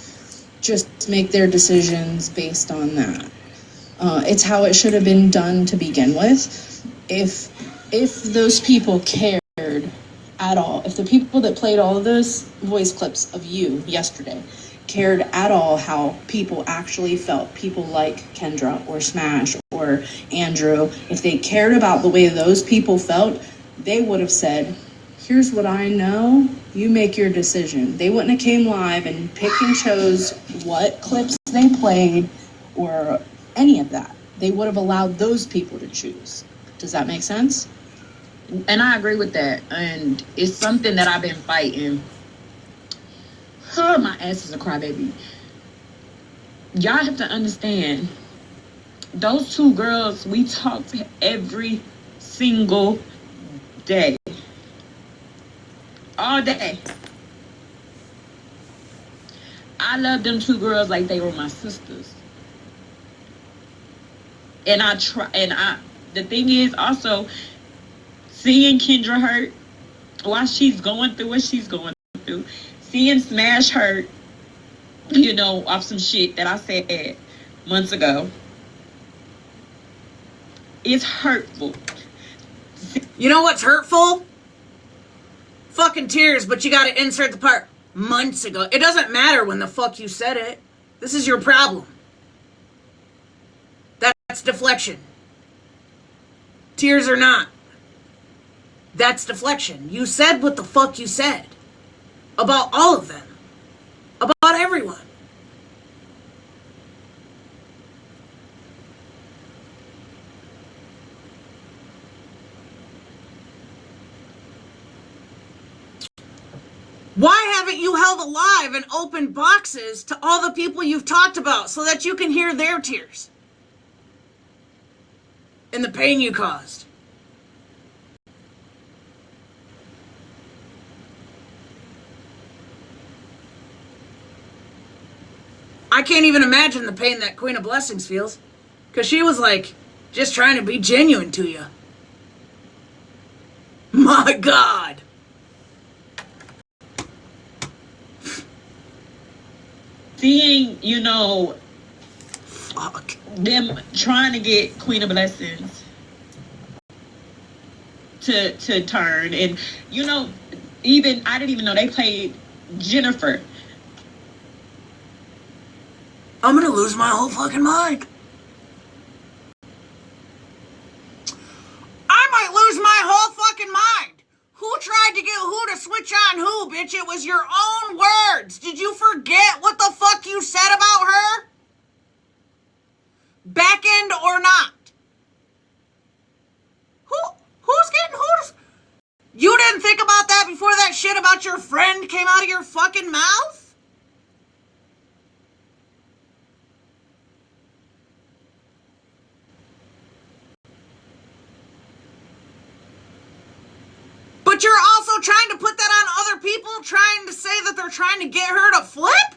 just make their decisions based on that. It's how it should have been done to begin with. If those people cared at all, if the people that played all of those voice clips of you yesterday cared at all how people actually felt, people like Kendra or Smash or Andrew, if they cared about the way those people felt, they would have said, here's what I know, you make your decision. They wouldn't have came live and picked and chose what clips they played or any of that. They would have allowed those people to choose. Does that make sense? And I agree with that. And it's something that I've been fighting. Oh, my ass is a crybaby. Y'all have to understand, those two girls, we talked every single day. All day. I love them two girls like they were my sisters. And the thing is also, seeing Kendra hurt while she's going through what she's going through, seeing Smash hurt, you know, off some shit that I said months ago, it's hurtful. You know what's hurtful? Fucking tears, but you gotta insert the part months ago. It doesn't matter when the fuck you said it. This is your problem. That's deflection. Tears or not. That's deflection. You said what the fuck you said. About all of them. About everyone. Why haven't you held alive and opened boxes to all the people you've talked about so that you can hear their tears? And the pain you caused? I can't even imagine the pain that Queen of Blessings feels. Because she was like, just trying to be genuine to you. My God. Seeing, you know, fuck, them trying to get Queen of Blessings to turn, and you know, even I didn't even know they played Jennifer. I'm gonna lose my whole fucking mind. I might lose my whole fucking mind. Who tried to get who to switch on who, bitch? It was your own words. Did you forget what the fuck you said about her? Back end or not? Who's getting who to... You didn't think about that before that shit about your friend came out of your fucking mouth? But you're also trying to put that on other people, trying to say that they're trying to get her to flip?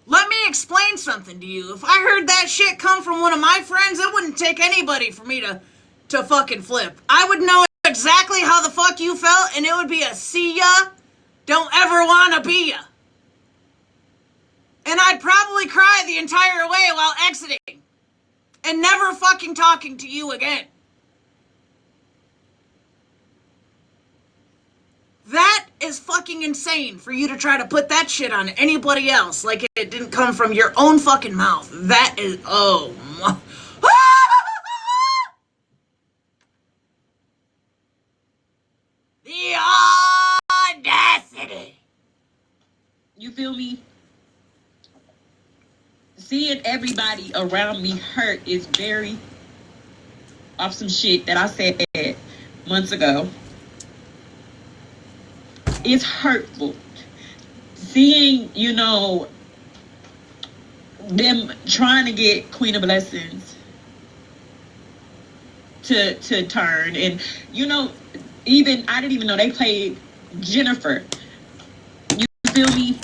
Let me explain something to you. If I heard that shit come from one of my friends, it wouldn't take anybody for me to fucking flip. I would know exactly how the fuck you felt, and it would be a see ya, don't ever wanna be ya. And I'd probably cry the entire way while exiting. And never fucking talking to you again. That is fucking insane for you to try to put that shit on anybody else like it didn't come from your own fucking mouth. That is, oh my. The audacity. You feel me? seeing everybody around me hurt is very off some shit that I said months ago. It's hurtful. Seeing, them trying to get Queen of Blessings to turn. And, even, I didn't even know they played Jennifer. You feel me?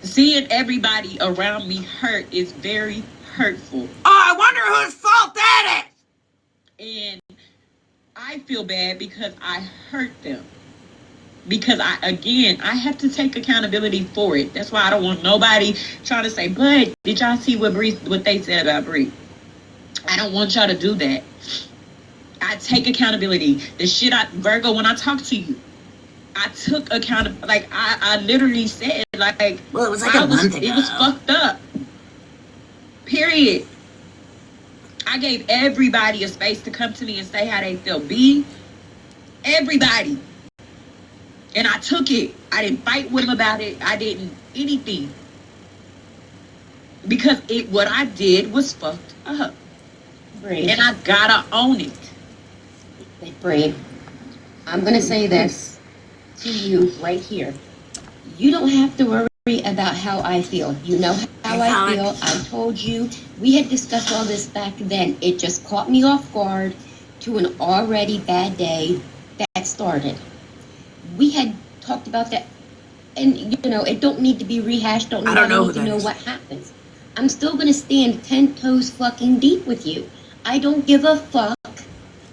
Seeing everybody around me hurt is very hurtful. Oh, I wonder whose fault that is. And I feel bad because I hurt them. Because I have to take accountability for it. That's why I don't want nobody trying to say, but did y'all see what they said about Bree? I don't want y'all to do that. I take accountability. The shit Virgo, when I talk to you, I took accountability. Like, I literally said, like, well, it was like a month ago. It was fucked up. Period. I gave everybody a space to come to me and say how they feel. Everybody. And I took it. I didn't fight with them about it. I didn't anything. Because what I did was fucked up. Bree. And I gotta own it. Bree, I'm gonna say this to you right here. You don't have to worry about how I feel. You know how I feel. I told you. We had discussed all this back then. It just caught me off guard to an already bad day that started. We had talked about that, and it don't need to be rehashed. I don't need to know what happens. I'm still gonna stand 10 toes fucking deep with you. I don't give a fuck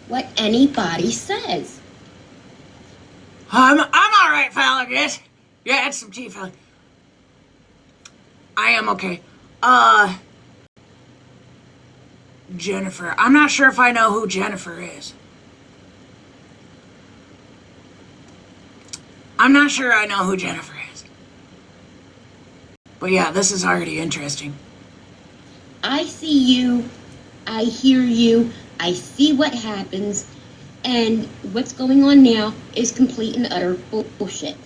what anybody says. I'm all right, fella. Yes, yeah, it's some tea, fella. I am okay. Jennifer. I'm not sure if I know who Jennifer is. I'm not sure I know who Jennifer is. But yeah, this is already interesting. I see you. I hear you. I see what happens. And what's going on now is complete and utter bullshit.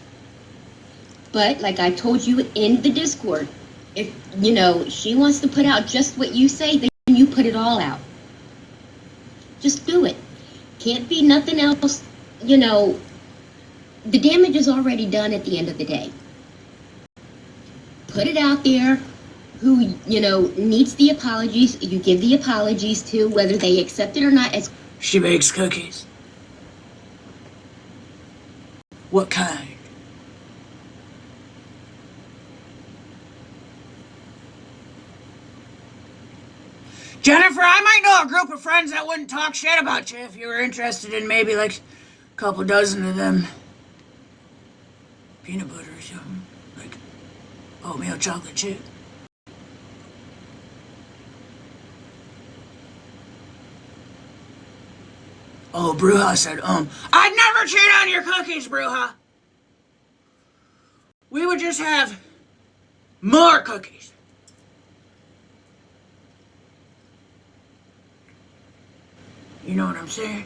But like I told you in the Discord, if, she wants to put out just what you say, then you put it all out. Just do it. Can't be nothing else, The damage is already done at the end of the day. Put it out there. Who, needs the apologies, you give the apologies to, whether they accept it or not. She makes cookies. What kind? Jennifer, I might know a group of friends that wouldn't talk shit about you if you were interested in maybe like a couple dozen of them. Peanut butter or something. Like oatmeal chocolate chip. Oh, Bruja said, I'd never cheat on your cookies, Bruja. We would just have more cookies. You know what I'm saying?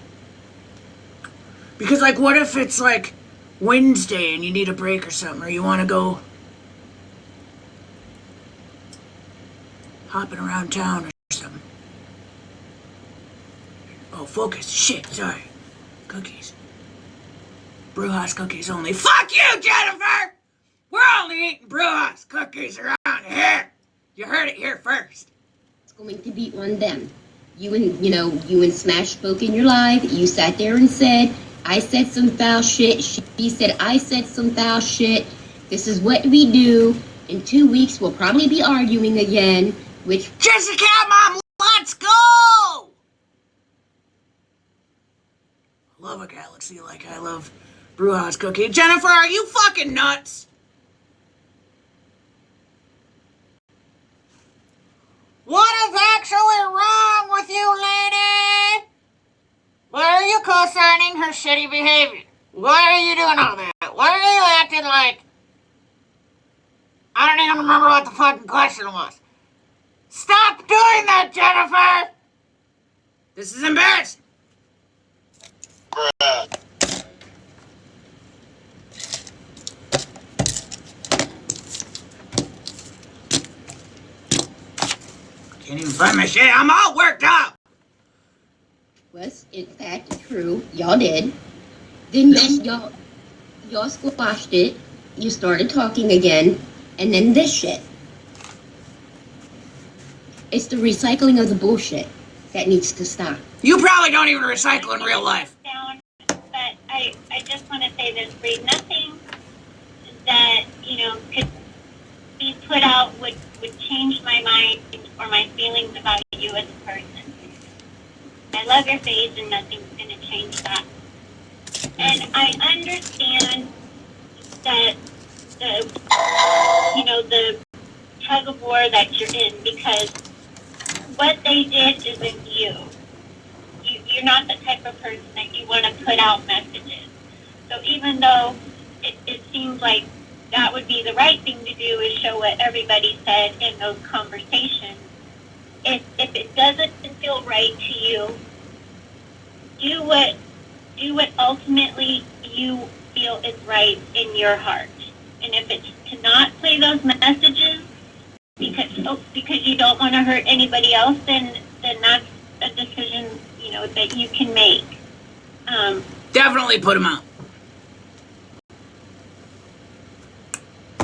Because, like, what if it's, like, Wednesday and you need a break or something, or you want to go hopping around town or something? Oh, focus. Shit, sorry. Cookies. Bruja's cookies only. Fuck you, Jennifer! We're only eating Bruja's cookies around here. You heard it here first. It's going to be on them. You and Smash spoke in your live. You sat there and said, I said some foul shit. She said, I said some foul shit. This is what we do. In 2 weeks, we'll probably be arguing again, which... Jessica, Mom, let's go! Love a galaxy like I love Bruja's cookie. Jennifer, are you fucking nuts? What is actually wrong with you, lady? Why are you co-signing her shitty behavior? Why are you doing all that? Why are you acting like... I don't even remember what the fucking question was. Stop doing that, Jennifer! This is embarrassing. Find my shit. I'm all worked up. Was in fact true. Y'all did. Then y'all squashed it. You started talking again, and then this shit. It's the recycling of the bullshit that needs to stop. You probably don't even recycle in real life. But I just want to say this, Bree. Nothing that, could be put out would change my mind or my feelings about you as a person. I love your face and nothing's going to change that. And I understand that the tug of war that you're in, because what they did isn't you. You're not the type of person that you want to put out messages. So even though it seems like that would be the right thing to do, is show what everybody said in those conversations, if it doesn't feel right to you, do what ultimately you feel is right in your heart. And if it's to not play those messages because you don't want to hurt anybody else, then that's a decision that you can make. Definitely put them out.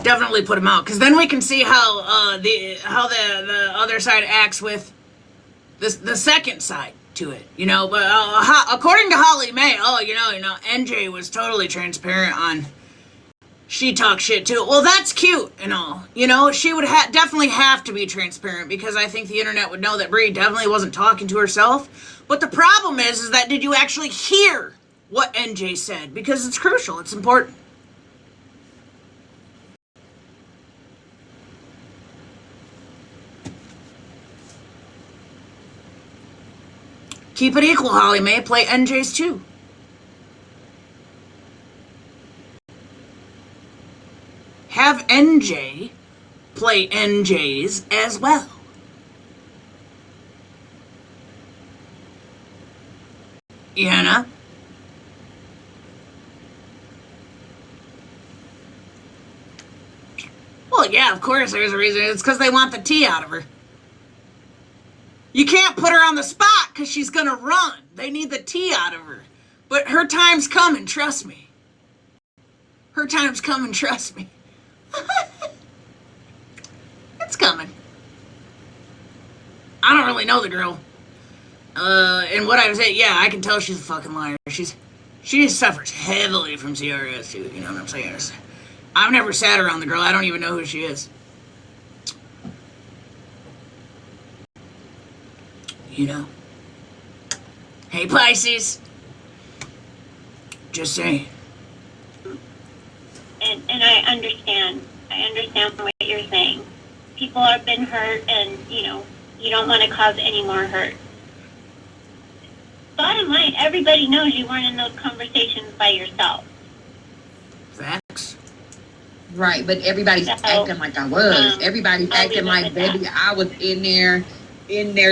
Definitely put them out, because then we can see how the other side acts with the second side to it, But according to Holly May, NJ was totally transparent on. She talks shit too. Well, that's cute and all. She would definitely have to be transparent, because I think the internet would know that Brie definitely wasn't talking to herself. But the problem is that did you actually hear what NJ said? Because it's crucial. It's important. Keep it equal, Holly May. Play NJ's too. Have NJ play NJ's as well. Well, yeah, of course there's a reason. It's because they want the tea out of her. You can't put her on the spot because she's going to run. They need the tea out of her. But her time's coming, trust me. Her time's coming, trust me. It's coming. I don't really know the girl. And what I was saying, yeah, I can tell she's a fucking liar. She suffers heavily from CRS too, you know what I'm saying? I've never sat around the girl. I don't even know who she is. Hey, Pisces. Just saying. And I understand. I understand what you're saying. People have been hurt, and, you don't want to cause any more hurt. Bottom line, everybody knows you weren't in those conversations by yourself. Facts. Right, but everybody's acting like I was. Everybody's acting like, baby, I was in there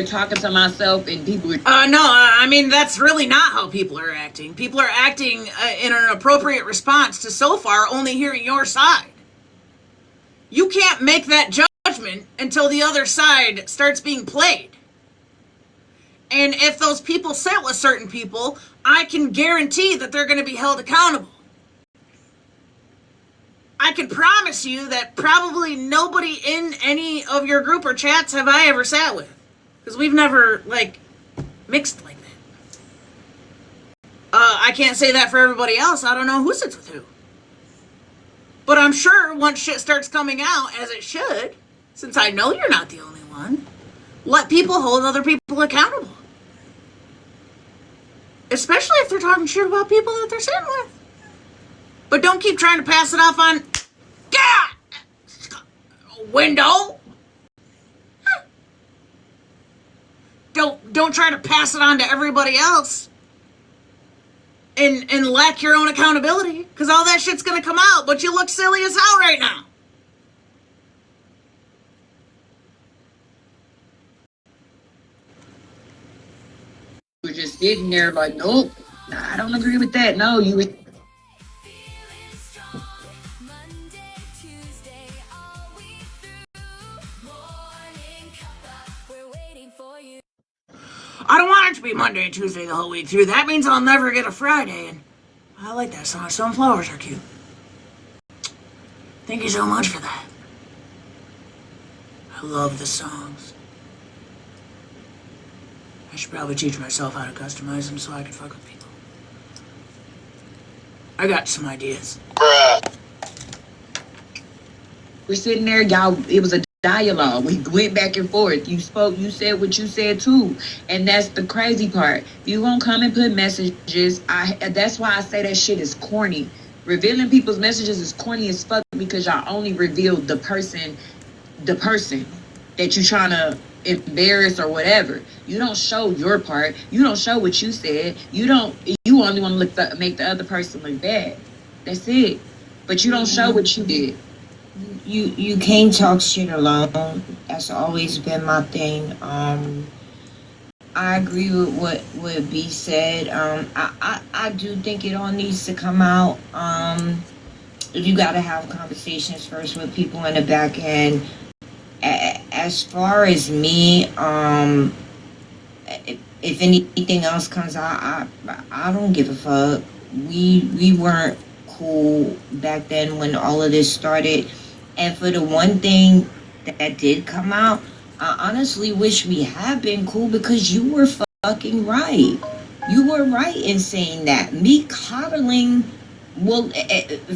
talking to myself, and people were... I mean, that's really not how people are acting. People are acting in an appropriate response to so far only hearing your side. You can't make that judgment until the other side starts being played. And if those people sit with certain people, I can guarantee that they're going to be held accountable. I can promise you that probably nobody in any of your group or chats have I ever sat with. Because we've never, mixed like that. I can't say that for everybody else. I don't know who sits with who. But I'm sure once shit starts coming out, as it should, since I know you're not the only one, let people hold other people accountable. Especially if they're talking shit about people that they're sitting with. But don't keep trying to pass it off on... window. Don't try to pass it on to everybody else and lack your own accountability, because all that shit's gonna come out, but you look silly as hell right now. You were just sitting there like, nope, I don't agree with that. No, you were... I don't want it to be Monday and Tuesday the whole week through. That means I'll never get a Friday, and I like that song. Sunflowers are cute. Thank you so much for that. I love the songs. I should probably teach myself how to customize them so I can fuck with people. I got some ideas. We're sitting there, y'all. It was a dialogue. We went back and forth. You spoke, you said what you said too. And that's the crazy part. You gonna come and put messages. That's why I say that shit is corny. Revealing people's messages is corny as fuck because y'all only revealed the person that you trying to embarrass or whatever. You don't show your part. You don't show what you said. You only want to make the other person look bad. That's it. But you don't show what you did. You can't talk shit alone. That's always been my thing. I agree with what B said. I do think it all needs to come out. You got to have conversations first with people in the back end. As far as me, if anything else comes out, I don't give a fuck. We weren't cool back then when all of this started. And for the one thing that did come out, I honestly wish we had been cool because you were fucking right. You were right in saying that. Me coddling, well,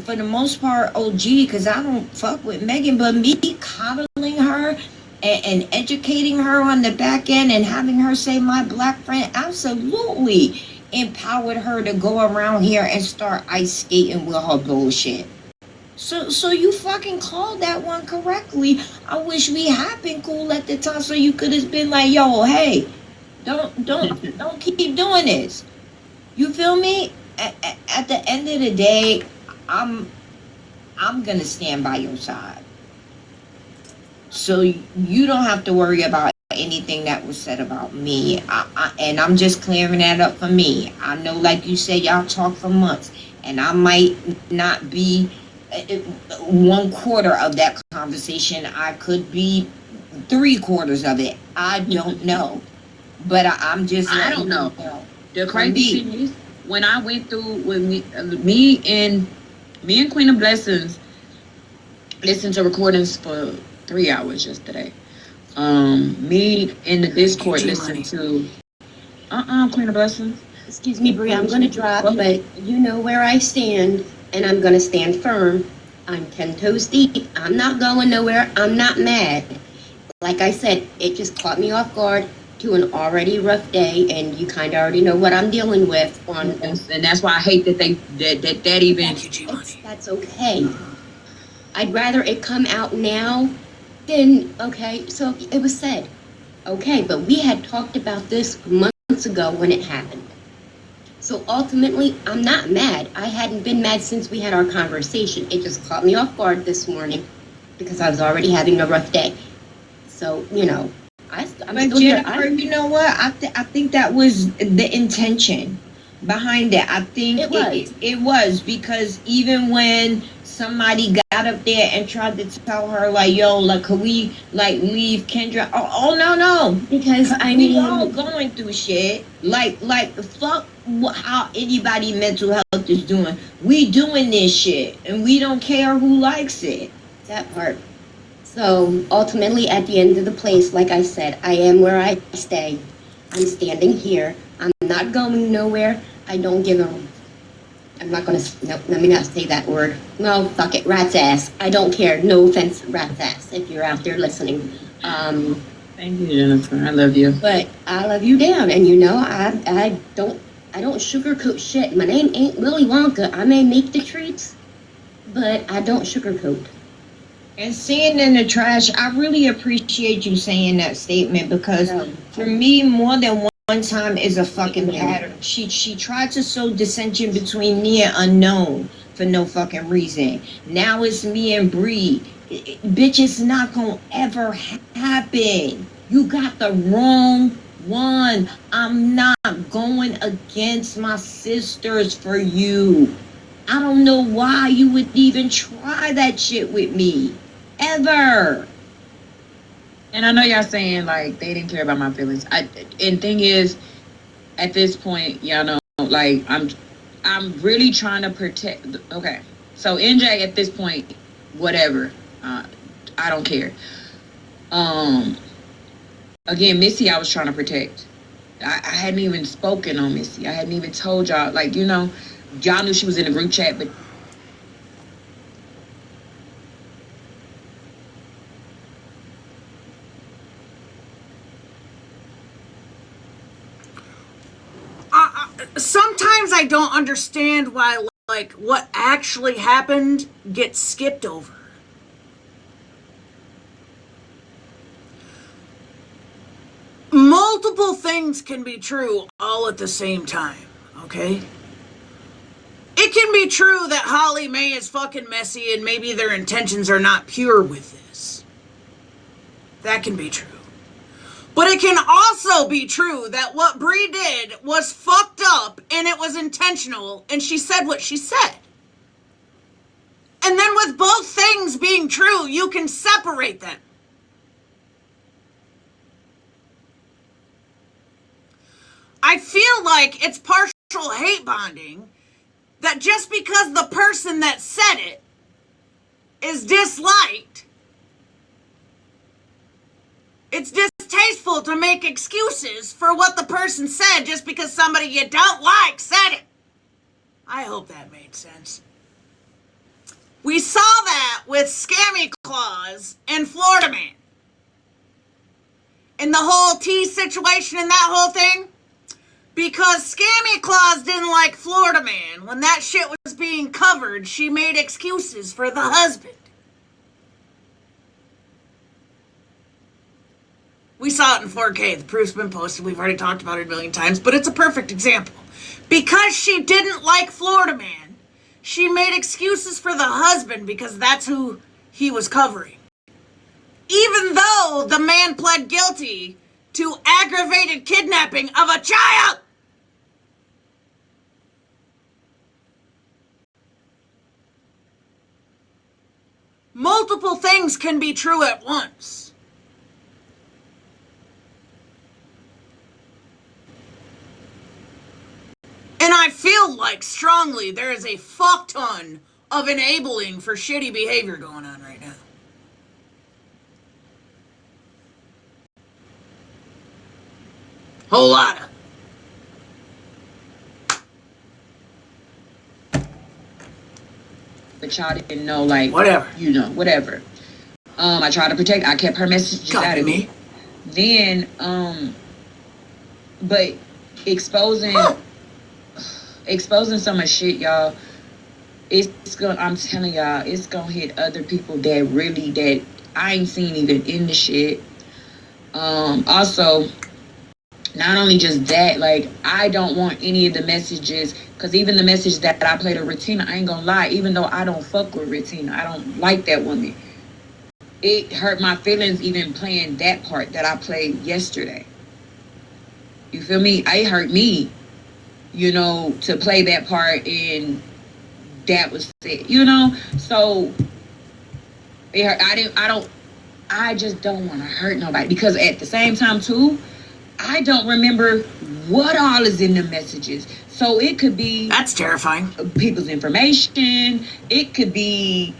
for the most part, OG, because I don't fuck with Megan, but me coddling her and educating her on the back end and having her say my black friend absolutely empowered her to go around here and start ice skating with her bullshit. So you fucking called that one correctly. I wish we had been cool at the time so you could have been like, yo, hey, don't keep doing this. You feel me? At the end of the day, I'm gonna stand by your side. So you don't have to worry about anything that was said about me. And I'm just clearing that up for me. I know, like you said, y'all talk for months, and I might not be 1/4 of that conversation. I could be 3/4 of it. I don't know, but I'm just. I don't know. The crazy thing is, when I went through with me and Queen of Blessings listened to recordings for 3 hours yesterday. Me in the Discord listened to Queen of Blessings. Excuse me, Brie, I'm gonna drop, but you know where I stand, and I'm gonna stand firm. I'm 10 toes deep. I'm not going nowhere. I'm not mad. Like I said, it just caught me off guard to an already rough day, and you kind of already know what I'm dealing with. And that's why I hate that that even. That's okay. I'd rather it come out now than, okay, so it was said. Okay, but we had talked about this months ago when it happened. So ultimately, I'm not mad. I hadn't been mad since we had our conversation. It just caught me off guard this morning because I was already having a rough day. So, you know, I'm still Jennifer, here. you know what? I think that was the intention behind it. I think it was because even when somebody got up there and tried to tell her, like, yo, like, could we, like, leave Kendra? Oh no. Because, we all going through shit. Like, fuck how anybody mental health is doing. We doing this shit, and we don't care who likes it. That part. So, ultimately, at the end of the place, like I said, I am where I stay. I'm standing here. I'm not going nowhere. I don't give a... I'm not going to... No, let me not say that word. No, fuck it. Rat's ass. I don't care. No offense, rat's ass, if you're out there listening. Thank you, Jennifer. I love you. But I love you down. And you know, I don't sugarcoat shit. My name ain't Willy Wonka. I may make the treats, but I don't sugarcoat. And seeing in the trash, I really appreciate you saying that statement because for me, more than one time is a fucking pattern. She tried to sow dissension between me and Unknown for no fucking reason. Now it's me and Bree. Bitch, it's not gonna ever happen. You got the wrong one. I'm not going against my sisters for you. I don't know why you would even try that shit with me. Ever. And I know y'all saying like they didn't care about my feelings. And thing is, at this point, y'all know, like I'm really trying to protect. Okay, so NJ at this point, whatever, I don't care. Again, Missy, I was trying to protect. I hadn't even spoken on Missy. I hadn't even told y'all, like, you know, y'all knew she was in the group chat, but sometimes I don't understand why, like, what actually happened gets skipped over. Multiple things can be true all at the same time, okay? It can be true that Holly Mae is fucking messy and maybe their intentions are not pure with this. That can be true. But it can also be true that what Bree did was fucked up and it was intentional and she said what she said. And then with both things being true, you can separate them. I feel like it's partial hate bonding that just because the person that said it is disliked, it's distasteful to make excuses for what the person said just because somebody you don't like said it. I hope that made sense. We saw that with Scammy Claus and Florida Man. In the whole T situation and that whole thing. Because Scammy Claus didn't like Florida Man. When that shit was being covered, she made excuses for the husband. We saw it in 4K. The proof's been posted. We've already talked about it a million times. But it's a perfect example. Because she didn't like Florida Man, she made excuses for the husband because that's who he was covering. Even though the man pled guilty to aggravated kidnapping of a child. Multiple things can be true at once. And I feel like strongly there is a fuck ton of enabling for shitty behavior going on right now. Whole lot of. but y'all didn't know, like, whatever, you know, whatever. I tried to protect. I kept her messages out of me. Then, but exposing some of shit, y'all. It's gonna. I'm telling y'all, it's gonna hit other people that I ain't seen even in the shit. Also, not only just that, like, I don't want any of the messages, because even the message that I played to Retina, I ain't gonna lie, even though I don't fuck with Retina, I don't like that woman. It hurt my feelings even playing that part that I played yesterday. You feel me? It hurt me, you know, to play that part, and that was it, you know? So, it hurt. I just don't want to hurt nobody, because at the same time, too, I don't remember what all is in the messages. So it could be... That's terrifying. People's information. It could be,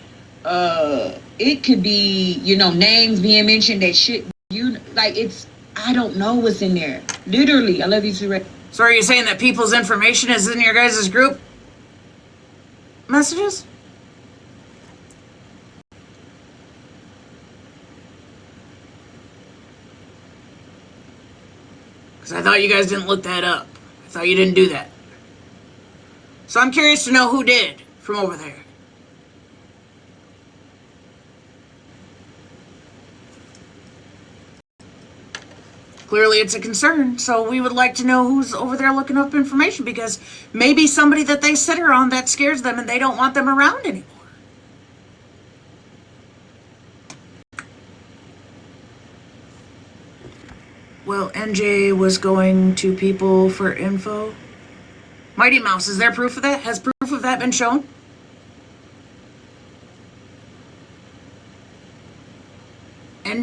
you know, names being mentioned that shit, you... Like, it's... I don't know what's in there. Literally. I love you too, Ray. So are you saying that people's information is in your guys' group messages? Because I thought you guys didn't look that up. I thought you didn't do that. So I'm curious to know who did from over there. Clearly it's a concern, so we would like to know who's over there looking up information, because maybe somebody that they sit around that scares them and they don't want them around anymore. Well, NJ was going to people for info. Mighty Mouse, is there proof of that? Has proof of that been shown?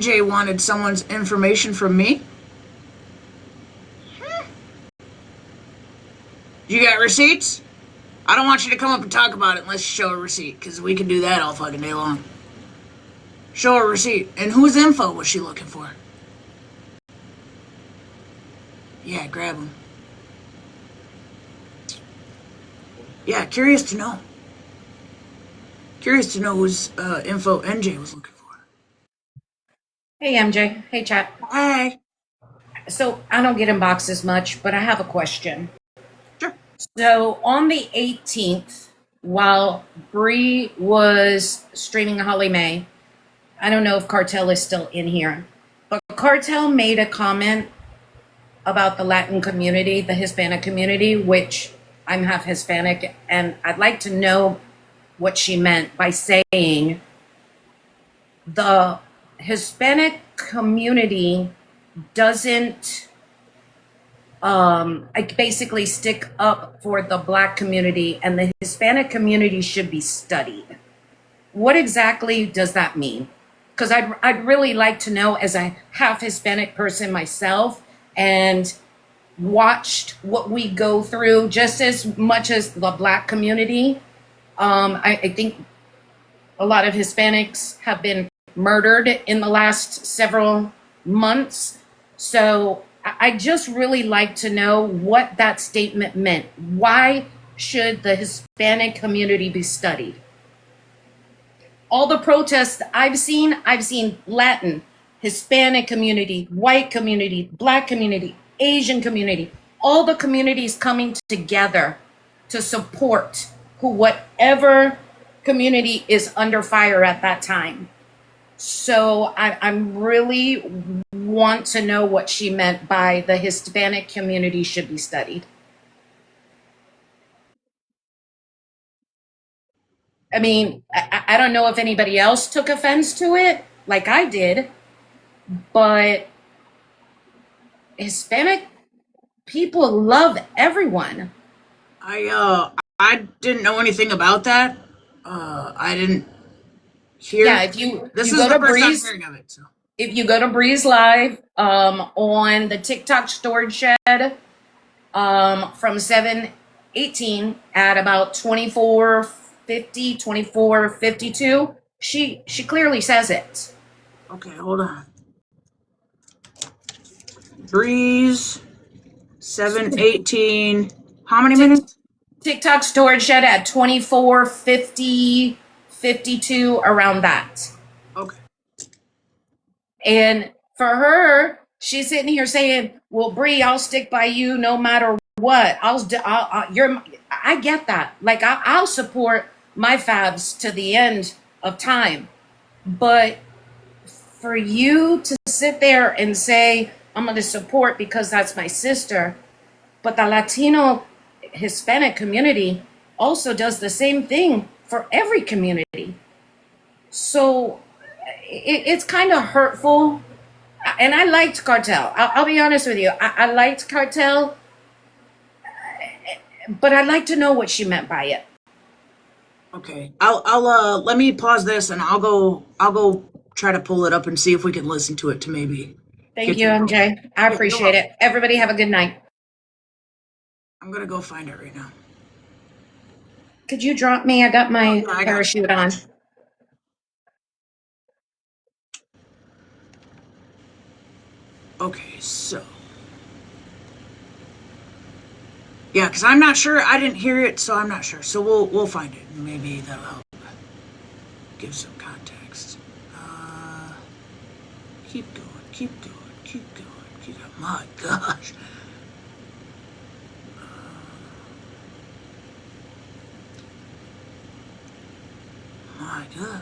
MJ wanted someone's information from me? You got receipts? I don't want you to come up and talk about it unless you show a receipt, because we can do that all fucking day long. Show a receipt. And whose info was she looking for? Yeah, grab him. Yeah, curious to know. Curious to know whose info MJ was looking for. Hey, MJ. Hey, chat. Hey. So I don't get inboxed as much, but I have a question. Sure. So on the 18th, while Bree was streaming Holly Mae, I don't know if Cartel is still in here, but Cartel made a comment about the Latin community, the Hispanic community, which I'm half Hispanic, and I'd like to know what she meant by saying the Hispanic community doesn't basically stick up for the Black community, and the Hispanic community should be studied. What exactly does that mean? Because I'd really like to know, as a half Hispanic person myself, and watched what we go through just as much as the Black community. I think a lot of Hispanics have been murdered in the last several months. So I just really like to know what that statement meant. Why should the Hispanic community be studied? All the protests I've seen Latin, Hispanic community, white community, Black community, Asian community, all the communities coming together to support whatever community is under fire at that time. So I'm really want to know what she meant by the Hispanic community should be studied. I mean, I don't know if anybody else took offense to it like I did, but Hispanic people love everyone. I didn't know anything about that. I didn't hear. Yeah, if you This you is go the to first I'm Breeze, hearing of it. So. if you go to Breeze Live on the TikTok storage shed from 7:18 at about 24:50, 24:52, she clearly says it. Okay, hold on. Breeze 7:18. How many minutes? TikTok storage shed at 24:50, 52, around that. Okay. And for her, she's sitting here saying, "Well, Bree, I'll stick by you no matter what. I get that. Like, I'll support my fabs to the end of time. But for you to sit there and say, I'm going to support because that's my sister, but the Latino Hispanic community also does the same thing for every community. So it's kind of hurtful. And I liked Cartel. I'll be honest with you. I liked Cartel, but I'd like to know what she meant by it. Okay. I'll let me pause this and I'll go try to pull it up and see if we can listen to it to maybe. Thank you, MJ. I appreciate it. Everybody have a good night. I'm gonna go find it right now. Could you drop me? I got my parachute on. Okay, so. Yeah, because I'm not sure. I didn't hear it, so I'm not sure. So we'll find it. Maybe that'll help give some context. Keep going, keep going, keep going, keep going. My gosh. My gosh.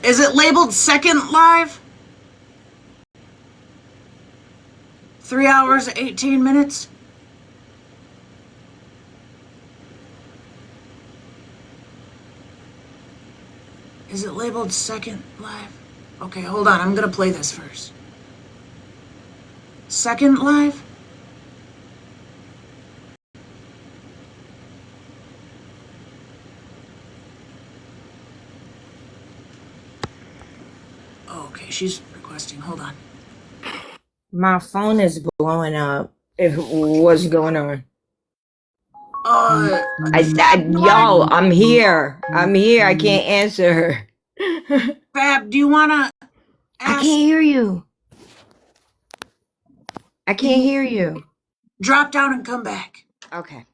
Is it labeled second live? 3 hours, 18 minutes? Is it labeled second live? Okay, hold on. I'm gonna play this first. Second live? Oh, okay, she's requesting. Hold on. My phone is blowing up. What's going on? Yo, I'm here. I'm here. I can't answer. Fab, do you wanna I can't hear you. I can't hear you. Drop down and come back. Okay.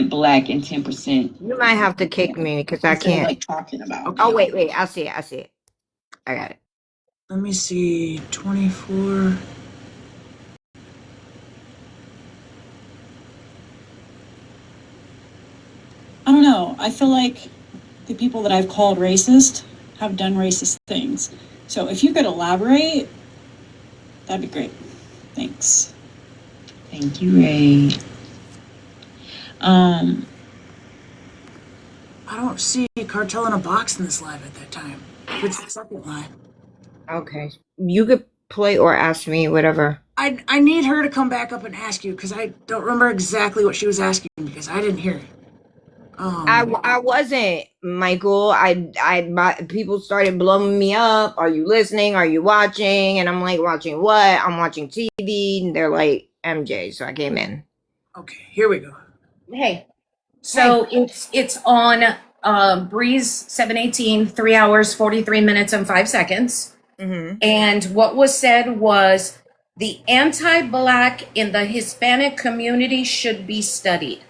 Black and 10%. You might have to kick me because I can't. Like talking about. Okay. Oh, wait. I see it. I see it. I got it. Let me see. 24. I don't know. I feel like the people that I've called racist have done racist things. So if you could elaborate, that'd be great. Thanks. Thank you, Ray. I don't see Cartel in a box in this live at that time. It's the second live. Okay. You could play or ask me, whatever. I need her to come back up and ask you because I don't remember exactly what she was asking because I didn't hear it. I wasn't, Michael. People started blowing me up. Are you listening? Are you watching? And I'm like, watching what? I'm watching TV. And they're like, MJ. So I came in. Okay, here we go. Hey, so it's on Breeze 718, 3 hours, 43 minutes, and 5 seconds. Mm-hmm. And what was said was the anti-Black in the Hispanic community should be studied.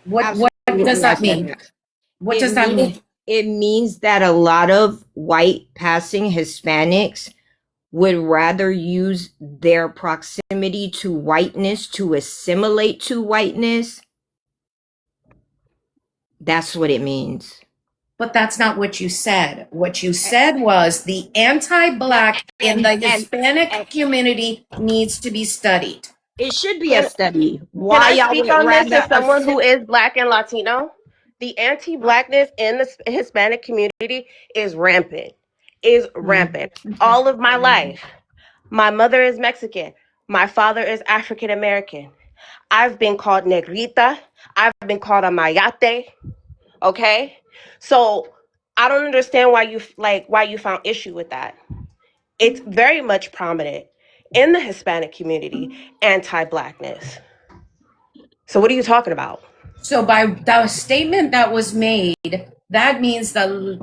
What does that mean? What does that mean? It means that a lot of white passing Hispanics would rather use their proximity to whiteness to assimilate to whiteness. That's what it means. But that's not what you said. What you said was the anti-Black in the Hispanic community needs to be studied. It should be a study. Can I speak on this as someone who is Black and Latino? The anti-Blackness in the Hispanic community is rampant. All of my life, my mother is Mexican. My father is African American. I've been called negrita. I've been called a mayate. Okay, so I don't understand why you found issue with that. It's very much prominent in the Hispanic community, anti-Blackness. So what are you talking about? So by the statement that was made, that means that the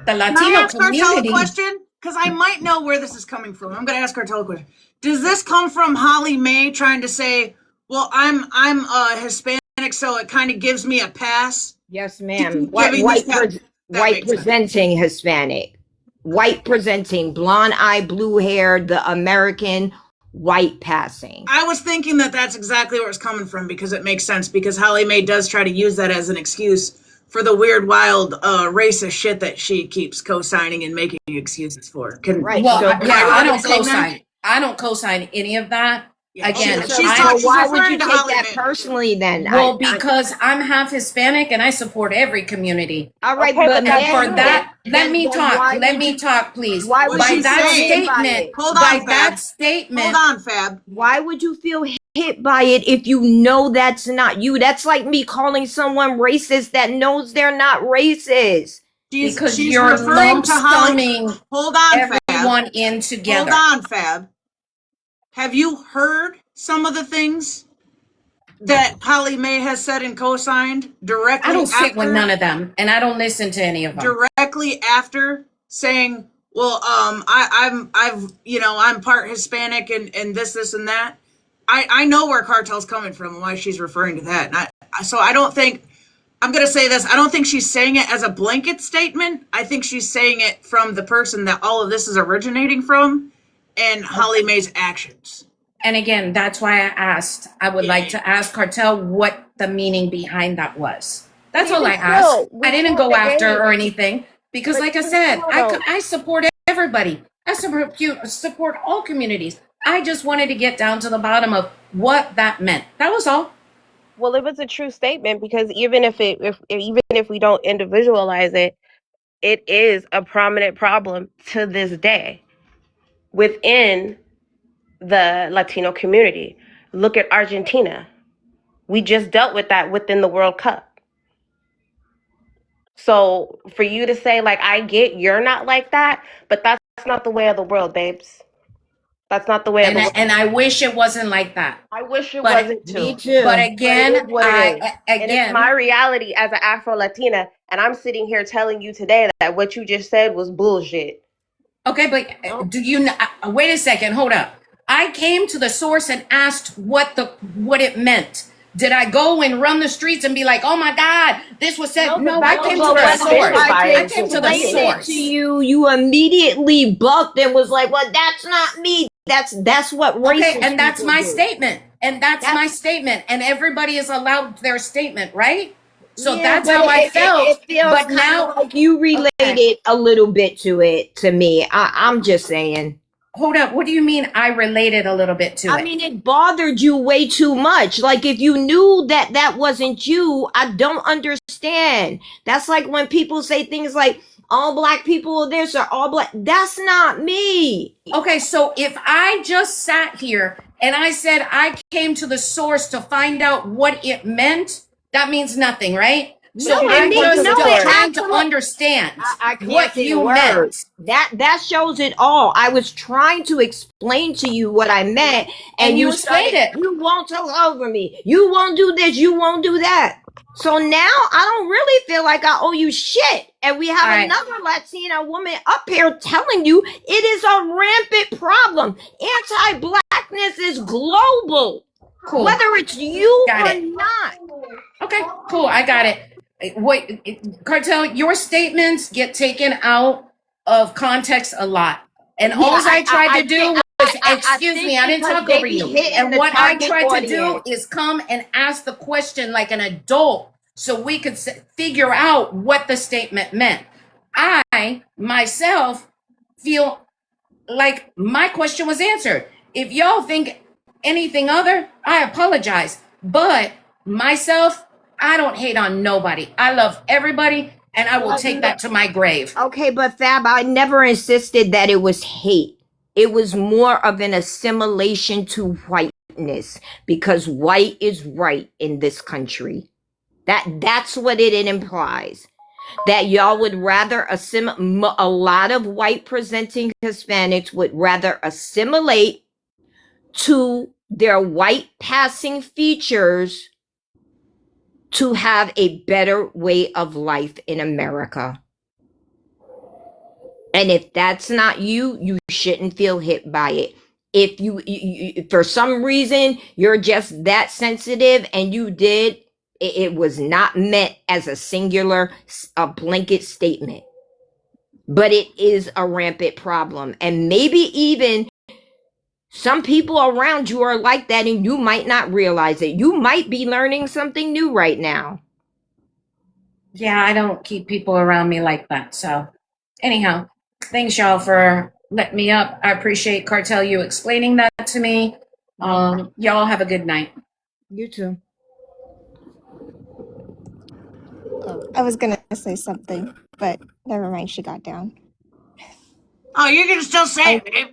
Can I Latino ask Cartel a community. question? Because I might know where this is coming from. I'm going to ask Cartel a question. Does this come from Holly May trying to say, "Well, I'm Hispanic, so it kind of gives me a pass"? Yes, ma'am. White presenting Hispanic. White presenting, blonde eye, blue hair, the American white passing. I was thinking that that's exactly where it's coming from because it makes sense because Holly May does try to use that as an excuse for the weird, wild, racist shit that she keeps co-signing and making excuses for. I don't co-sign. I don't co-sign any of that. Again, why would you take that personally then? Well, because I'm half Hispanic and I support every community. All right, but but for that, let me talk, please. Why would you that say statement? Hold by on, that Fab. statement. Hold on, Fab. Why would you feel hit by it if you know that's not you? That's like me calling someone racist that knows they're not racist. Because she's you're referring to lump-summing Hold on, everyone Fab. in together. Hold on, Fab. Have you heard some of the things that Holly May has said and co-signed directly? I don't sit with none of them, and I don't listen to any of them. Directly after saying, "Well, I'm part Hispanic and this and that." I know where Cartel's coming from and why she's referring to that. So I don't think I'm going to say this. I don't think she's saying it as a blanket statement. I think she's saying it from the person that all of this is originating from and Holly May's actions. And again, that's why I asked. I would like to ask Cartel what the meaning behind that was. That's all I asked. I didn't go after or anything because, like I said, I support everybody. I support all communities. I just wanted to get down to the bottom of what that meant. That was all. Well, it was a true statement because even if we don't individualize it, it is a prominent problem to this day within the Latino community. Look at Argentina. We just dealt with that within the World Cup. So for you to say, like, I get you're not like that, but that's not the way of the world, babes. That's not the way of the world. And I wish it wasn't like that. I wish it But wasn't Me too. too. but But it again, is what it is. And it's my again, reality as an Afro Latina. And I'm sitting here telling you today that what you just said was bullshit. okay, but do you wait a second, hold up. I came to the source and asked what it meant. Did I go and run the streets and be like, "Oh my God, this was said"? No, I came to But the when I source. tried to I came to the explain it to source. you, you immediately bucked and was like, "Well, that's not me. That's what racist Okay, and that's people my do." statement. And that's my statement. And everybody is allowed their statement, right? So Yeah, that's but how I felt. it feels But kind now, of like you related a little bit to it to me. I'm just saying. hold up. What do you mean I related a little bit to I it? mean, it bothered you way too much. Like, if you knew that that wasn't you, I don't understand. That's like when people say things like, all black people are this or all black. That's not me. Okay, so if I just sat here and I said I came to the source to find out what it meant, that means nothing, right? So No, I'm just it trying to absolutely. understand I can't what say you words. meant. That shows it all. I was trying to explain to you what I meant, And and you you explained started. it. You won't talk over me. You won't do this. You won't do that. So now I don't really feel like I owe you shit. And we have All right. another Latina woman up here telling you it is a rampant problem. Anti-blackness is global, Cool. whether it's you Got or it. not. Okay, cool. I got it. Wait, Cartel, your statements get taken out of context a lot. And Yeah, all I tried to do think- was, I excuse think me, I didn't because talk they over be you. hitting And the what I target tried to do audience. is come and ask the question like an adult so we could figure out what the statement meant. I, myself, feel like my question was answered. If y'all think anything other, I apologize. But myself, I don't hate on nobody. I love everybody, and I will take that to my grave. Okay, but Fab, I never insisted that it was hate. It was more of an assimilation to whiteness because white is right in this country. That's what it implies. That y'all would rather assimilate. A lot of white presenting Hispanics would rather assimilate to their white passing features to have a better way of life in America. And if that's not you, you shouldn't feel hit by it. If you for some reason, you're just that sensitive and you did, it was not meant as a singular, a blanket statement. But it is a rampant problem. And maybe even some people around you are like that and you might not realize it. You might be learning something new right now. Yeah, I don't keep people around me like that. So, anyhow, thanks y'all for letting me up. I appreciate Cartel you explaining that to me. Y'all have a good night. You too. I was gonna say something, but never mind. She got down. Oh, you're gonna still say it, babe.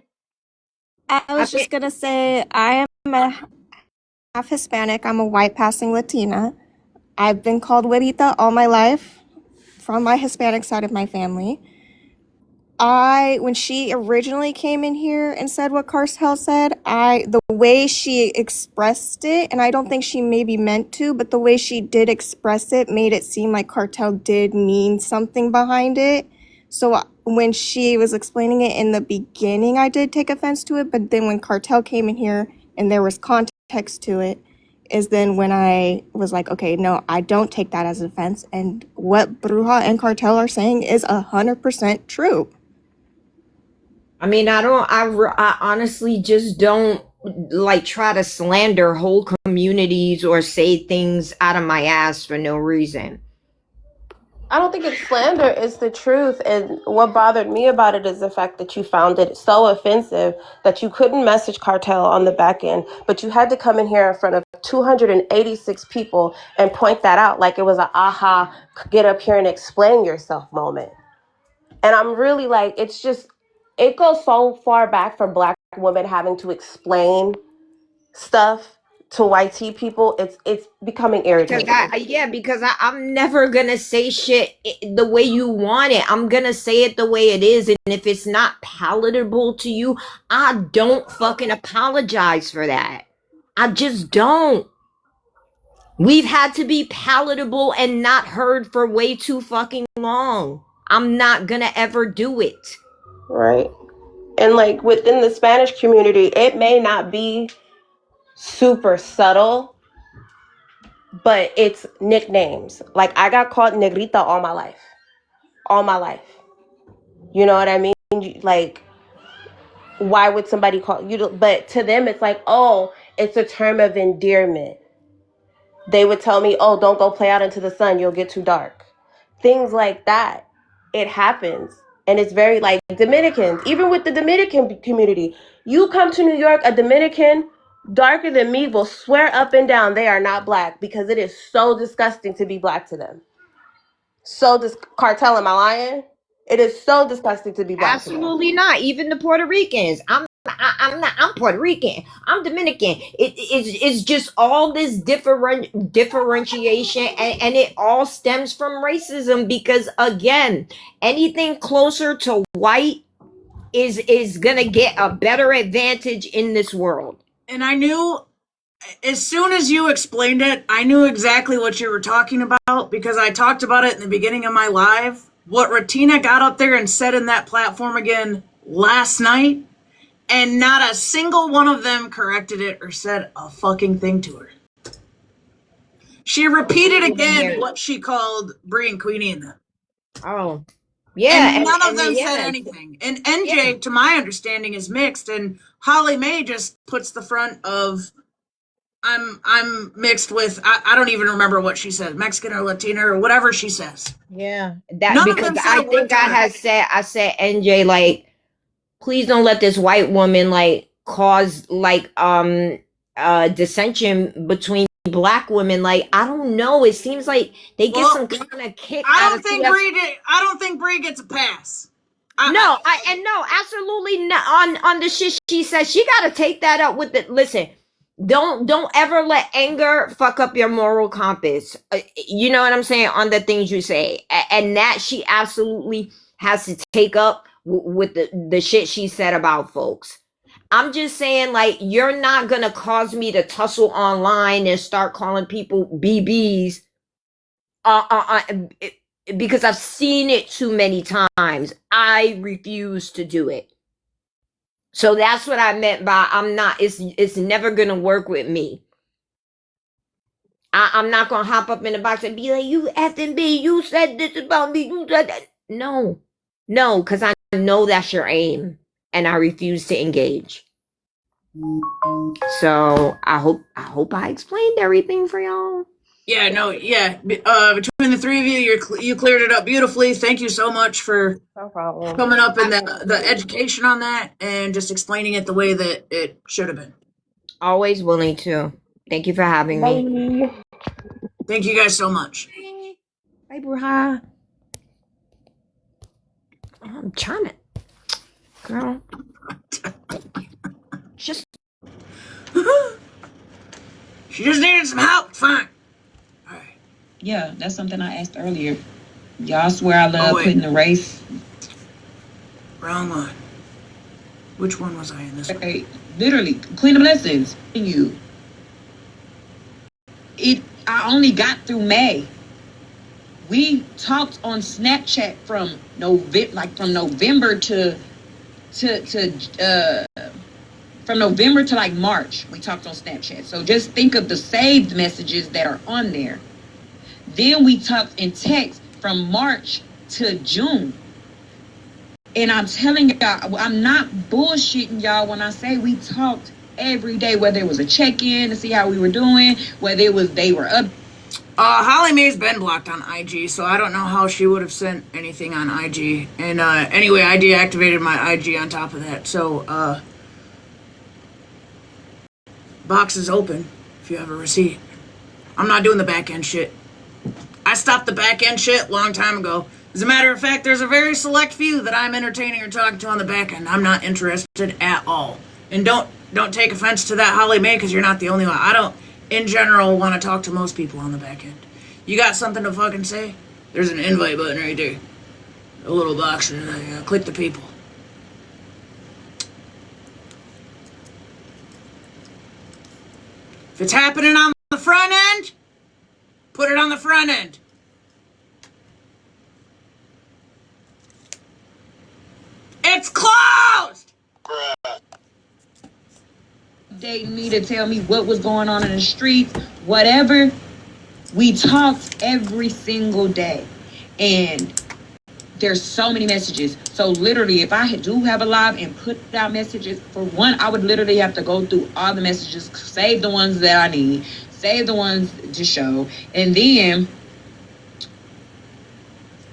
I was just gonna say I am a half Hispanic. I'm a white passing Latina. I've been called güerita all my life from my Hispanic side of my family. When she originally came in here and said what Cartel said, the way she expressed it, and I don't think she maybe meant to, but the way she did express it made it seem like Cartel did mean something behind it. So when she was explaining it in the beginning, I did take offense to it, but then when Cartel came in here and there was context to it, is then when I was like, okay, no, I don't take that as offense, and what Bruja and Cartel are saying is 100% true. I mean, I honestly just don't like try to slander whole communities or say things out of my ass for no reason. I don't think it's slander, it's the truth. And what bothered me about it is the fact that you found it so offensive that you couldn't message Cartel on the back end, but you had to come in here in front of 286 people and point that out like it was an aha, get up here and explain yourself moment. And I'm really like, it's just, it goes so far back from Black women having to explain stuff to YT people, it's becoming Because irritating. because I'm never gonna say shit the way you want it. I'm gonna say it the way it is, and if it's not palatable to you, I don't fucking apologize for that. I just don't. We've had to be palatable and not heard for way too fucking long. I'm not gonna ever do it. Right. And like within the Spanish community, it may not be super subtle, but it's nicknames. Like I got called negrita all my life. All my life. You know what I mean? Like, why would somebody call you? But to them, it's like, oh, it's a term of endearment. They would tell me, oh, don't go play out into the sun. You'll get too dark. Things like that. It happens. And it's very like Dominicans, even with the Dominican community. You come to New York, a Dominican darker than me will swear up and down they are not black because it is so disgusting to be black to them. So Cartel, am I lying? It is so disgusting to be black to them. Absolutely not. Even the Puerto Ricans. I'm not. I'm Puerto Rican. I'm Dominican. It's just all this differentiation, and it all stems from racism. Because again, anything closer to white is gonna get a better advantage in this world. And I knew, as soon as you explained it, I knew exactly what you were talking about because I talked about it in the beginning of my live. What Ratina got up there and said in that platform again last night, and not a single one of them corrected it or said a fucking thing to her. She repeated again what she called Bree and Queenie in them. Oh, yeah. And none of them said anything. And NJ, to my understanding, is mixed, and Holly Mae just puts the front of I'm mixed with I don't even remember what she said, Mexican or Latina or whatever she says. Yeah, that because I think I said NJ, like, please don't let this white woman like cause like dissension between black women. Like, I don't know, it seems like they get some kind of kick I out don't of think I don't think Bree gets a pass. No, absolutely not. On the shit she says, she got to take that up with the. Listen, don't ever let anger fuck up your moral compass. You know what I'm saying, on the things you say, and that she absolutely has to take up with the shit she said about folks. I'm just saying, like, you're not gonna cause me to tussle online and start calling people BBs. Because I've seen it too many times. I refuse to do it. So that's what I meant by I'm not, it's never gonna work with me. I'm not gonna hop up in the box and be like, you FNB, you said this about me, you said that. No, because I know that's your aim, and I refuse to engage. So I hope I explained everything for y'all. Yeah, no, yeah. Between the three of you, you cleared it up beautifully. Thank you so much for coming up and the education on that and just explaining it the way that it should have been. Always willing to. Thank you for having me. Thank you guys so much. Bye, Bruja. I'm trying to, girl. Just. She just needed some help. Fine. Yeah, that's something I asked earlier. Y'all swear I love putting the race. Wrong one. Which one was I in this one? Literally, clean the blessings. You. I only got through May. We talked on Snapchat from November to from November to like March. We talked on Snapchat. So just think of the saved messages that are on there. Then we talked in text from March to June. And I'm telling y'all, I'm not bullshitting y'all when I say we talked every day, whether it was a check-in to see how we were doing, whether it was they were up. Holly Mae's been blocked on IG, so I don't know how she would have sent anything on IG. And anyway, I deactivated my IG on top of that. So box is open if you have a receipt. I'm not doing the back end shit. I stopped the back end shit a long time ago. As a matter of fact, there's a very select few that I'm entertaining or talking to on the back end. I'm not interested at all. And don't don't take offense to that, Holly Mae, because you're not the only one. I don't, in general, want to talk to most people on the back end. You got something to fucking say? There's an invite button right there. A little box. Click the people. If it's happening on the front end, put it on the front end. It's closed! Dating me to tell me what was going on in the streets, whatever. We talked every single day. And there's so many messages. So literally, if I do have a live and put out messages, for one, I would literally have to go through all the messages, save the ones that I need, save the ones to show, and then...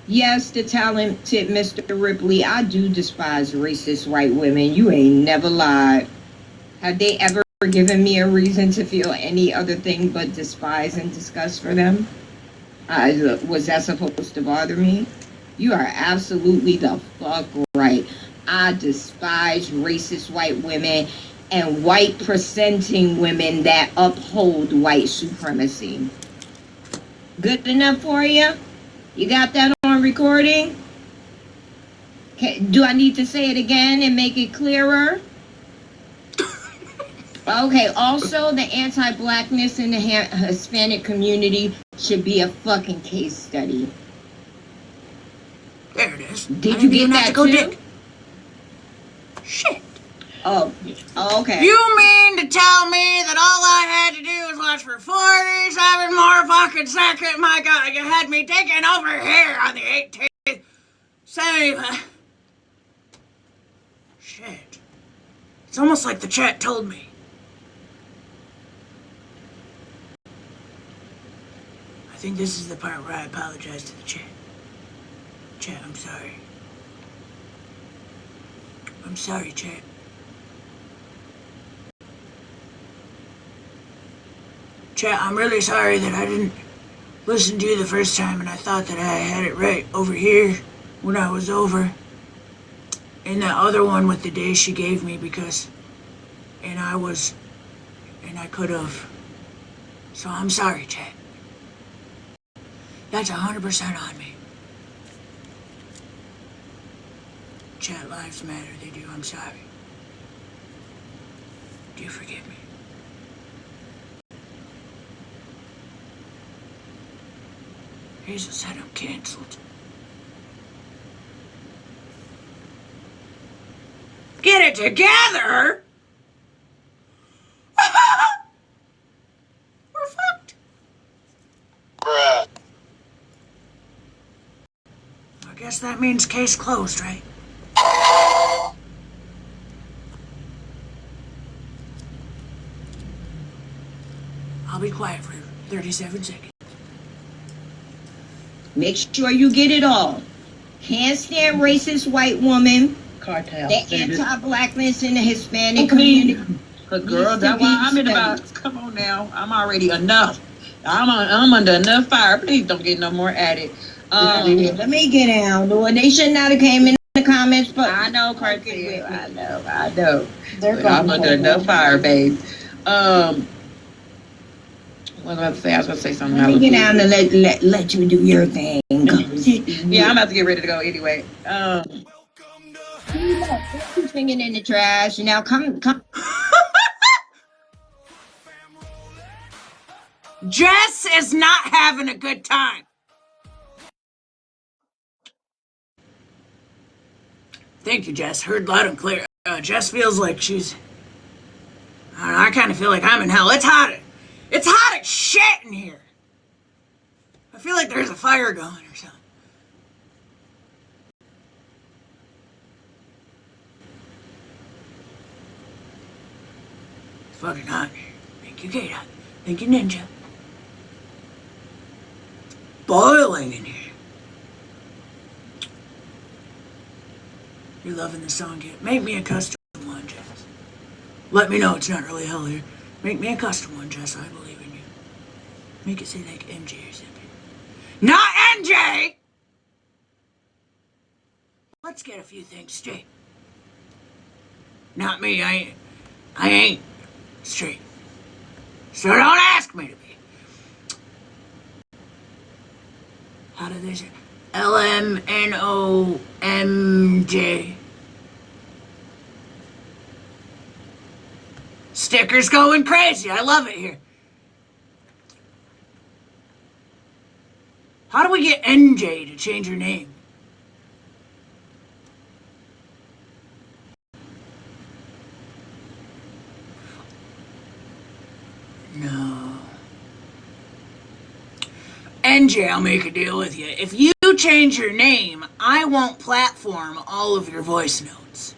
Yes, the talented Mr. Ripley, I do despise racist white women. You ain't never lied. Have they ever given me a reason to feel any other thing but despise and disgust for them? Was that supposed to bother me? You are absolutely the fuck right. I despise racist white women and white presenting women that uphold white supremacy. Good enough for you? You got that on recording? Do I need to say it again and make it clearer? Okay, also the anti-blackness in the Hispanic community should be a fucking case study. There it is. Did you get that too? Dig. Shit. Oh, okay. You mean to tell me that all I had to do was watch for 47 more fucking seconds? My God, you had me digging over here on the 18th. 75. Shit. It's almost like the chat told me. I think this is the part where I apologize to the chat. Chat, I'm sorry. I'm sorry, chat. Chat, I'm really sorry that I didn't listen to you the first time and I thought that I had it right over here when I was over. And that other one with the day she gave me because... And I could have. So I'm sorry, chat. That's 100% on me. Chat, lives matter, they do, I'm sorry. Do you forgive me? Hazel said I'm canceled. Get it together! We're fucked. Bruh. I guess that means case closed, right? I'll be quiet for 37 seconds. Make sure you get it all. Can't stand racist white woman. Cartel. The anti-blackness in the Hispanic community. But girl, that's why I'm in the box. Come on now. I'm already enough. I'm under enough fire. Please don't get no more added. Let me get down. They should not have came in the comments, but I know, Cartel. I know. They're But I'm under enough fire, babe. What was I about to say? I was about to say something. Let me get down and let you do your thing. Yeah, I'm about to get ready to go anyway. Swinging in the trash. Now come. Jess is not having a good time. Thank you, Jess. Heard loud and clear. Jess feels like she's... I don't know, I kind of feel like I'm in hell. It's hot. It's hot as shit in here. I feel like there's a fire going or something. It's fucking hot in here. Thank you, Kata. Thank you, Ninja. It's boiling in here. You're loving the song yet? Make me a custom one, Jess. Let me know it's not really hell here. Make me a custom one, Jess. I believe in you. Make it say like MJ or something. Not MJ! Let's get a few things straight. Not me. I ain't straight. So don't ask me to be. How do they say? LMNOMJ. Stickers going crazy. I love it here. How do we get NJ to change her name? No. NJ, I'll make a deal with you. If you change your name, I won't platform all of your voice notes.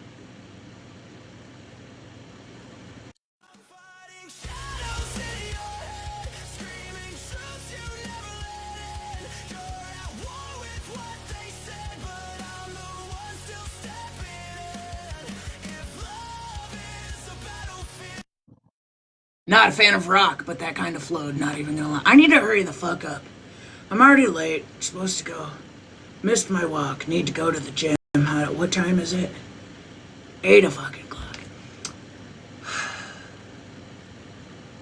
Not a fan of rock, but that kind of flowed, not even gonna lie. I need to hurry the fuck up. I'm already late. Supposed to go. Missed my walk. Need to go to the gym. What time is it? 8 o'clock.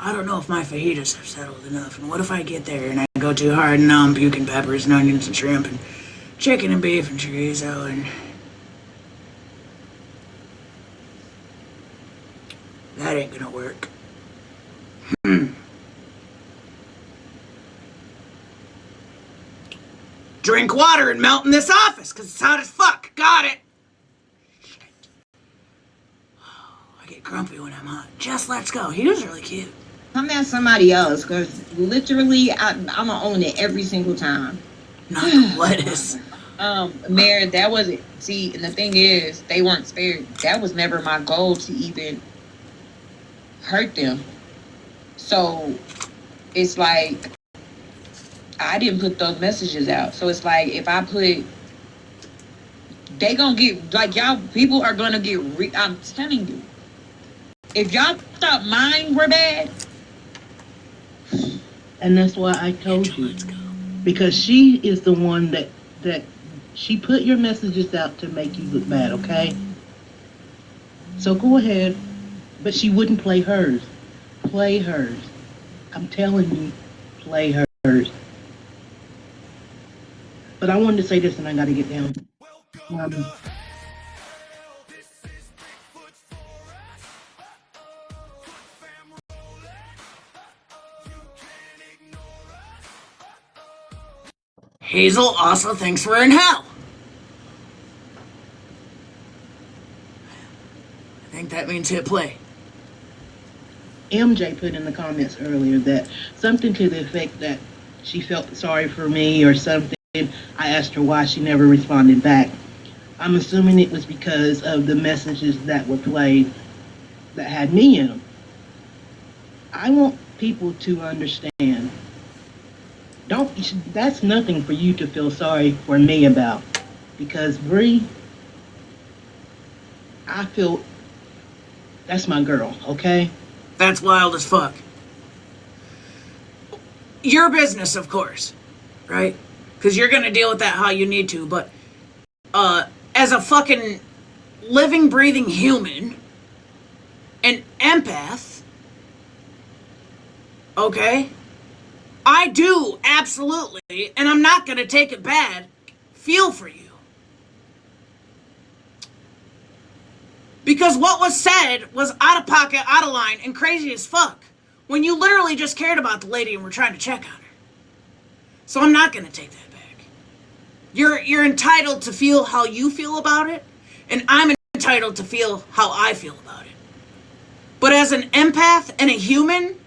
I don't know if my fajitas have settled enough. And what if I get there and I go too hard and now I'm puking peppers and onions and shrimp and chicken and beef and chorizo and... That ain't gonna work. Drink water and melt in this office, because it's hot as fuck. Got it. Shit. I get grumpy when I'm hot. Just let's go. He was really cute. Come at somebody else, because literally, I'm going to own it every single time. Not the lettuce. Mayor, that wasn't, see, and the thing is, they weren't spared. That was never my goal to even hurt them. So, it's like, I didn't put those messages out. So it's like, if I put, they gonna get, like, y'all, people are gonna get, I'm telling you. If y'all thought mine were bad. And that's why I told you. Because she is the one that she put your messages out to make you look bad, okay? So go ahead. But she wouldn't play hers. Play hers. I'm telling you, play hers. But I wanted to say this and I gotta get down. Hazel also thinks we're in hell. I think that means hit play. MJ put in the comments earlier that something to the effect that she felt sorry for me or something. I asked her why she never responded back. I'm assuming it was because of the messages that were played that had me in them. I want people to understand. That's nothing for you to feel sorry for me about. Because Bree, I feel that's my girl, okay? That's wild as fuck. Your business, of course, right? Because you're gonna deal with that how you need to, but as a fucking living, breathing human, an empath, okay? I do, absolutely, and I'm not gonna take it bad, feel for you. Because what was said was out of pocket, out of line, and crazy as fuck. When you literally just cared about the lady and were trying to check on her. So I'm not gonna take that back. You're entitled to feel how you feel about it, and I'm entitled to feel how I feel about it. But as an empath and a human,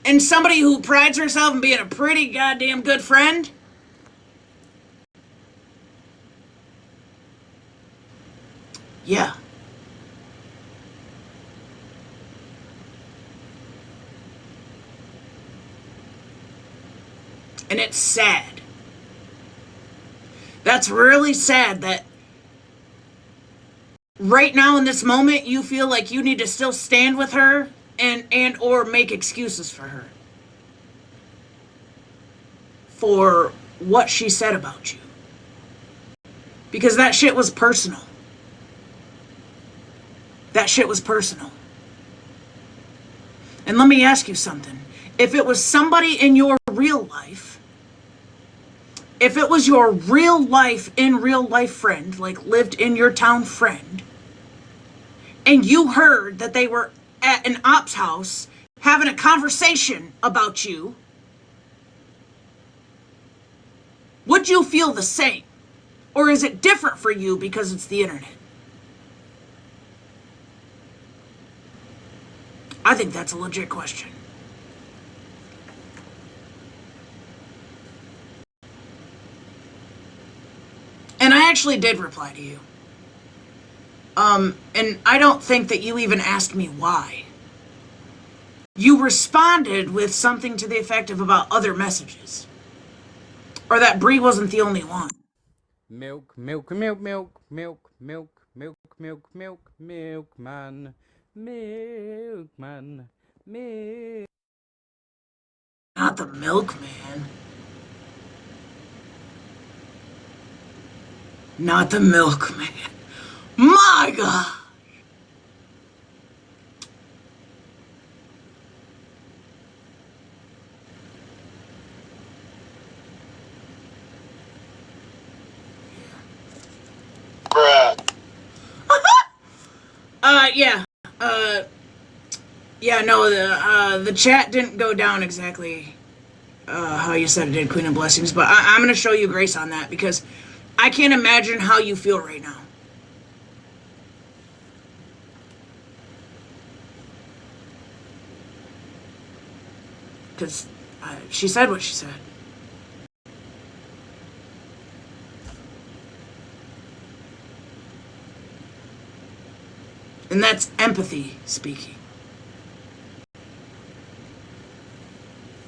and somebody who prides herself in being a pretty goddamn good friend, yeah. And it's sad. That's really sad that right now in this moment you feel like you need to still stand with her and or make excuses for her. For what she said about you. Because that shit was personal. That shit was personal. And let me ask you something. If it was somebody in your real life, if it was your real life, in real life friend, like lived in your town friend, and you heard that they were at an op's house having a conversation about you, would you feel the same? Or is it different for you because it's the internet? I think that's a legit question. And I actually did reply to you. And I don't think that you even asked me why. You responded with something to the effect of about other messages. Or that Bree wasn't the only one. Milk, milk, milk, milk, milk, milk, milk, milk, milk, milkman, milkman, milk. Not the milkman. Not the milkman. My God! Yeah. Yeah, no, the chat didn't go down exactly how you said it did, Queen of Blessings, but I'm gonna show you grace on that because I can't imagine how you feel right now. Because she said what she said. And that's empathy speaking.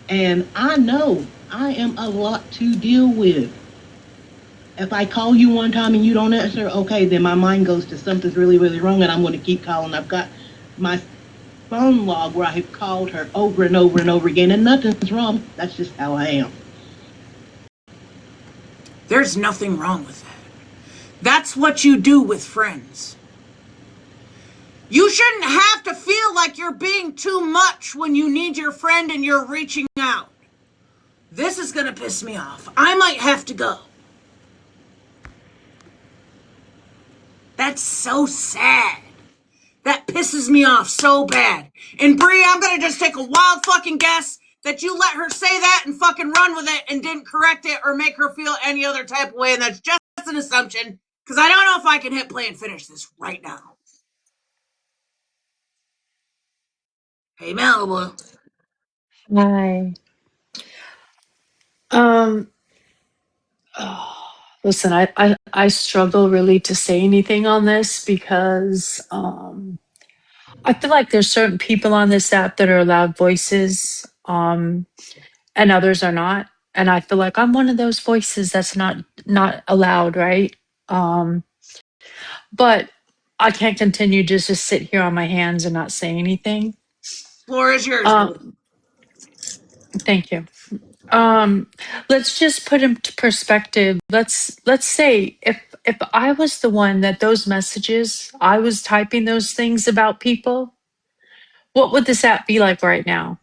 And I know I am a lot to deal with. If I call you one time and you don't answer, okay, then my mind goes to something's really, really wrong, and I'm going to keep calling. I've got my phone log where I have called her over and over and over again, and nothing's wrong. That's just how I am. There's nothing wrong with that. That's what you do with friends. You shouldn't have to feel like you're being too much when you need your friend and you're reaching out. This is gonna piss me off. I might have to go. That's so sad. That pisses me off so bad. And Bree, I'm gonna just take a wild fucking guess that you let her say that and fucking run with it and didn't correct it or make her feel any other type of way, and that's just an assumption, because I don't know if I can hit play and finish this right now. Hey, Malibu. Hi. Um, listen, I struggle really to say anything on this because I feel like there's certain people on this app that are loud voices, and others are not. And I feel like I'm one of those voices that's not allowed, right? Um, but I can't continue to just sit here on my hands and not say anything. Floor is yours, boo. Um, thank you. Let's just put into perspective. Let's say if I was the one that those messages, I was typing those things about people, what would this app be like right now?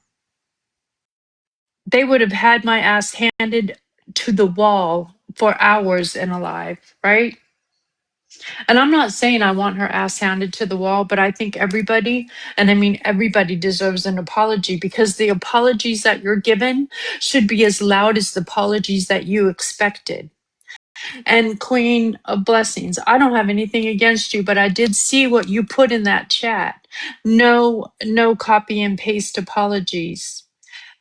They would have had my ass handed to the wall for hours and alive, right? And I'm not saying I want her ass handed to the wall, but I think everybody, and I mean everybody, deserves an apology, because the apologies that you're given should be as loud as the apologies that you expected. And Queen of Blessings, I don't have anything against you, but I did see what you put in that chat. No copy and paste apologies.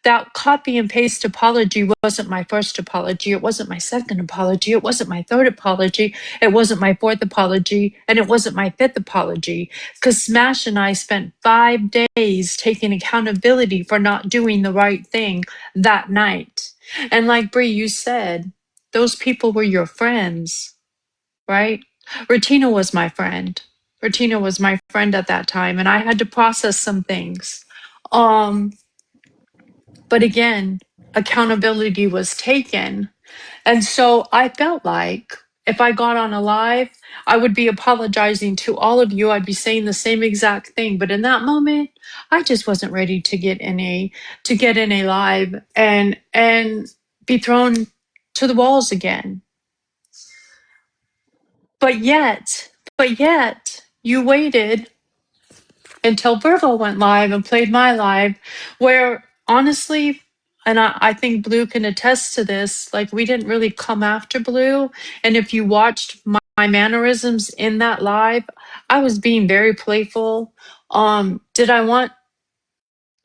That copy and paste apology wasn't my first apology. It wasn't my second apology. It wasn't my third apology. It wasn't my fourth apology. And it wasn't my fifth apology. Because Smash and I spent 5 days taking accountability for not doing the right thing that night. And like Bree, you said, those people were your friends, right? Ratina was my friend. Ratina was my friend at that time. And I had to process some things. But again, accountability was taken. And so I felt like if I got on a live, I would be apologizing to all of you. I'd be saying the same exact thing. But in that moment, I just wasn't ready to get in a live and be thrown to the walls again. But yet, you waited until Virgo went live and played my live, where honestly, and I think Blue can attest to this, like we didn't really come after Blue. And if you watched my mannerisms in that live, I was being very playful. Did I want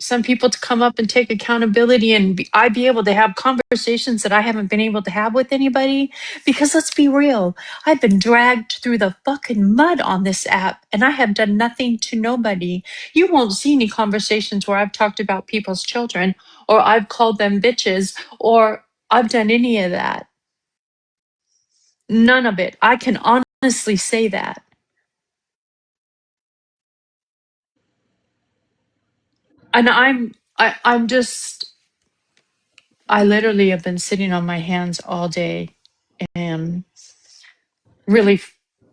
some people to come up and take accountability and I'd be able to have conversations that I haven't been able to have with anybody? Because let's be real, I've been dragged through the fucking mud on this app and I have done nothing to nobody. You won't see any conversations where I've talked about people's children or I've called them bitches or I've done any of that. None of it. I can honestly say that. And I'm just, I literally have been sitting on my hands all day and really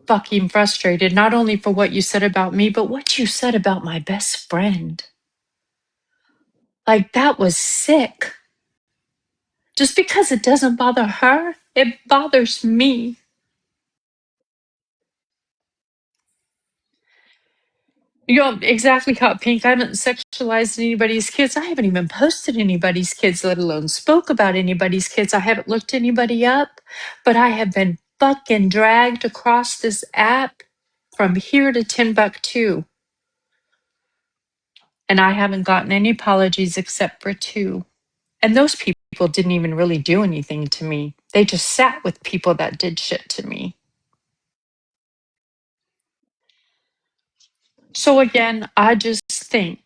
fucking frustrated, not only for what you said about me, but what you said about my best friend. Like, that was sick. Just because it doesn't bother her, it bothers me. You know, exactly how Pink, I haven't sexualized anybody's kids. I haven't even posted anybody's kids, let alone spoke about anybody's kids. I haven't looked anybody up, but I have been fucking dragged across this app from here to Timbuktu. And I haven't gotten any apologies except for 2. And those people didn't even really do anything to me. They just sat with people that did shit to me. So again, I just think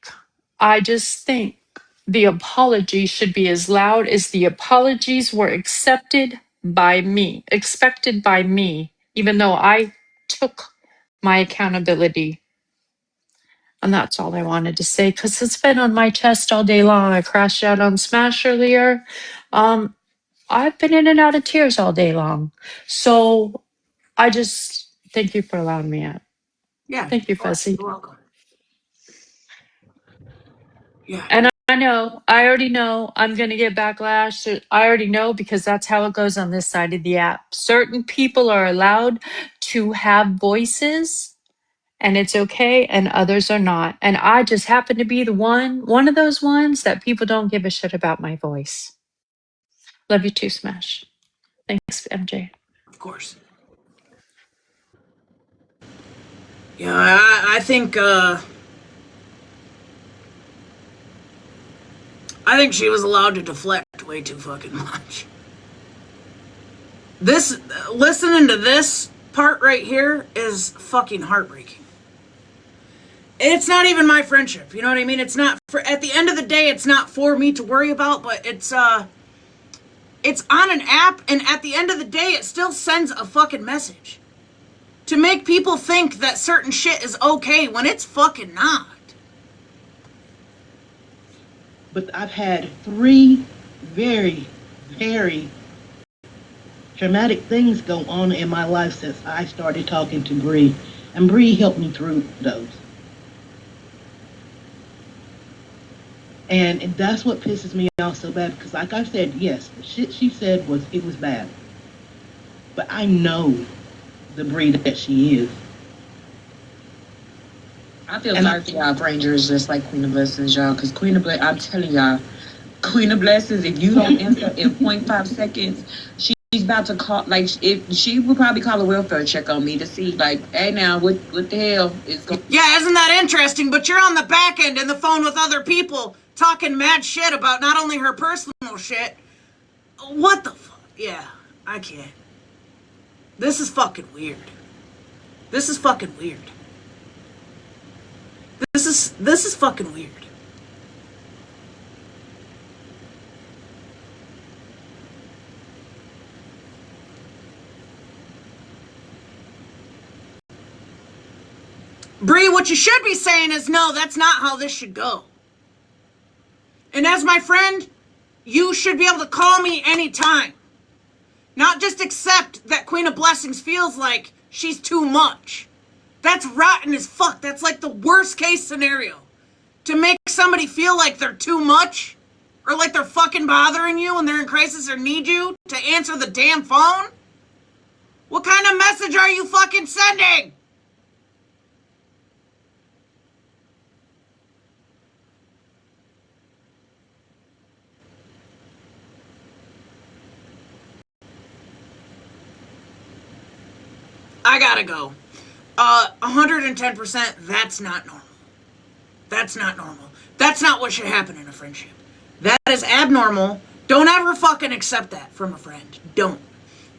the apology should be as loud as the apologies were expected by me, even though I took my accountability. And that's all I wanted to say because it's been on my chest all day long. I crashed out on Smash earlier. I've been in and out of tears all day long. So I just thank you for allowing me out. Yeah, Thank you, of course. Fuzzy. You're welcome. Yeah. And I already know I'm going to get backlash. I already know because that's how it goes on this side of the app. Certain people are allowed to have voices and it's okay, and others are not. And I just happen to be one of those ones that people don't give a shit about my voice. Love you too, Smash. Thanks, MJ. Of course. Yeah, I think she was allowed to deflect way too fucking much. Listening to this part right here is fucking heartbreaking. It's not even my friendship, you know what I mean? It's not at the end of the day, it's not for me to worry about, but it's on an app, and at the end of the day, it still sends a fucking message to make people think that certain shit is okay when it's fucking not. But I've had 3 very, very traumatic things go on in my life since I started talking to Bree. And Bree helped me through those. And that's what pisses me off so bad, because like I said, yes, the shit she said was bad. But I know the Bree that she is. I feel sorry for y'all Rangers just like Queen of Blessings, y'all, because Queen of Blessings, I'm telling y'all, Queen of Blessings, if you don't answer in 0.5 seconds, she's about to call, like, if she would probably call a welfare check on me to see, like, hey, now, what the hell is going on? Yeah, isn't that interesting? But you're on the back end in the phone with other people talking mad shit about not only her personal shit. What the fuck? Yeah, I can't. This is fucking weird. This is fucking weird. This is fucking weird. Bree, what you should be saying is, no, that's not how this should go. And as my friend, you should be able to call me anytime. Not just accept that Queen of Blessings feels like she's too much. That's rotten as fuck. That's like the worst case scenario. To make somebody feel like they're too much, or like they're fucking bothering you when they're in crisis or need you to answer the damn phone? What kind of message are you fucking sending? I gotta go. 110%, that's not normal. That's not normal. That's not what should happen in a friendship. That is abnormal. Don't ever fucking accept that from a friend. Don't.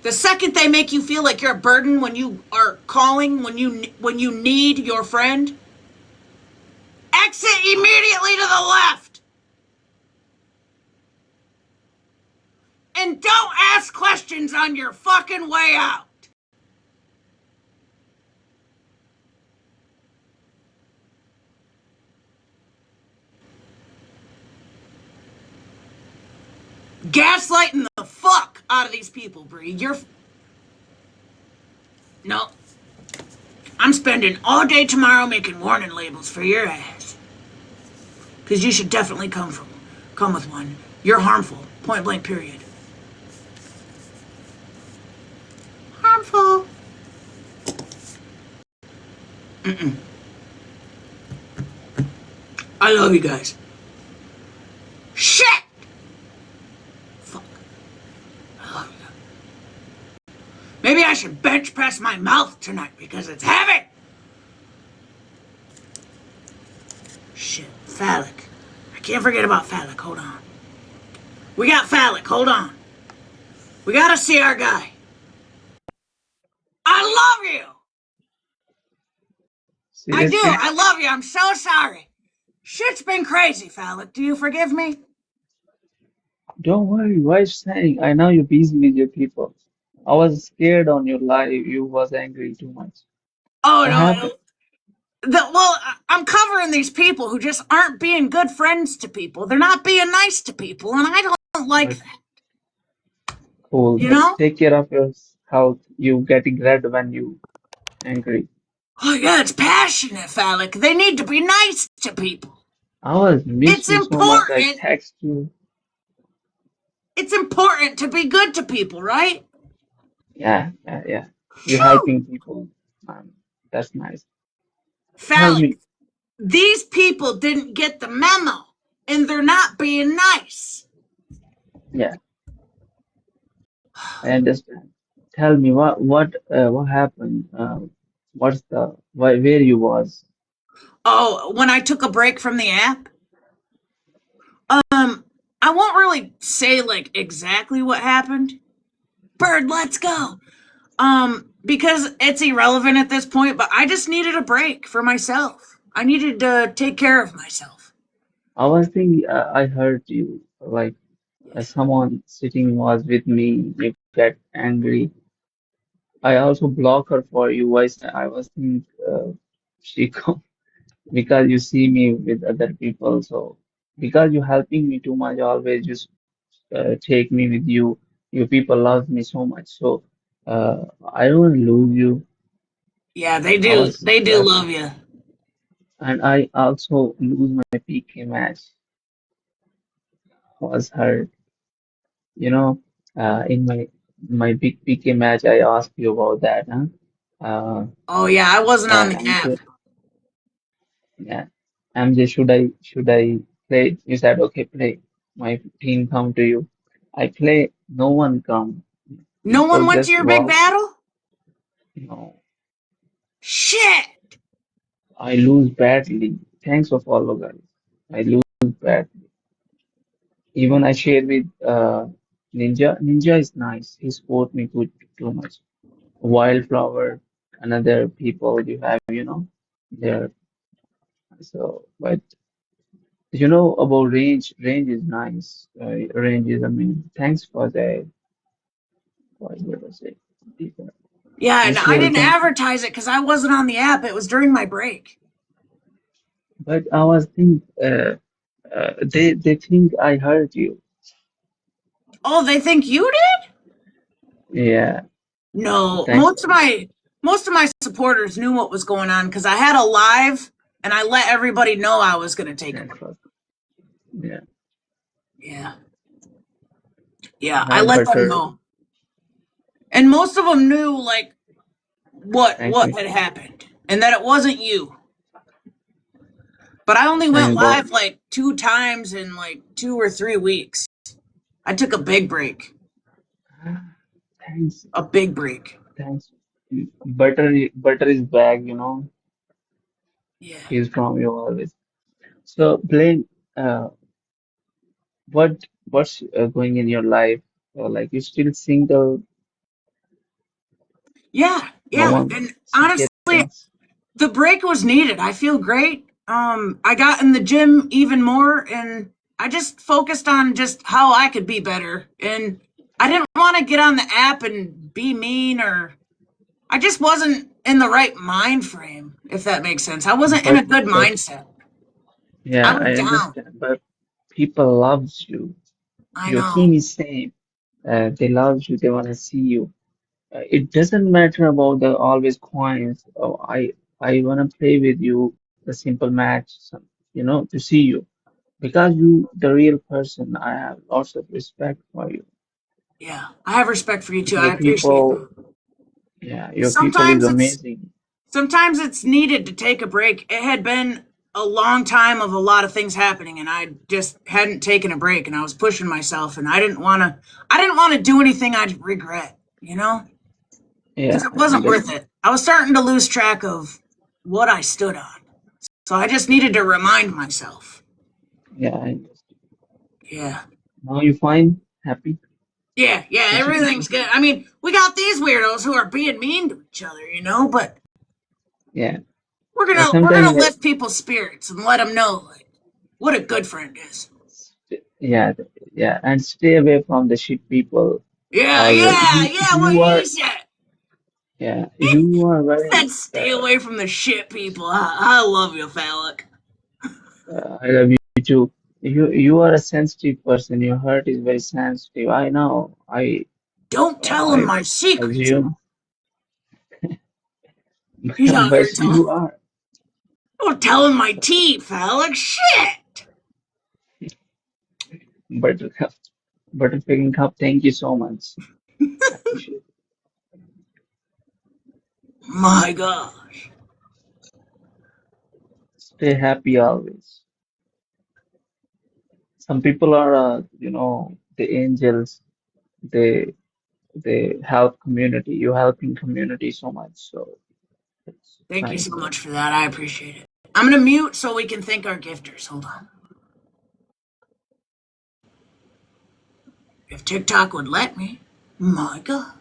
The second they make you feel like you're a burden when you are calling, when you need your friend, exit immediately to the left. And don't ask questions on your fucking way out. Gaslighting the fuck out of these people, Bree. No. I'm spending all day tomorrow making warning labels for your ass. Because you should definitely come with one. You're harmful. Point blank, period. Harmful. Mm-mm. I love you guys. Shit! Fuck. I love you. Maybe I should bench press my mouth tonight because it's heavy. Shit. Phallic. I can't forget about Phallic. Hold on. We got Phallic. Hold on. We gotta see our guy. I love you. I do. Seriously? I love you. I'm so sorry. Shit's been crazy, Phallic. Do you forgive me? Don't worry, why saying? I know you're busy with your people. I was scared on your live. You was angry too much. Oh, What no. happened? I'm covering these people who just aren't being good friends to people. They're not being nice to people, and I don't like But that. cool, You but know? take care of your health. You getting red when you angry. Oh, yeah, it's passionate, Phallic. They need to be nice to people. I was miss It's you so much. I important. text you. It's important to be good to people, right? Yeah. You're Phew! helping people. That's nice. Tell Phallic, me. these people didn't get the memo, and they're not being nice. Yeah, I understand. Tell me what happened? What's the where you was? Oh, when I took a break from the app, I won't really say like exactly what happened. Bird, let's go. Because it's irrelevant at this point, but I just needed a break for myself. I needed to take care of myself. I was thinking. I heard you like someone sitting was with me. You get angry. I also block her for you. I was thinking she come because you see me with other people. So because you helping me too much, always just take me with you. You people love me so much. So I don't want to lose you. Yeah, they I do. was They do that's love you. and I also lose my PK match. Was hurt. You know, in my big PK match, I asked you about that, huh? Oh yeah, I wasn't on the app. MJ, yeah, MJ, should I play? You said okay, play. My team come to you. I play. No one come. No People one went to just your big walk. battle? No, Shit! I lose badly. Thanks for follow, guys. I lose badly. Even I share with Ninja. Ninja is nice. He support me good too much. Wildflower, another people you have, there. So, but about range. Range is nice. Range is, I mean, thanks for that. What did I say? Yeah, and Most I didn't welcome. advertise it because I wasn't on the app. It was during my break. But I was think, they think I hurt you. Oh, they think you did? Yeah. No, Thanks for most of my supporters knew what was going on because I had a live and I let everybody know I was going to take a thanks break. for yeah. Yeah. Yeah, I I have let them better. know. And most of them knew like Thanks, what had Michelle. happened and that it wasn't you. But I only went Thanks God. live like 2 times in like 2 or 3 weeks. I took a big break. Thanks. A big break. Thanks. Butter is back, you know. Yeah. He's from you always. So, Blaine, uh, what's going in your life? Like you still single? Yeah, No yeah. one And honestly, suggestions? the break was needed. I feel great. I got in the gym even more and I just focused on just how I could be better. And I didn't want to get on the app and be mean or I just wasn't in the right mind frame, if that makes sense. I wasn't in a good But mindset. I yeah, was I down. understand. But people loves you. I Your know. team is same. They love you. They want to see you. It doesn't matter about the always coins. Oh, I want to play with you the simple match, to see you because you the real person. I have lots of respect for you. Yeah. I have respect for you too. Your I appreciate that. people, yeah, your people is Sometimes amazing. it's needed to take a break. It had been a long time of a lot of things happening and I just hadn't taken a break and I was pushing myself and I didn't want to do anything I'd regret, you know? Because Yeah, it I wasn't worth understand. it. I was starting to lose track of what I stood on. So I just needed to remind myself. Yeah, I understand. Yeah. Now you fine, happy. Yeah, yeah, everything's good. I mean, we got these weirdos who are being mean to each other, you know, but Yeah, we're sometimes gonna lift people's spirits and let them know like what a good friend is. yeah, yeah, and stay away from the shit people. Yeah, Always, yeah, yeah, what you he are, said. yeah, you are He very. said stay away from the shit people. I love you, Phallic. I love you too. You are a sensitive person. Your heart is very sensitive. I know. Don't tell him I my secrets. assume, He's out here but telling. you are. Don't tell him my tea, Phallic. Shit. Buttercup, Butterpicking Cup. Thank you so much. I appreciate it. My God. Stay happy always. Some people are, the angels. They they help community. You helping community so much. So it's Thank you nice. so much for that. I appreciate it. I'm gonna mute so we can thank our gifters. Hold on. If TikTok would let me. My God.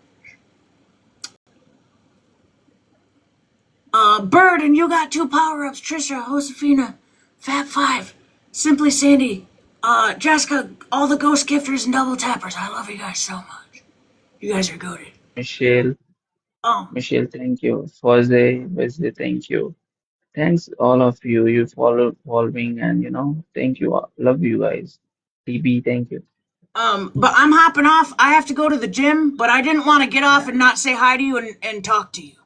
Bird, and you got 2 power-ups. Trisha, Josefina, Fat Five, Simply Sandy, Jessica, all the ghost gifters and double tappers. I love you guys so much. You guys are goated. Michelle, Oh, Michelle, thank you. Jose, Wesley, thank you. Thanks all of you. You following and thank you. Love you guys. TB, thank you. but I'm hopping off. I have to go to the gym, but I didn't want to get off Yeah. and not say hi to you and talk to you.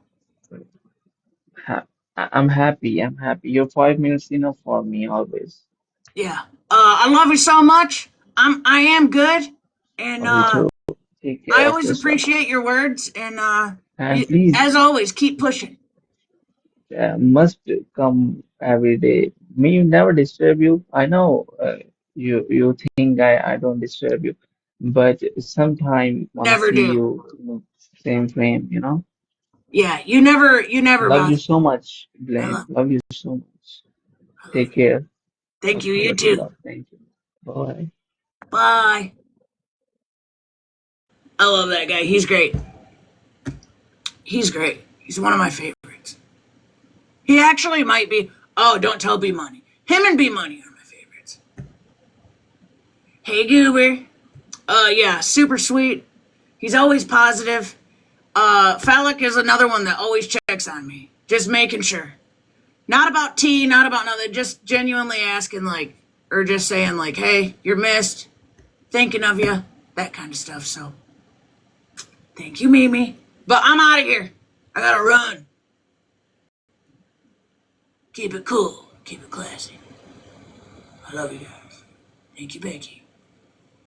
I'm happy. I'm happy. Your 5 minutes enough for me always. Yeah. I love you so much. I am good, and Love you too. Take care I of always yourself. appreciate your words, and And please, as always, keep pushing. must come every day. Me never disturb you. I know you think I don't disturb you, but sometime wanna Never see do. you in the same frame. Yeah, you never Love you bother. so much, I Blaine. love. Love you so much. I love Take you. care. Thank you. You too. Love. Thank you. Bye. Bye. I love that guy. He's great. He's great. He's one of my favorites. He actually might be. Oh, don't tell B Money. Him and B Money are my favorites. Hey, Goober. Yeah, super sweet. He's always positive. Phallic is another one that always checks on me. Just making sure. Not about tea, not about nothing. Just genuinely asking, like, or just saying, like, hey, you're missed. Thinking of you. That kind of stuff. So, Thank you, Mimi. But I'm out of here. I gotta run. Keep it cool. Keep it classy. I love you guys. Thank you, Becky.